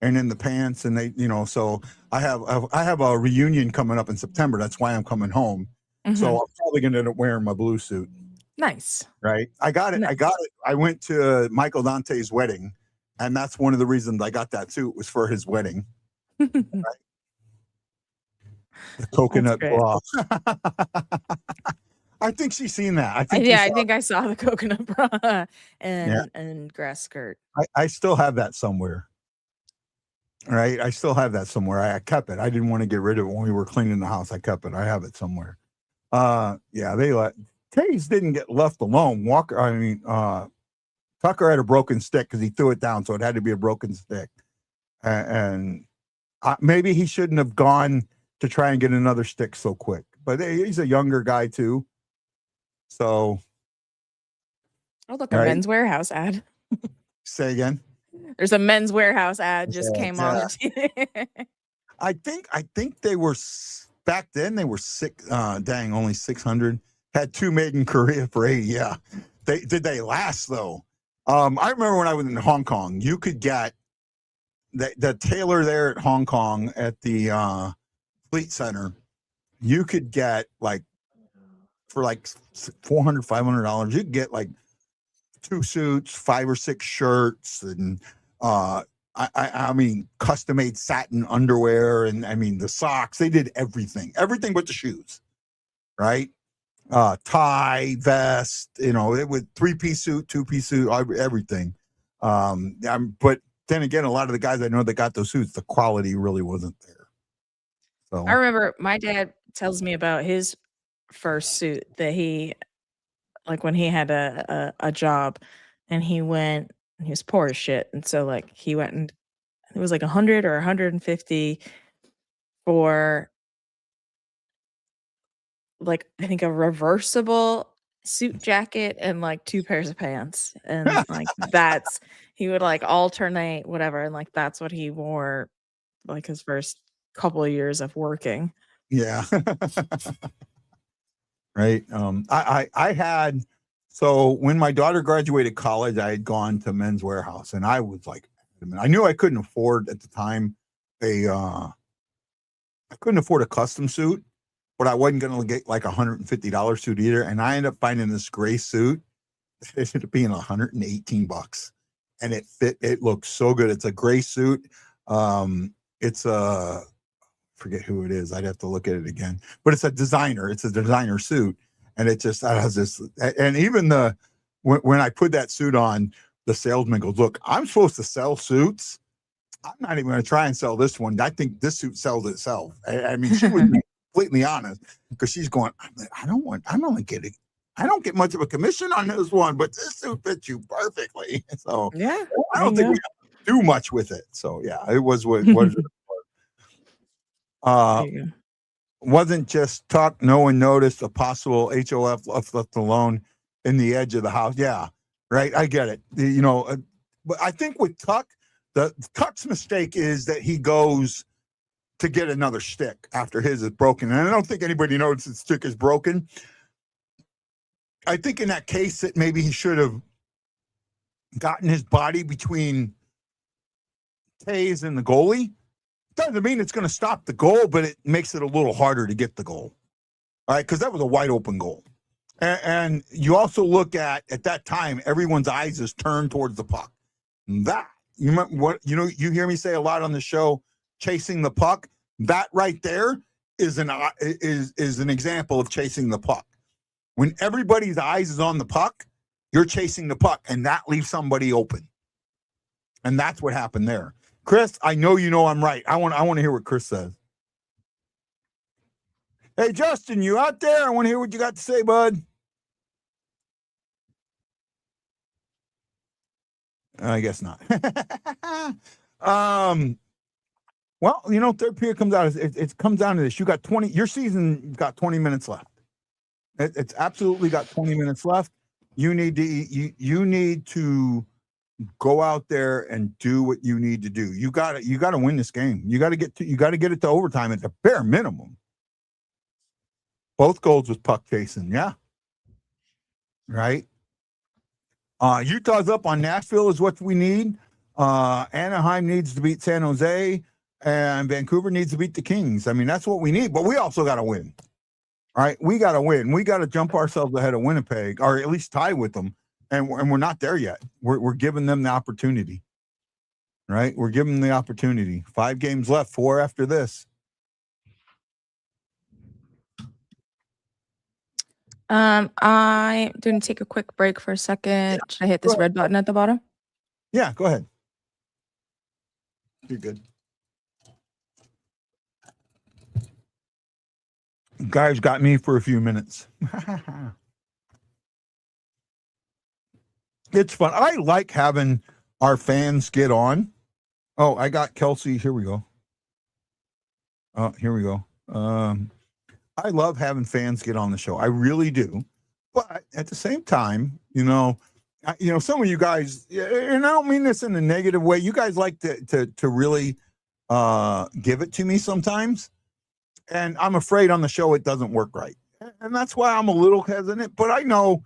and in the pants, and they, so I have a reunion coming up in September. That's why I'm coming home. Mm-hmm. So I'm probably going to end up wearing my blue suit. Nice. Right. I got it. Nice. I went to Michael Dante's wedding, and that's one of the reasons I got that suit was for his wedding. Right? The coconut bra. I think she's seen that. I think I saw the coconut bra and grass skirt. I still have that somewhere. Right. I still have that somewhere. I kept it. I didn't want to get rid of it when we were cleaning the house. I kept it. I have it somewhere. Taze didn't get left alone. Tucker had a broken stick because he threw it down, so it had to be a broken stick. And maybe he shouldn't have gone to try and get another stick so quick. But he's a younger guy too. So. Oh, look, a Men's Warehouse ad. Say again. There's a Men's Warehouse ad just came on the TV. I think they were back then. They were only 600. Had 2 made in Korea for 80. Yeah, they last though. I remember when I was in Hong Kong, you could get the tailor there at Hong Kong at the Fleet Center. You could get for $400, $500. You could get 2 suits, 5 or 6 shirts, and I mean custom made satin underwear, and I mean the socks. They did everything but the shoes, right? Tie, vest, it was 3-piece suit, 2-piece suit, everything. But then again, a lot of the guys I know that got those suits, the quality really wasn't there. So I remember my dad tells me about his first suit that he, when he had a job, and he was poor as shit, and so he went and it was 100 or 150 for I think a reversible suit jacket and 2 pairs of pants, and he would alternate whatever, and that's what he wore like his first couple of years of working. Yeah. Right. I had, so when my daughter graduated college, I had gone to Men's Warehouse, and I was like, I knew I couldn't afford at the time I couldn't afford a custom suit, but I wasn't going to get like $150 suit either. And I ended up finding this gray suit. It ended up being $118, and it fit. It looks so good. It's a gray suit. It's a, forget who it is. I'd have to look at it again, but it's a designer. It's a designer suit, and it just has this. And even when I put that suit on, the salesman goes, "Look, I'm supposed to sell suits. I'm not even going to try and sell this one. I think this suit sells itself." I mean, she was completely honest, because she's going, "I don't get much of a commission on this one, but this suit fits you perfectly." So Yeah, I don't think we have to do much with it. So yeah, it was what it was. There you go. Wasn't just Tuck. No one noticed a possible HOF left alone in the edge of the house. Yeah, right. I get it. But I think with Tuck, Tuck's mistake is that he goes to get another stick after his is broken. And I don't think anybody noticed his stick is broken. I think in that case that maybe he should have gotten his body between Tays and the goalie. Doesn't mean it's going to stop the goal, but it makes it a little harder to get the goal. All right, because that was a wide open goal. And you also look at that time, everyone's eyes is turned towards the puck. That, you hear me say a lot on the show, chasing the puck. That right there is an example of chasing the puck. When everybody's eyes is on the puck, you're chasing the puck, and that leaves somebody open. And that's what happened there. Chris, I know I'm right. I want to hear what Chris says. Hey, Justin, you out there? I want to hear what you got to say, bud. I guess not. Well, third period comes out. It comes down to this. You got 20. Your season got 20 minutes left. It's absolutely got 20 minutes left. You need to go out there and do what you need to do. You got to win this game. You got to get it to overtime at the bare minimum. Both goals was puck chasing. Yeah. Right. Utah's up on Nashville is what we need. Anaheim needs to beat San Jose, and Vancouver needs to beat the Kings. I mean, that's what we need, but we also got to win. All right. We got to win. We got to jump ourselves ahead of Winnipeg, or at least tie with them. And we're not there yet. We're giving them the opportunity, right? We're giving them the opportunity. 5 games left, 4 after this. I'm going to take a quick break for a second. Should I hit this red button at the bottom? Yeah, go ahead. You're good. Guys got me for a few minutes. It's fun. I like having our fans get on. Oh, I got Kelsey. Here we go. Here we go. I love having fans get on the show. I really do. But at the same time, some of you guys, and I don't mean this in a negative way, you guys like to really give it to me sometimes. And I'm afraid on the show it doesn't work right. And that's why I'm a little hesitant. But I know,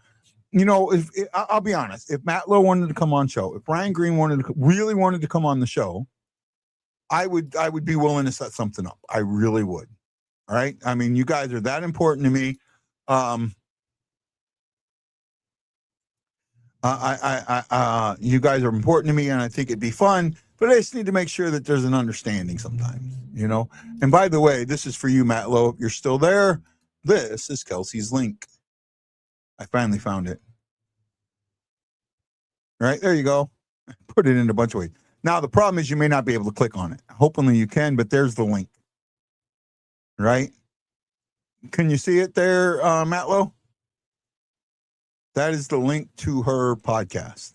I'll be honest, if Matt Lowe wanted to come on show, if Brian Green really wanted to come on the show, I would be willing to set something up. I really would. All right. I mean, you guys are that important to me. You guys are important to me, and I think it'd be fun, but I just need to make sure that there's an understanding sometimes, And by the way, this is for you, Matt Lowe. If you're still there, this is Kelsey's link. I finally found it. Right, there you go. Put it in a bunch of ways. Now, the problem is you may not be able to click on it. Hopefully you can, but there's the link. Right? Can you see it there, Matt Lowe? That is the link to her podcast.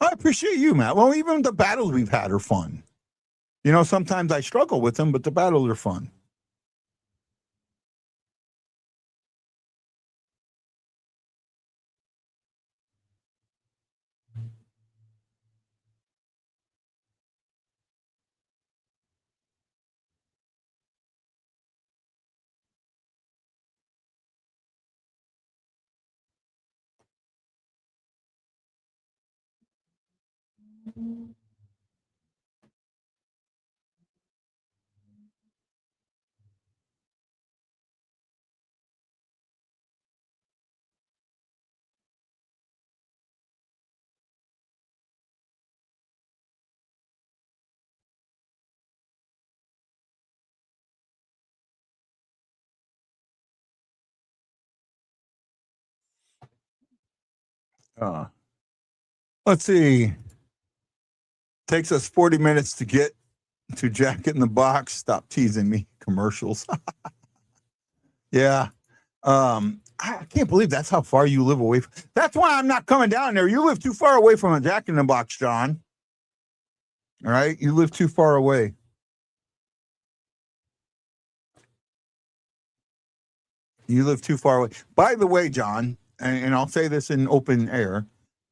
I appreciate you, Matt. Well, even the battles we've had are fun. Sometimes I struggle with them, but the battles are fun. Let's see. Takes us 40 minutes to get to Jack in the Box. Stop teasing me. Commercials. Yeah. I can't believe that's how far you live away from. That's why I'm not coming down there. You live too far away from a Jack in the Box, John. All right. You live too far away. You live too far away. By the way, John, and I'll say this in open air,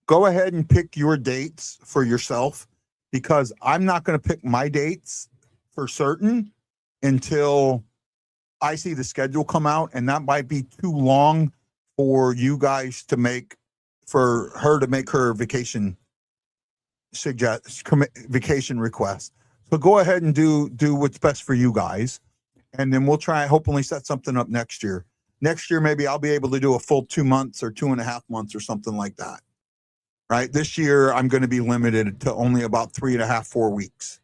go ahead and pick your dates for yourself, because I'm not going to pick my dates for certain until I see the schedule come out, and that might be too long for you guys to make, for her to make her vacation request. So go ahead and do what's best for you guys, and then we'll try, hopefully set something up next year. Next year, maybe I'll be able to do a full 2 months or 2.5 months or something like that. Right? This year, I'm going to be limited to only about 3.5, 4 weeks.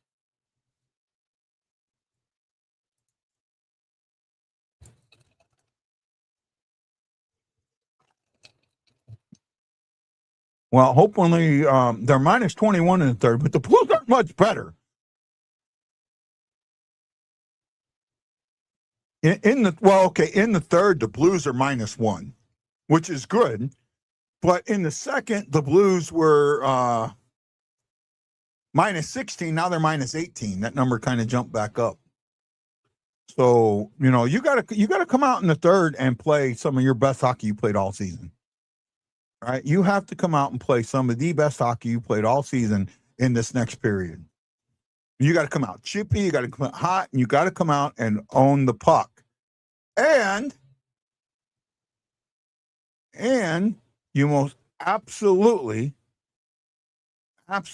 Well, hopefully they're minus 21 in the third, but the Blues aren't much better. In the third, the Blues are -1, which is good. But in the second, the Blues were -16. Now they're -18. That number kind of jumped back up. So, you gotta come out in the third and play some of your best hockey you played all season. All right, you have to come out and play some of the best hockey you played all season in this next period. You got to come out chippy, you got to come out hot, and you got to come out and own the puck. And you most absolutely have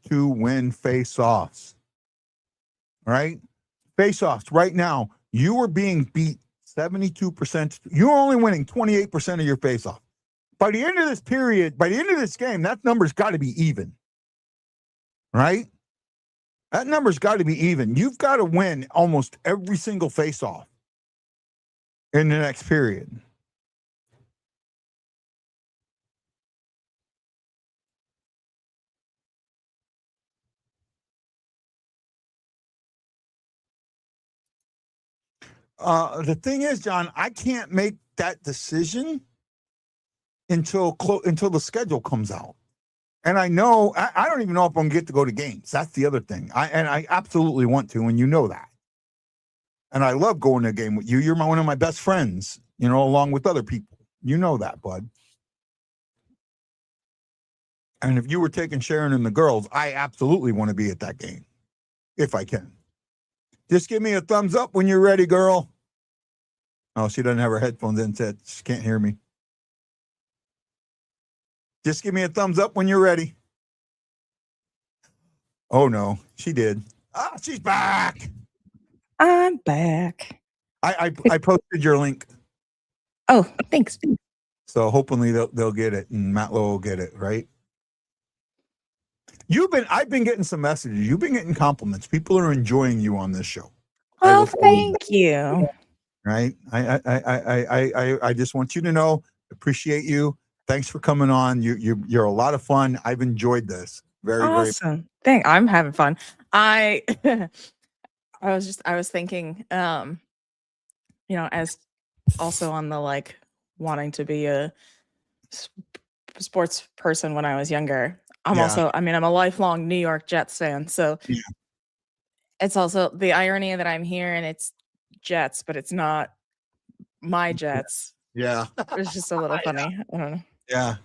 to win face-offs. Right? Face-offs. Right now, you are being beat 72%. You're only winning 28% of your face-off. By the end of this period, by the end of this game, that number's got to be even. Right? That number's got to be even. You've got to win almost every single face-off in the next period. The thing is, John, I can't make that decision until the schedule comes out. And I know, I don't even know if I'm going to get to go to games. That's the other thing. I absolutely want to, and you know that. And I love going to a game with you. You're one of my best friends, along with other people. You know that, bud. And if you were taking Sharon and the girls, I absolutely want to be at that game, if I can. Just give me a thumbs up when you're ready, girl. Oh, she doesn't have her headphones in, said she can't hear me. Just give me a thumbs up when you're ready. Oh, no, she did. Ah, she's back. I'm back. I posted your link. Oh, thanks. So hopefully they'll get it, and Matt Lowe will get it, right? I've been getting some messages. You've been getting compliments. People are enjoying you on this show. Oh, thank you. Right? I just want you to know, appreciate you. Thanks for coming on. You're a lot of fun. I've enjoyed this. Very, awesome. I'm having fun. I was thinking, as also on the wanting to be a sports person when I was younger. I'm a lifelong New York Jets fan. So it's also the irony that I'm here and it's Jets, but it's not my Jets. Yeah. It's just a little funny. I don't know. Yeah.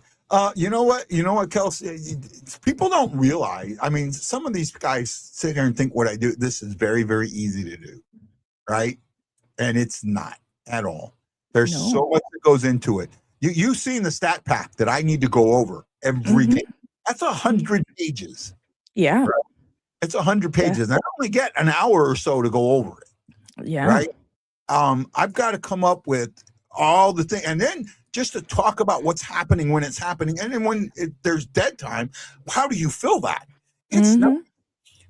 You know what, Kelsey? People don't realize. I mean, some of these guys sit here and think what I do, this is very, very easy to do, right? And it's not at all. There's so much that goes into it. You've seen the stat pack that I need to go over every game. That's 100 pages. Yeah. Right? It's 100 pages. Yeah. I only get an hour or so to go over it. Yeah. Right. I've got to come up with all the things, and then just to talk about what's happening when it's happening, and then when there's dead time, how do you fill that? It's not.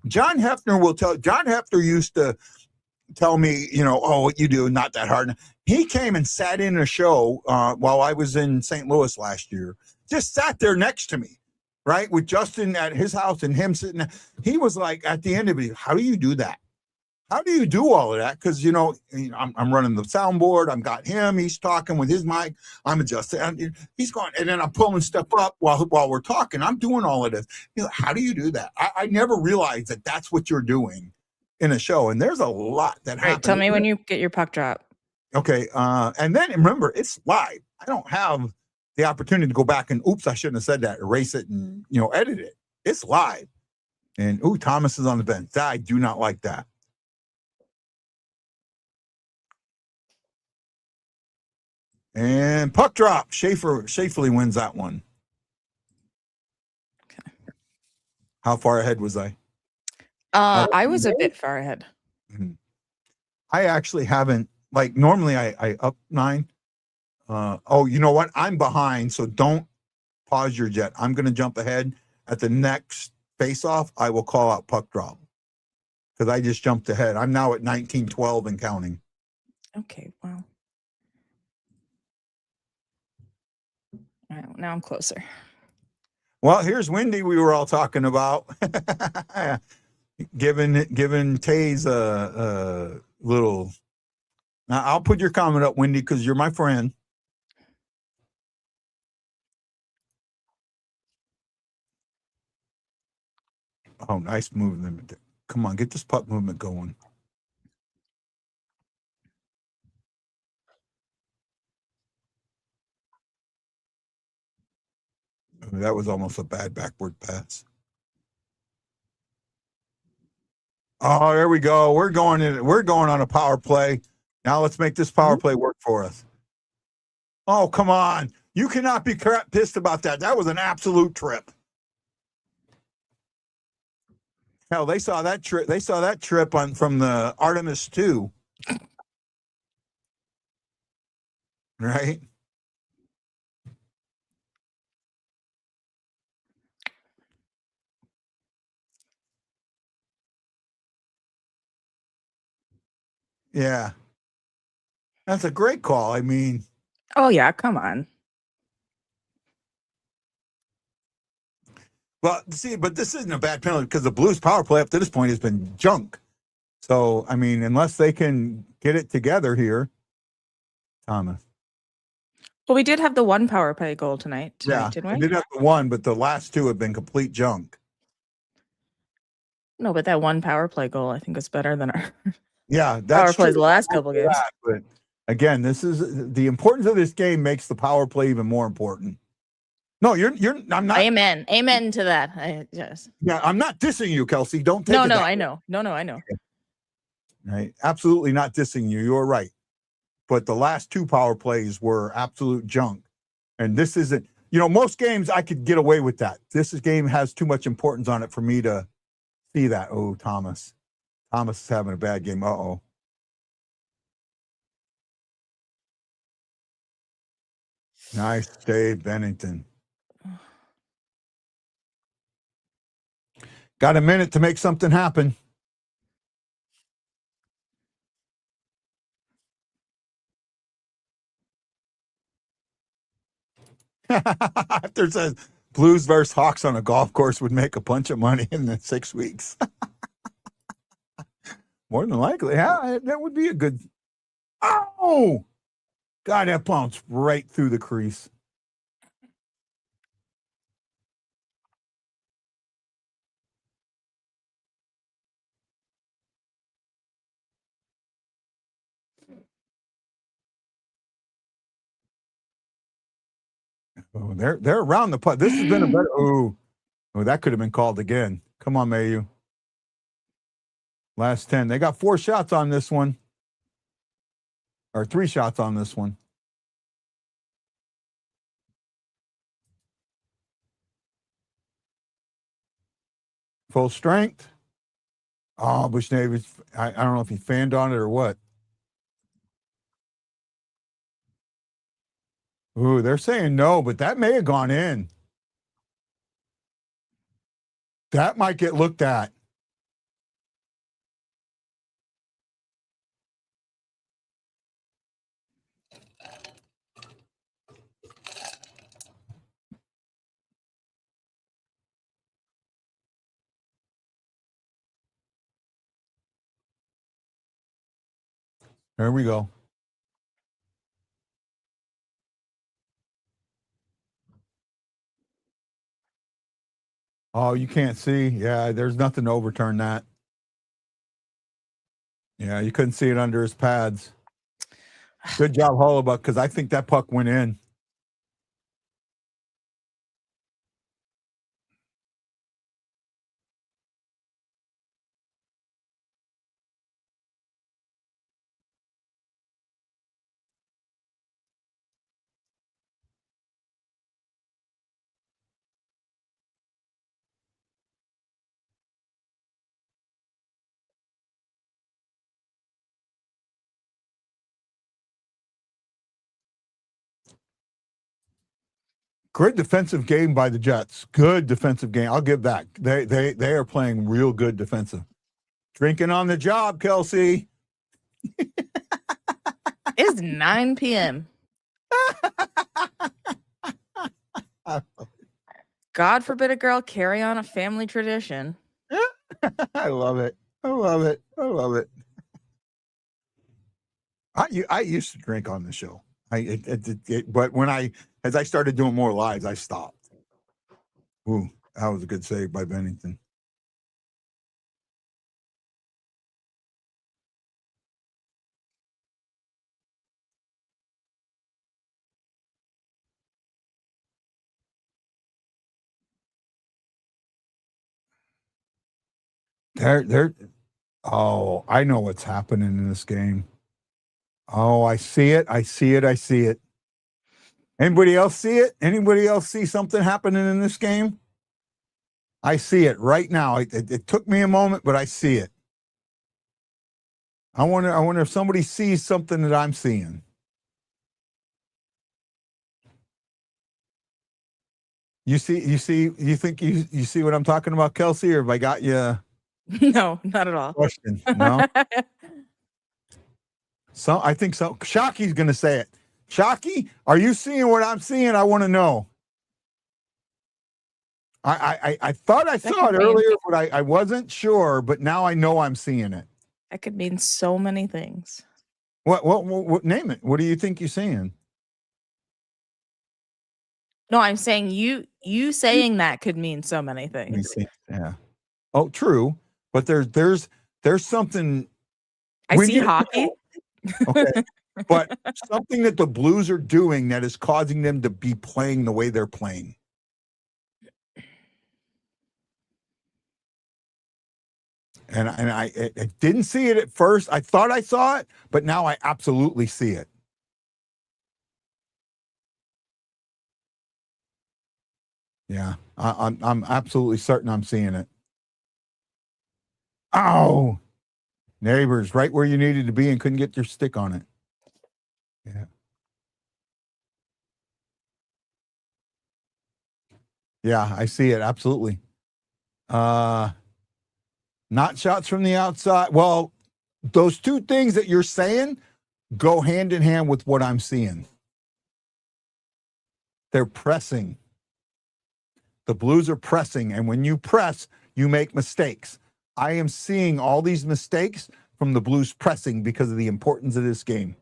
John Hefner used to tell me, oh, what you do, not that hard. He came and sat in a show while I was in St. Louis last year, just sat there next to me, right, with Justin at his house and him sitting there. He was like, at the end of it, how do you do that? How do you do all of that? Because, I'm running the soundboard. I've got him. He's talking with his mic. I'm adjusting. He's going, and then I'm pulling stuff up while we're talking. I'm doing all of this. How do you do that? I never realized that that's what you're doing in a show. And there's a lot that happens. Right, tell me when you get your puck drop. Okay. And then remember, it's live. I don't have the opportunity to go back and, oops, I shouldn't have said that, erase it and, edit it. It's live. And, Thomas is on the bench. I do not like that. And puck drop. Schaeferly wins that one. Okay. How far ahead was I? I was a bit far ahead. Mm-hmm. I actually haven't, normally I up 9. You know what? I'm behind, so don't pause your jet. I'm going to jump ahead. At the next face-off, I will call out puck drop because I just jumped ahead. I'm now at 19-12 and counting. Okay, wow. All right, now I'm closer. Well, here's Wendy we were all talking about. Giving Taze a little. Now, I'll put your comment up, Wendy, because you're my friend. Oh, nice movement. Come on, get this puck movement going. That was almost a bad backward pass. Oh, there we go. We're going on a power play. Now let's make this power play work for us. Oh, come on. You cannot be pissed about that. That was an absolute trip. Hell, they saw that trip. They saw that trip from the Artemis 2. Right? Yeah. That's a great call. I mean. Oh, yeah. Come on. Well, see, but this isn't a bad penalty because the Blues power play up to this point has been junk. So, I mean, unless they can get it together here, Thomas. Well, we did have the one power play goal tonight, didn't we? We did have the one, but the last 2 have been complete junk. No, but that one power play goal, I think, is better than our that's power plays the last couple games. But again, this is the importance of this game makes the power play even more important. No, I'm not. Amen to that. Yes. Yeah, I'm not dissing you, Kelsey. Don't take it. No, I know. No, I know. Right. Absolutely not dissing you. You're right. But the last 2 power plays were absolute junk. And this isn't, most games I could get away with that. This game has too much importance on it for me to see that. Oh, Thomas. Thomas is having a bad game. Uh-oh. Nice save, Bennington. Got a minute to make something happen. After it says Blues versus Hawks on a golf course would make a bunch of money in the 6 weeks. More than likely. Yeah, that would be a good. Oh, God, that bounced right through the crease. Oh, they're around the putt. This has been a better. Oh, that could have been called again. Come on, Mayu. Last 10. They got 4 shots on this one, or 3 shots on this one. Full strength. Oh, Bush Navy. I don't know if he fanned on it or what. Ooh, they're saying no, but that may have gone in. That might get looked at. There we go. Oh, you can't see. Yeah, there's nothing to overturn that. Yeah, you couldn't see it under his pads. Good job, Hollabuck, because I think that puck went in. Great defensive game by the Jets. Good defensive game. I'll give that. They are playing real good defensive. Drinking on the job, Kelsey. It's 9 p.m. God forbid a girl carry on a family tradition. I love it. I love it. I love it. I used to drink on the show. But as I started doing more lives, I stopped. Ooh, that was a good save by Bennington. Oh, I know what's happening in this game. Oh, I see it. I see it. I see it. Anybody else see it? Anybody else see something happening in this game? I see it right now. It took me a moment, but I see it. I wonder if somebody sees something that I'm seeing. You think you see what I'm talking about, Kelsey, or have I got you? No, not at all. Question. No. So I think so. Shocky's going to say it. Shocky, are you seeing what I'm seeing? I want to know. I thought I saw it earlier, but I wasn't sure. But now I know I'm seeing it. That could mean so many things. What name it? What do you think you're seeing? No, I'm saying you saying that could mean so many things. Yeah. Oh, true. But there's something. I see hockey. Okay. But something that the Blues are doing that is causing them to be playing the way they're playing. And I didn't see it at first. I thought I saw it, but now I absolutely see it. Yeah, I'm absolutely certain I'm seeing it. Oh, Neighbors, right where you needed to be and couldn't get your stick on it. Yeah. Yeah, I see it. Absolutely. Not shots from the outside. Well, those two things that you're saying go hand in hand with what I'm seeing. They're pressing. The Blues are pressing, and when you press, you make mistakes. I am seeing all these mistakes from the Blues pressing because of the importance of this game.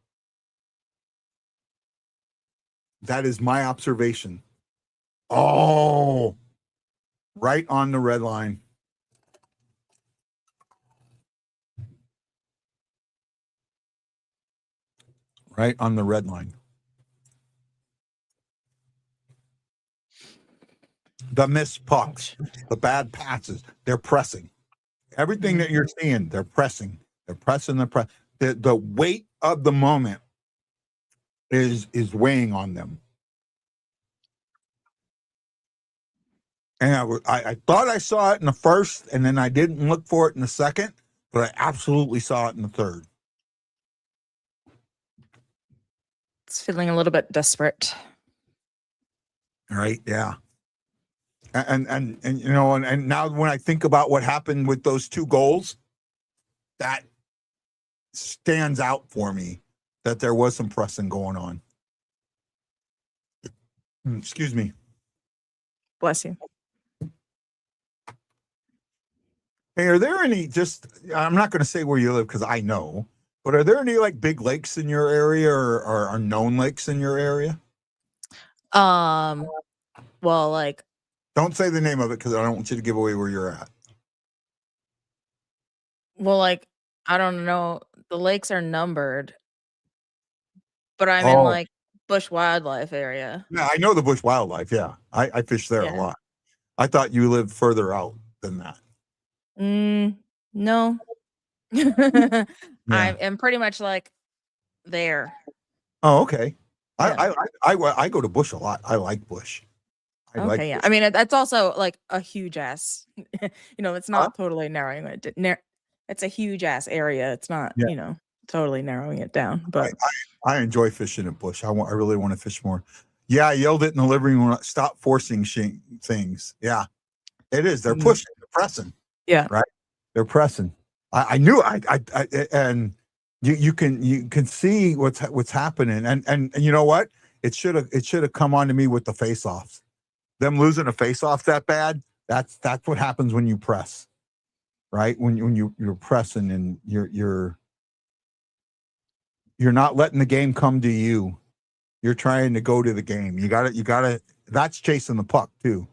That is my observation. Oh, right on the red line. Right on the red line. The missed pucks, the bad passes, they're pressing. Everything that you're seeing, they're pressing. They're pressing the press. The weight of the moment is weighing on them. And I thought I saw it in the first, and then I didn't look for it in the second, but I absolutely saw it in the third. It's feeling a little bit desperate. Right? Yeah. And you know, and now when I think about what happened with those 2 goals, that stands out for me that there was some pressing going on. Excuse me. Bless you. Hey, are there any, I'm not going to say where you live because I know, but are there any like big lakes in your area or known lakes in your area? Well, like, don't say the name of it because I don't want you to give away where you're at. Well, like, I don't know. The lakes are numbered, but I'm in like bush wildlife area. Yeah, I know the bush wildlife. Yeah, I fish there a lot. I thought you lived further out than that. No. Yeah. I'm pretty much like there. Oh, okay. Yeah. I go to bush a lot. I like bush. Okay, yeah. I mean, that's also like a huge ass. It's not totally narrowing it. It's a huge ass area. It's not, totally narrowing it down. But I enjoy fishing at bush. I really want to fish more. Yeah, I yelled it in the living room. Stop forcing things. Yeah, it is. They're pushing. They're pressing. Yeah. Right. They're pressing. I knew. And you can see what's happening. And you know what? It should have come on to me with the face offs. Them losing a face off that bad. That's what happens when you press. Right. When you're pressing and you're not letting the game come to you. You're trying to go to the game. You gotta, that's chasing the puck too.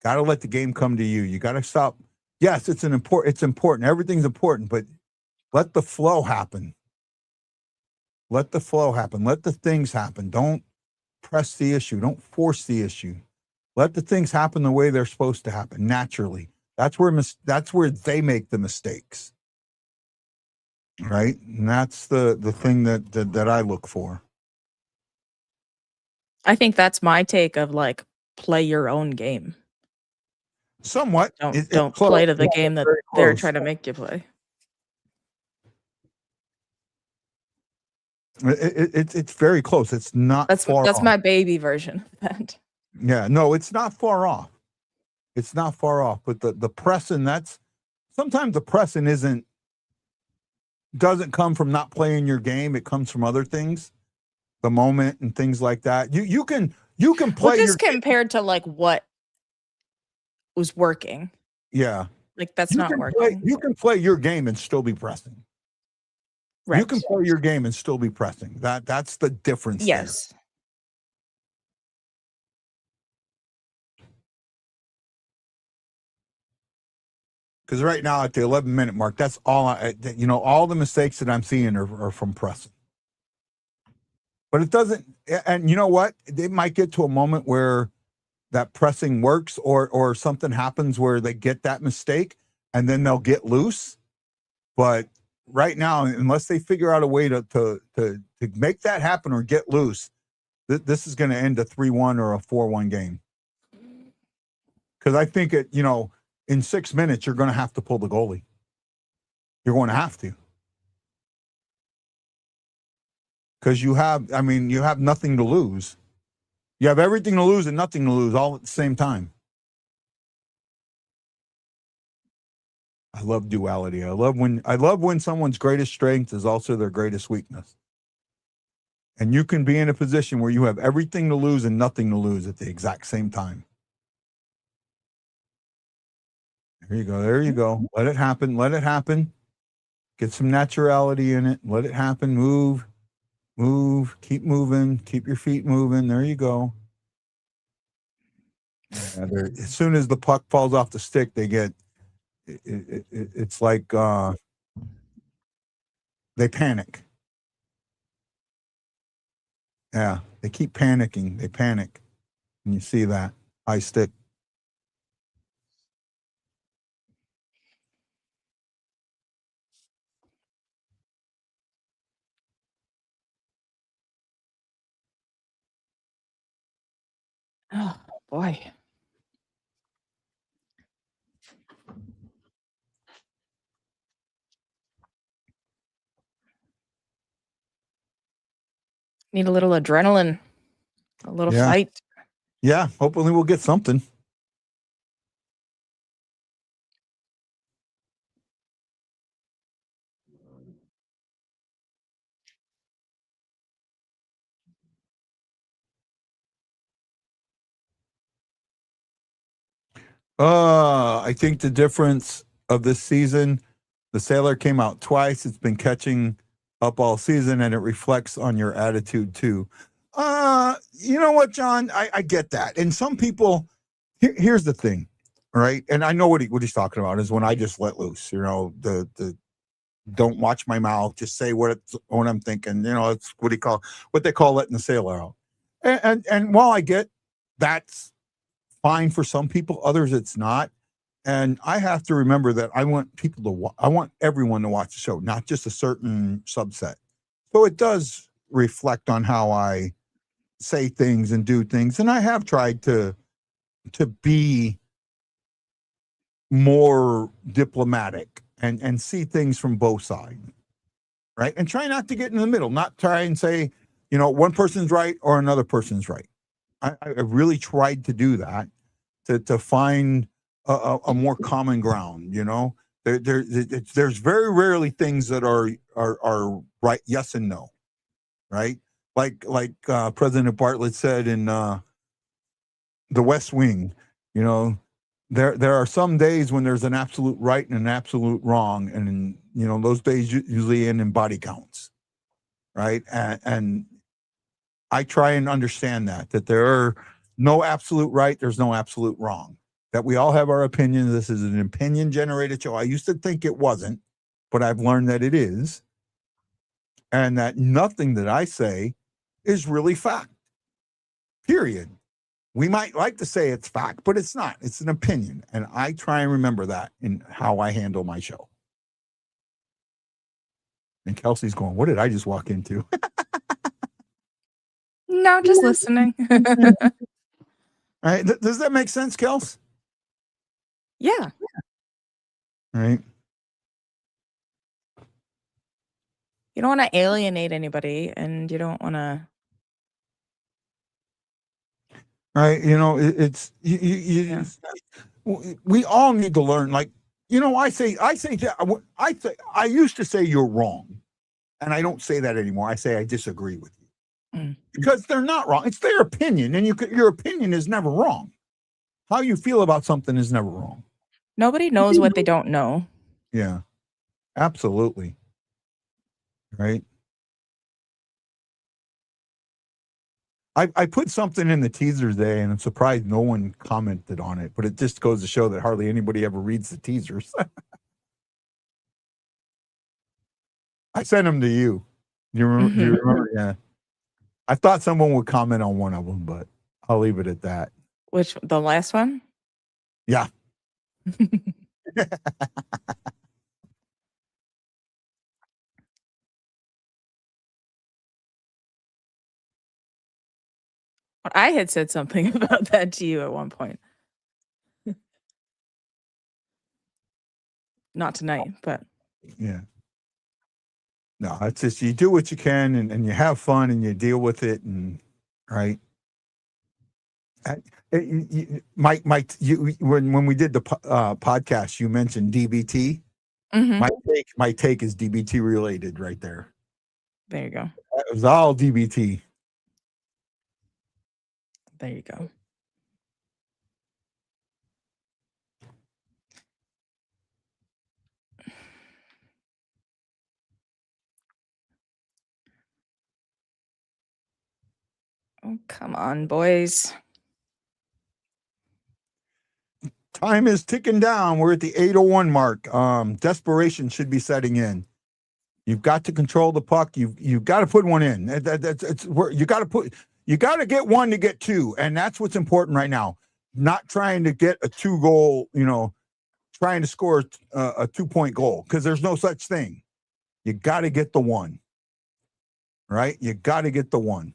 Gotta let the game come to you. You gotta stop. Yes, it's important. Everything's important, but let the flow happen. Let the flow happen. Let the things happen. Don't press the issue. Don't force the issue. Let the things happen the way they're supposed to happen, naturally. That's where they make the mistakes. Right? And that's the thing that I look for. I think that's my take of like play your own game. Somewhat. Don't play to the game that they're trying to make you play. It's very close. It's not far that's off. my baby version of that. Yeah, no, it's not far off. It's not far off. But the pressing, sometimes the pressing doesn't come from not playing your game. It comes from other things, the moment and things like that. You can play just compared to like what was working. Yeah. Like that's not working. You can play your game and still be pressing. Right. You can play your game and still be pressing. That's the difference. Yes. There. Because right now at the 11-minute mark, that's all all the mistakes that I'm seeing are from pressing. But it doesn't, and you know what? They might get to a moment where that pressing works or something happens where they get that mistake and then they'll get loose. But right now, unless they figure out a way to make that happen or get loose, this is going to end a 3-1 or a 4-1 game. Because I think in 6 minutes, you're going to have to pull the goalie. You're going to have to. Because you have nothing to lose. You have everything to lose and nothing to lose all at the same time. I love duality. I love when someone's greatest strength is also their greatest weakness. And you can be in a position where you have everything to lose and nothing to lose at the exact same time. There you go. There you go. Let it happen. Let it happen. Get some naturality in it. Let it happen. Move. Keep moving. Keep your feet moving. There you go. As soon as the puck falls off the stick, they get it's like they panic. Yeah, they keep panicking. They panic. And you see that high stick. Oh boy. Need a little adrenaline, a little fight. Yeah, hopefully we'll get something. I think the difference of this season, the Sailor came out twice. It's been catching up all season, and it reflects on your attitude too. You know what, John? I get that. And some people, here's the thing, right? And I know what he's talking about is when I just let loose, the don't watch my mouth, just say what I'm thinking. It's what they call letting the sailor out. And while I get that's fine for some people, others it's not. And I have to remember that I want I want everyone to watch the show, not just a certain subset. So it does reflect on how I say things and do things. And I have tried to be more diplomatic and see things from both sides, right? And try not to get in the middle, not try and say, one person's right or another person's right. I really tried to do that, to find a more common ground. There's very rarely things that are right, yes and no, right? Like President Bartlett said in The West Wing, there are some days when there's an absolute right and an absolute wrong, and those days usually end in body counts, right? And I try and understand that there are no absolute right, there's no absolute wrong. That we all have our opinions. This is an opinion-generated show. I used to think it wasn't, but I've learned that it is, and that nothing that I say is really fact. Period. We might like to say it's fact, but it's not. It's an opinion. And I try and remember that in how I handle my show. And Kelsey's going, what did I just walk into? No, just listening. All right. Does that make sense, Kels? Yeah. All right. You don't want to alienate anybody, and you don't want to. Right. It's we all need to learn. Like, I used to say you're wrong, and I don't say that anymore. I say I disagree with you because they're not wrong. It's their opinion, and your opinion is never wrong. How you feel about something is never wrong. Nobody knows what they don't know. Yeah, absolutely. Right. I put something in the teaser today, and I'm surprised no one commented on it, but it just goes to show that hardly anybody ever reads the teasers. I sent them to you. Do you remember? Yeah. I thought someone would comment on one of them, but I'll leave it at that. Which, the last one? Yeah. I had said something about that to you at one point. Not tonight, but. Yeah. No, it's just you do what you can and you have fun and you deal with it, and right. When we did the podcast, you mentioned DBT. Mm-hmm. My take is DBT related right there. There you go. It was all DBT. There you go. Oh, come on, boys. Time is ticking down. We're at the 8:01 mark. Desperation should be setting in. You've got to control the puck. You've got to put one in. You got to get one to get two, and that's what's important right now. Not trying to get a 2-goal, trying to score a 2-point goal, because there's no such thing. You got to get the one, right? You got to get the one.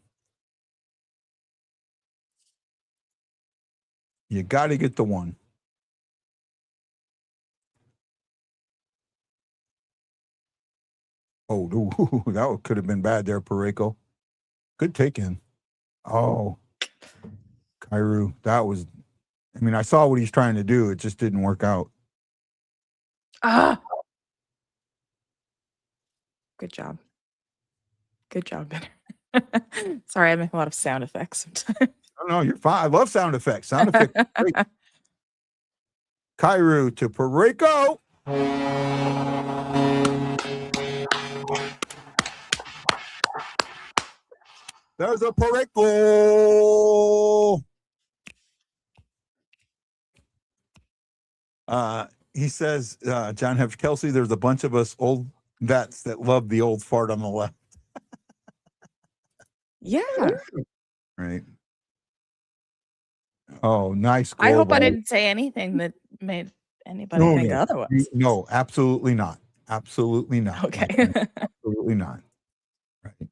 You got to get the one. Oh, that could have been bad there, Pareko. Good take-in. Oh, Kairu, that was, I mean, I saw what he's trying to do. It just didn't work out. Good job. Good job, Ben. Sorry, I make a lot of sound effects sometimes. No, you're fine. I love sound effects. Sound effects are great. Kairu to Pareko. There's a Pareko. He says, John F. Kelsey, there's a bunch of us old vets that love the old fart on the left. Yeah. Right. Oh, nice. I hope I ball. didn't say anything that made anybody think otherwise. No, absolutely not. Absolutely not. Okay. Absolutely not. Right.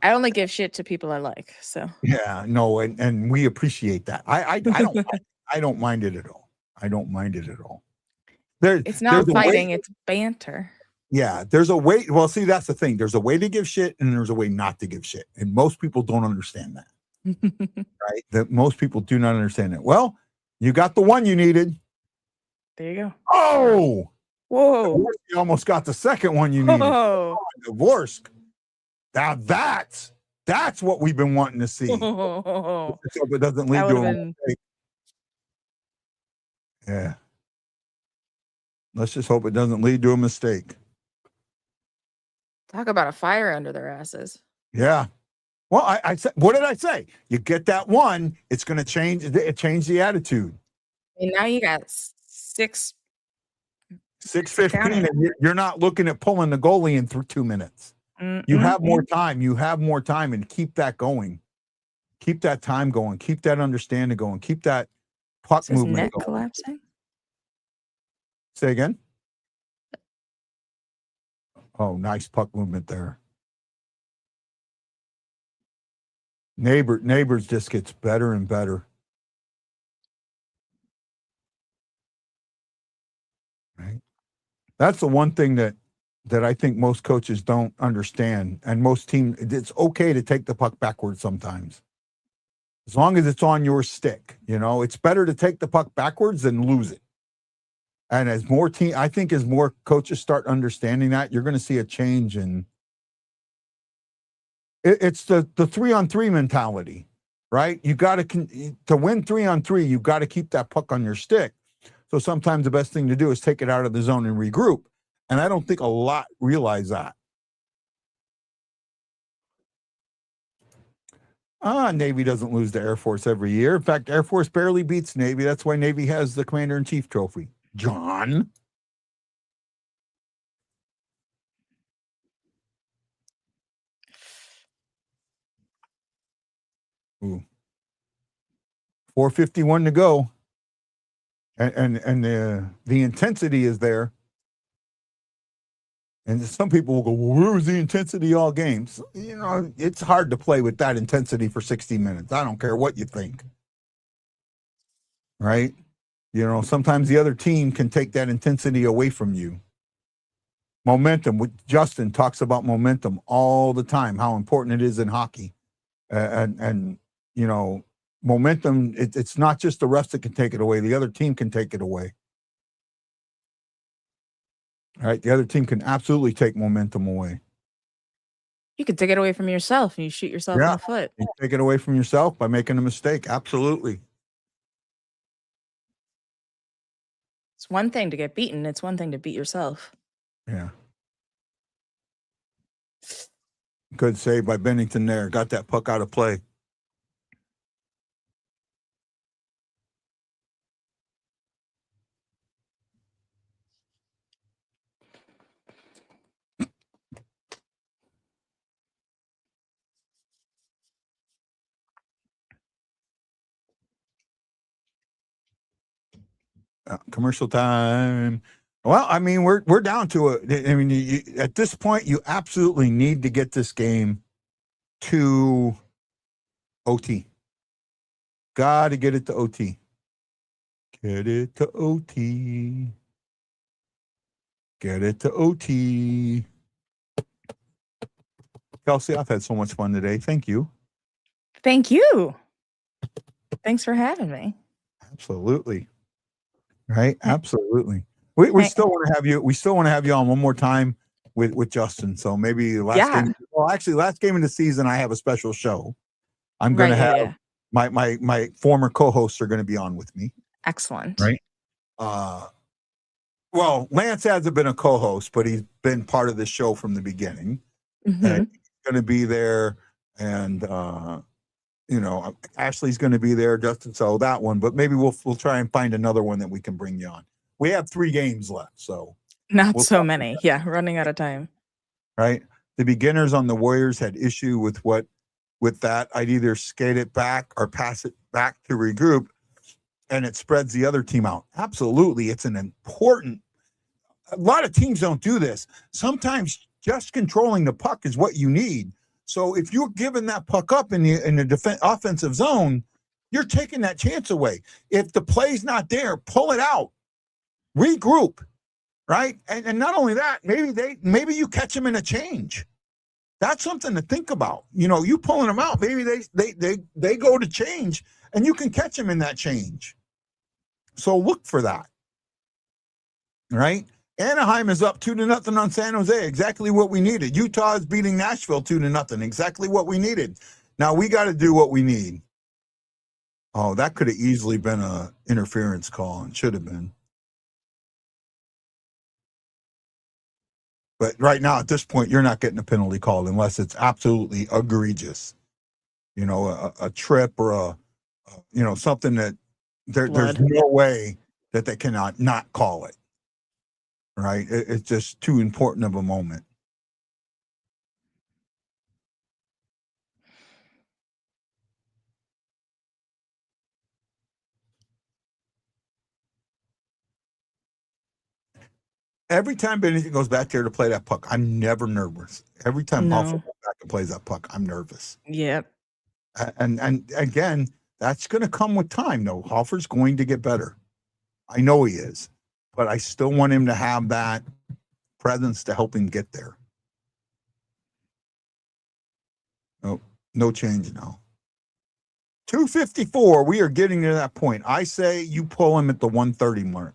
I only give shit to people I like. So yeah, no, and we appreciate that. I don't mind it at all. I don't mind it at all. It's not fighting, it's banter. Yeah, there's a way. Well, see, that's the thing. There's a way to give shit and there's a way not to give shit. And most people don't understand that. Right? That most people do not understand it. Well, you got the one you needed. There you go. Oh, whoa. You almost got the second one you needed. Oh, divorce. Now that's what we've been wanting to see. Let's hope it doesn't lead to a mistake. Yeah. Let's just hope it doesn't lead to a mistake. Talk about a fire under their asses. Yeah. Well, I said, what did I say? You get that one, it's going to change the attitude. And now you got 6:15, and you're not looking at pulling the goalie in through 2 minutes. You have more time. You have more time, and keep that going. Keep that time going. Keep that understanding going. Keep that puck movement neck going. Collapsing? Say again? Oh, nice puck movement there. Neighbors just gets better and better. Right. That's the one thing that I think most coaches don't understand, and most teams. It's okay to take the puck backwards sometimes, as long as it's on your stick. You know, it's better to take the puck backwards than lose it. And as more coaches start understanding that, you're going to see a change in. It's the 3-on-3 mentality, right? You got to win 3-on-3. You got to keep that puck on your stick. So sometimes the best thing to do is take it out of the zone and regroup. And I don't think a lot realize that. Navy doesn't lose to Air Force every year. In fact, Air Force barely beats Navy. That's why Navy has the Commander-in-Chief trophy. John? Ooh. 4:51 to go. And the intensity is there. And some people will go, well, where was the intensity all games? You know, it's hard to play with that intensity for 60 minutes. I don't care what you think. Right? You know, sometimes the other team can take that intensity away from you. Momentum. Justin talks about momentum all the time, how important it is in hockey. And you know, momentum, it's not just the refs that can take it away. The other team can take it away. All right, the other team can absolutely take momentum away. You can take it away from yourself and you shoot yourself in the foot. You take it away from yourself by making a mistake. Absolutely. It's one thing to get beaten. It's one thing to beat yourself. Yeah. Good save by Bennington there. Got that puck out of play. Commercial time. Well, I mean, we're down to it. I mean, at this point, you absolutely need to get this game to OT. Got to get it to OT. Get it to OT. Get it to OT. Kelsey, I've had so much fun today. Thank you. Thank you. Thanks for having me. Absolutely. Right? Absolutely. We still want to have you. We still want to have you on one more time with Justin. So maybe last game. Well, actually, last game of the season, I have a special show. I'm going to have my former co-hosts are going to be on with me. Excellent. Right. Well, Lance hasn't been a co-host, but he's been part of the show from the beginning. And he's going to be there, and Ashley's going to be there, Justin. So that one, but maybe we'll try and find another one that we can bring you on. We have 3 games left, so not so many. Yeah, running out of time. Right. The beginners on the Warriors had issue with that. I'd either skate it back or pass it back to regroup, and it spreads the other team out. Absolutely, it's an important. A lot of teams don't do this. Sometimes just controlling the puck is what you need. So if you're giving that puck up in the offensive zone, you're taking that chance away. If the play's not there, pull it out, regroup, right? And not only that, maybe you catch them in a change. That's something to think about. You pulling them out, maybe they go to change, and you can catch them in that change. So look for that, right? Anaheim is up 2-0 on San Jose. Exactly what we needed. Utah is beating Nashville 2-0. Exactly what we needed. Now we got to do what we need. Oh, that could have easily been an interference call and should have been. But right now, at this point, you're not getting a penalty call unless it's absolutely egregious. A trip or something that there's no way that they cannot not call it. Right? It's just too important of a moment. Every time Bennington goes back there to play that puck, I'm never nervous. Every time Hofer goes back and plays that puck, I'm nervous. Yep. And again, that's going to come with time, though. Hofer's going to get better. I know he is. But I still want him to have that presence to help him get there. No change now. 254, we are getting to that point. I say you pull him at the 130 mark.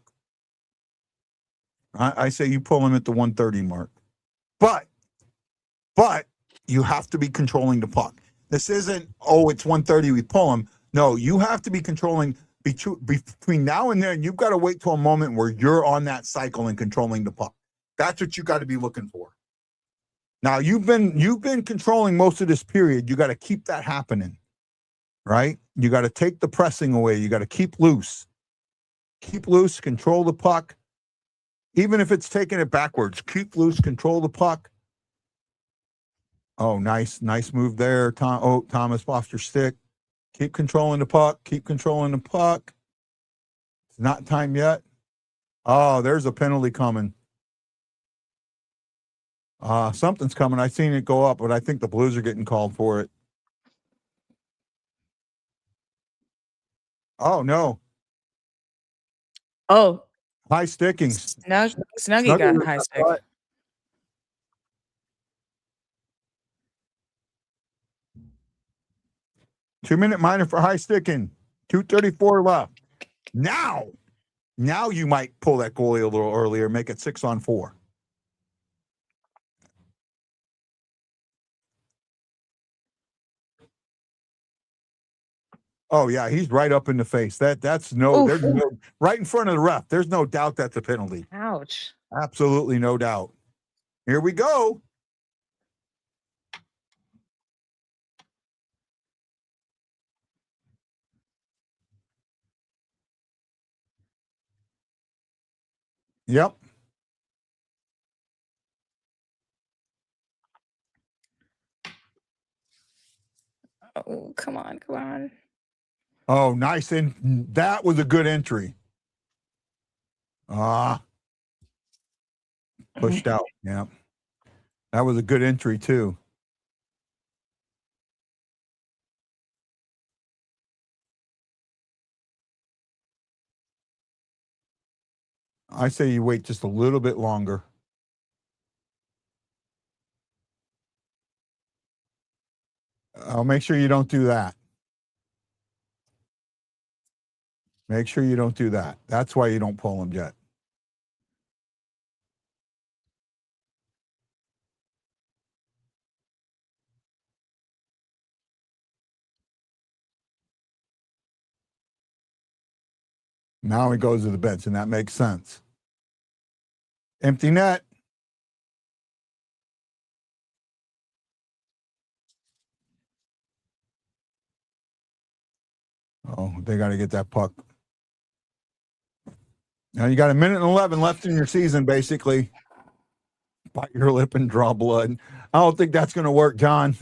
I say you pull him at the 130 mark. But you have to be controlling the puck. This isn't, it's 130, we pull him. No, you have to be controlling between now and then. You've got to wait till a moment where you're on that cycle and controlling the puck. That's what you got to be looking for. Now, you've been controlling most of this period. You got to keep that happening, right? You got to take the pressing away. You got to keep loose. Keep loose, control the puck. Even if it's taking it backwards, keep loose, control the puck. Oh, nice move there, Thomas, off your stick. Keep controlling the puck. Keep controlling the puck. It's not time yet. Oh, there's a penalty coming. Something's coming. I've seen it go up, but I think the Blues are getting called for it. Oh, no. Oh. High sticking. Snuggie got high stick. 2-minute minor for high sticking. 2:34 left. Now you might pull that goalie a little earlier, make it 6-on-4. Oh yeah, he's right up in the face. There's no right in front of the ref. There's no doubt that's a penalty. Ouch. Absolutely no doubt. Here we go. Yep. Oh, come on. Oh, nice. And that was a good entry. Pushed out. Yeah. That was a good entry, too. I say you wait just a little bit longer. I'll make sure you don't do that. Make sure you don't do that. That's why you don't pull them yet. Now he goes to the bench, and that makes sense. Empty net. Oh, they got to get that puck. Now you got 1:11 left in your season, basically. Bite your lip and draw blood. I don't think that's going to work, John.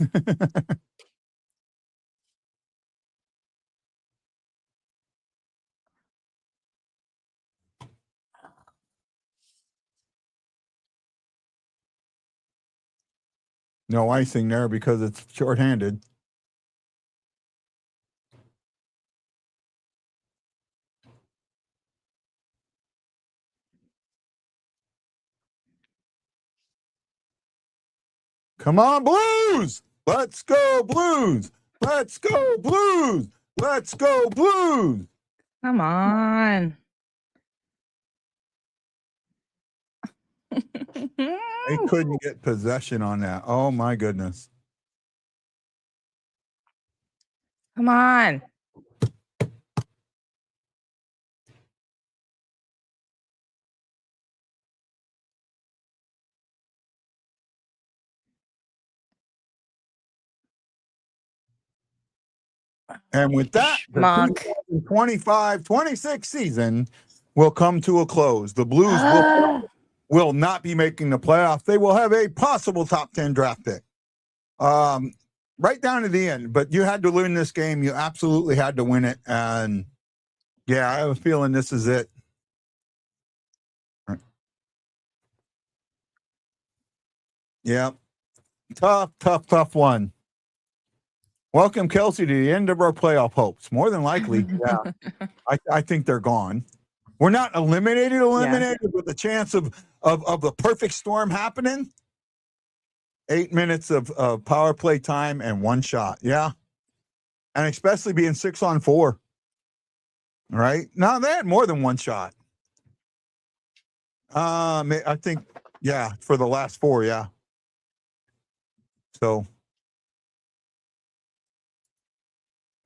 No icing there because it's shorthanded. Come on, Blues! Let's go, Blues! Let's go, Blues! Let's go, Blues! Come on. They couldn't get possession on that. Oh, my goodness. Come on. And with that, the 2025-26 season will come to a close. The Blues will not be making the playoffs. They will have a possible top 10 draft pick. Right down to the end. But you had to win this game. You absolutely had to win it. And, yeah, I have a feeling this is it. Yeah. Tough one. Welcome, Kelsey, to the end of our playoff hopes. More than likely, yeah. I think they're gone. We're not eliminated, with a chance of the perfect storm happening. 8 minutes of power play time and one shot. Yeah. And especially being 6-on-4. Right? No, they had more than one shot. I think, yeah, for the last 4, yeah. So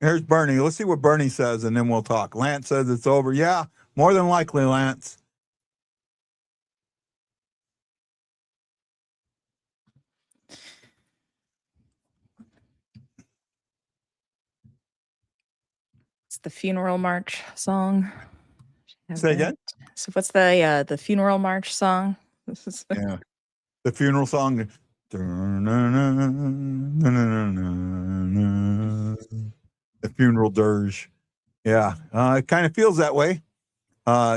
here's Bernie. Let's see what Bernie says, and then we'll talk. Lance says it's over. Yeah, more than likely, Lance. It's the funeral march song. Say again? So what's the funeral march song? Yeah, the funeral song. The funeral dirge. Yeah, it kind of feels that way.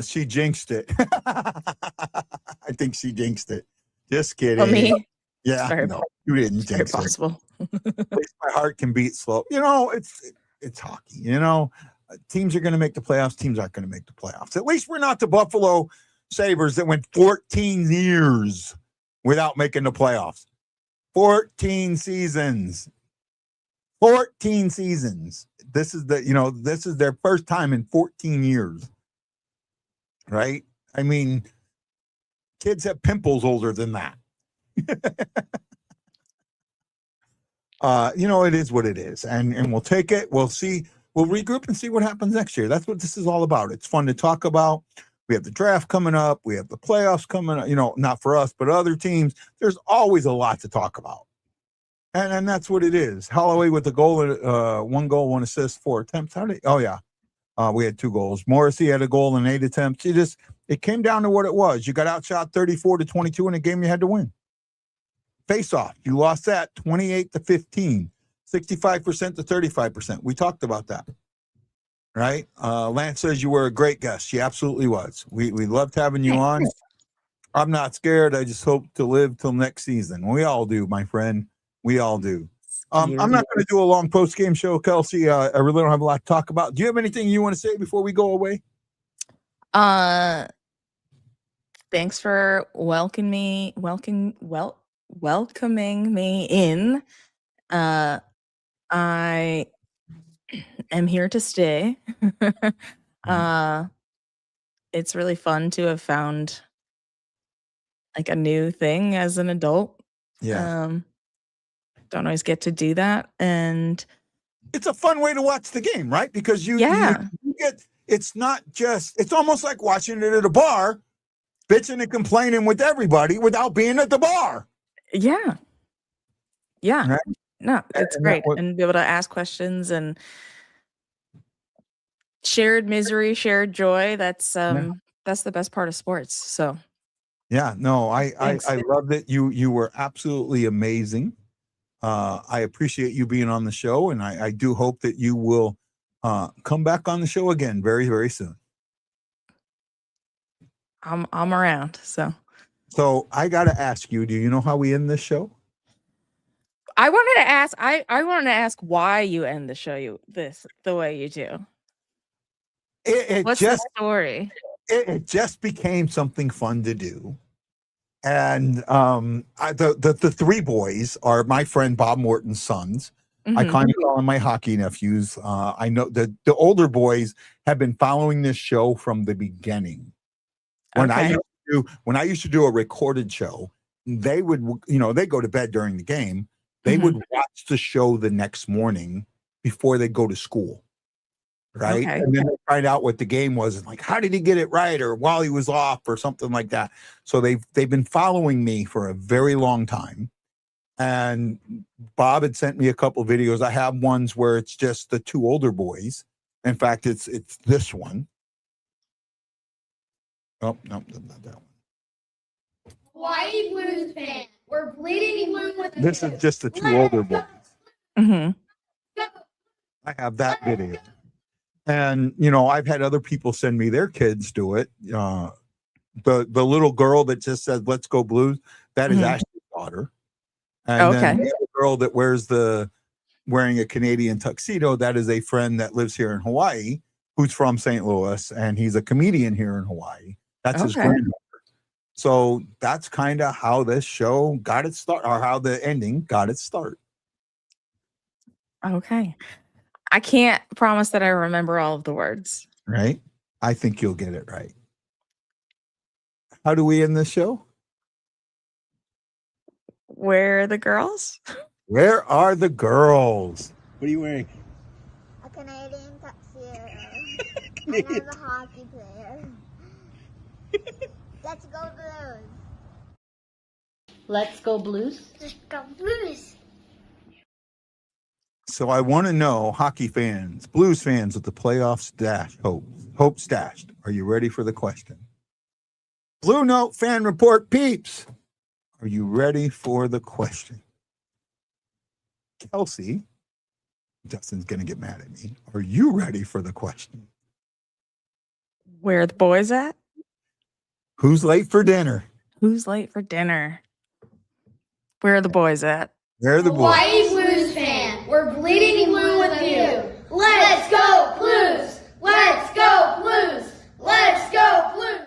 She jinxed it. I think she jinxed it. Just kidding. Oh, me? Yeah, no, you didn't jinx it. Possible. At least my heart can beat slow. You know, it's hockey. You know, teams are going to make the playoffs. Teams aren't going to make the playoffs. At least we're not the Buffalo Sabres that went 14 years without making the playoffs. 14 seasons. 14 seasons. This is their first time in 14 years. Right? I mean, kids have pimples older than that. It is what it is. And we'll take it. We'll see. We'll regroup and see what happens next year. That's what this is all about. It's fun to talk about. We have the draft coming up. We have the playoffs coming up, not for us, but other teams. There's always a lot to talk about. And that's what it is. Holloway with the goal, 1 goal, 1 assist, 4 attempts. We had 2 goals. Morrissey had a goal and 8 attempts. It came down to what it was. You got outshot 34-22 in a game you had to win. Face off. You lost that 28-15, 65% to 35%. We talked about that. Right? Lance says you were a great guest. She absolutely was. We loved having you on. I'm not scared. I just hope to live till next season. We all do, my friend. We all do. I'm not going to do a long post-game show, Kelsey. I really don't have a lot to talk about. Do you have anything you want to say before we go away? Thanks for welcoming me in. I am here to stay. It's really fun to have found like a new thing as an adult. Yeah. Don't always get to do that. And it's a fun way to watch the game, right? Because you get, it's not just, it's almost like watching it at a bar, bitching and complaining with everybody without being at the bar. Yeah. Yeah. Right? No, it's great. And be able to ask questions and shared misery, shared joy. That's the best part of sports. So yeah, no, I love that you were absolutely amazing. I appreciate you being on the show, and I do hope that you will come back on the show again very, very soon. I'm around. So I got to ask you, do you know how we end this show? I wanted to ask, I wanted to ask why you end the show the way you do. What's the story? It just became something fun to do. And the three boys are my friend Bob Morton's sons. I kind of call them my hockey nephews. I know the older boys have been following this show from the beginning. When I used to do a recorded show, they would, they go to bed during the game. They would watch the show the next morning before they go to school. Right. Okay. And then they find out what the game was and like, how did he get it right? Or while he was off or something like that. So they've been following me for a very long time. And Bob had sent me a couple of videos. I have ones where it's just the two older boys. In fact, it's this one. Oh, no, not that one. Hawaii Blues fan. We're bleeding blue with this is just the two older boys. I have that video. And, I've had other people send me their kids do it. The little girl that just says, "Let's go Blues," that is Ashley's daughter. And then the other girl that wearing a Canadian tuxedo, that is a friend that lives here in Hawaii, who's from St. Louis, and he's a comedian here in Hawaii. That's his grandmother. So that's kind of how this show got its start, or how the ending got its start. Okay. I can't promise that I remember all of the words. Right? I think you'll get it right. How do we end this show? Where are the girls? Where are the girls? What are you wearing? A Canadian tuxedo. And I'm a hockey player. Let's go Blues. Let's go Blues? Let's go Blues. So I want to know, hockey fans, Blues fans with the playoffs hope stashed. Are you ready for the question? Blue Note fan report peeps. Are you ready for the question? Kelsey, Justin's going to get mad at me. Are you ready for the question? Where are the boys at? Who's late for dinner? Who's late for dinner? Where are the boys at? Where are the boys? Hawaii Blues fan. We're bleeding blue with you. Let's go Blues. Let's go Blues. Let's go Blues.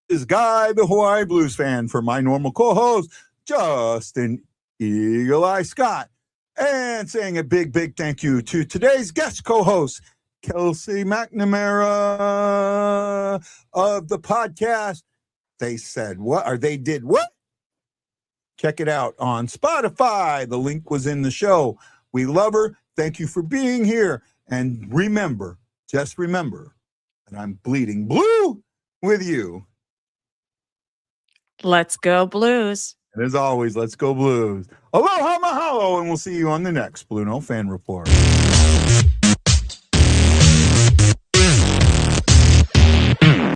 This is Guy, the Hawaii Blues fan, for my normal co-host, Justin Eagle Eye Scott, and saying a big, big thank you to today's guest co-host, Kelsey McNamara of the podcast. They said what, or they did what? Check it out on Spotify. The link was in the show. We love her. Thank you for being here. And remember, just remember that I'm bleeding blue with you. Let's go Blues. And as always, let's go Blues. Aloha mahalo, and we'll see you on the next BlueNote Fan Report.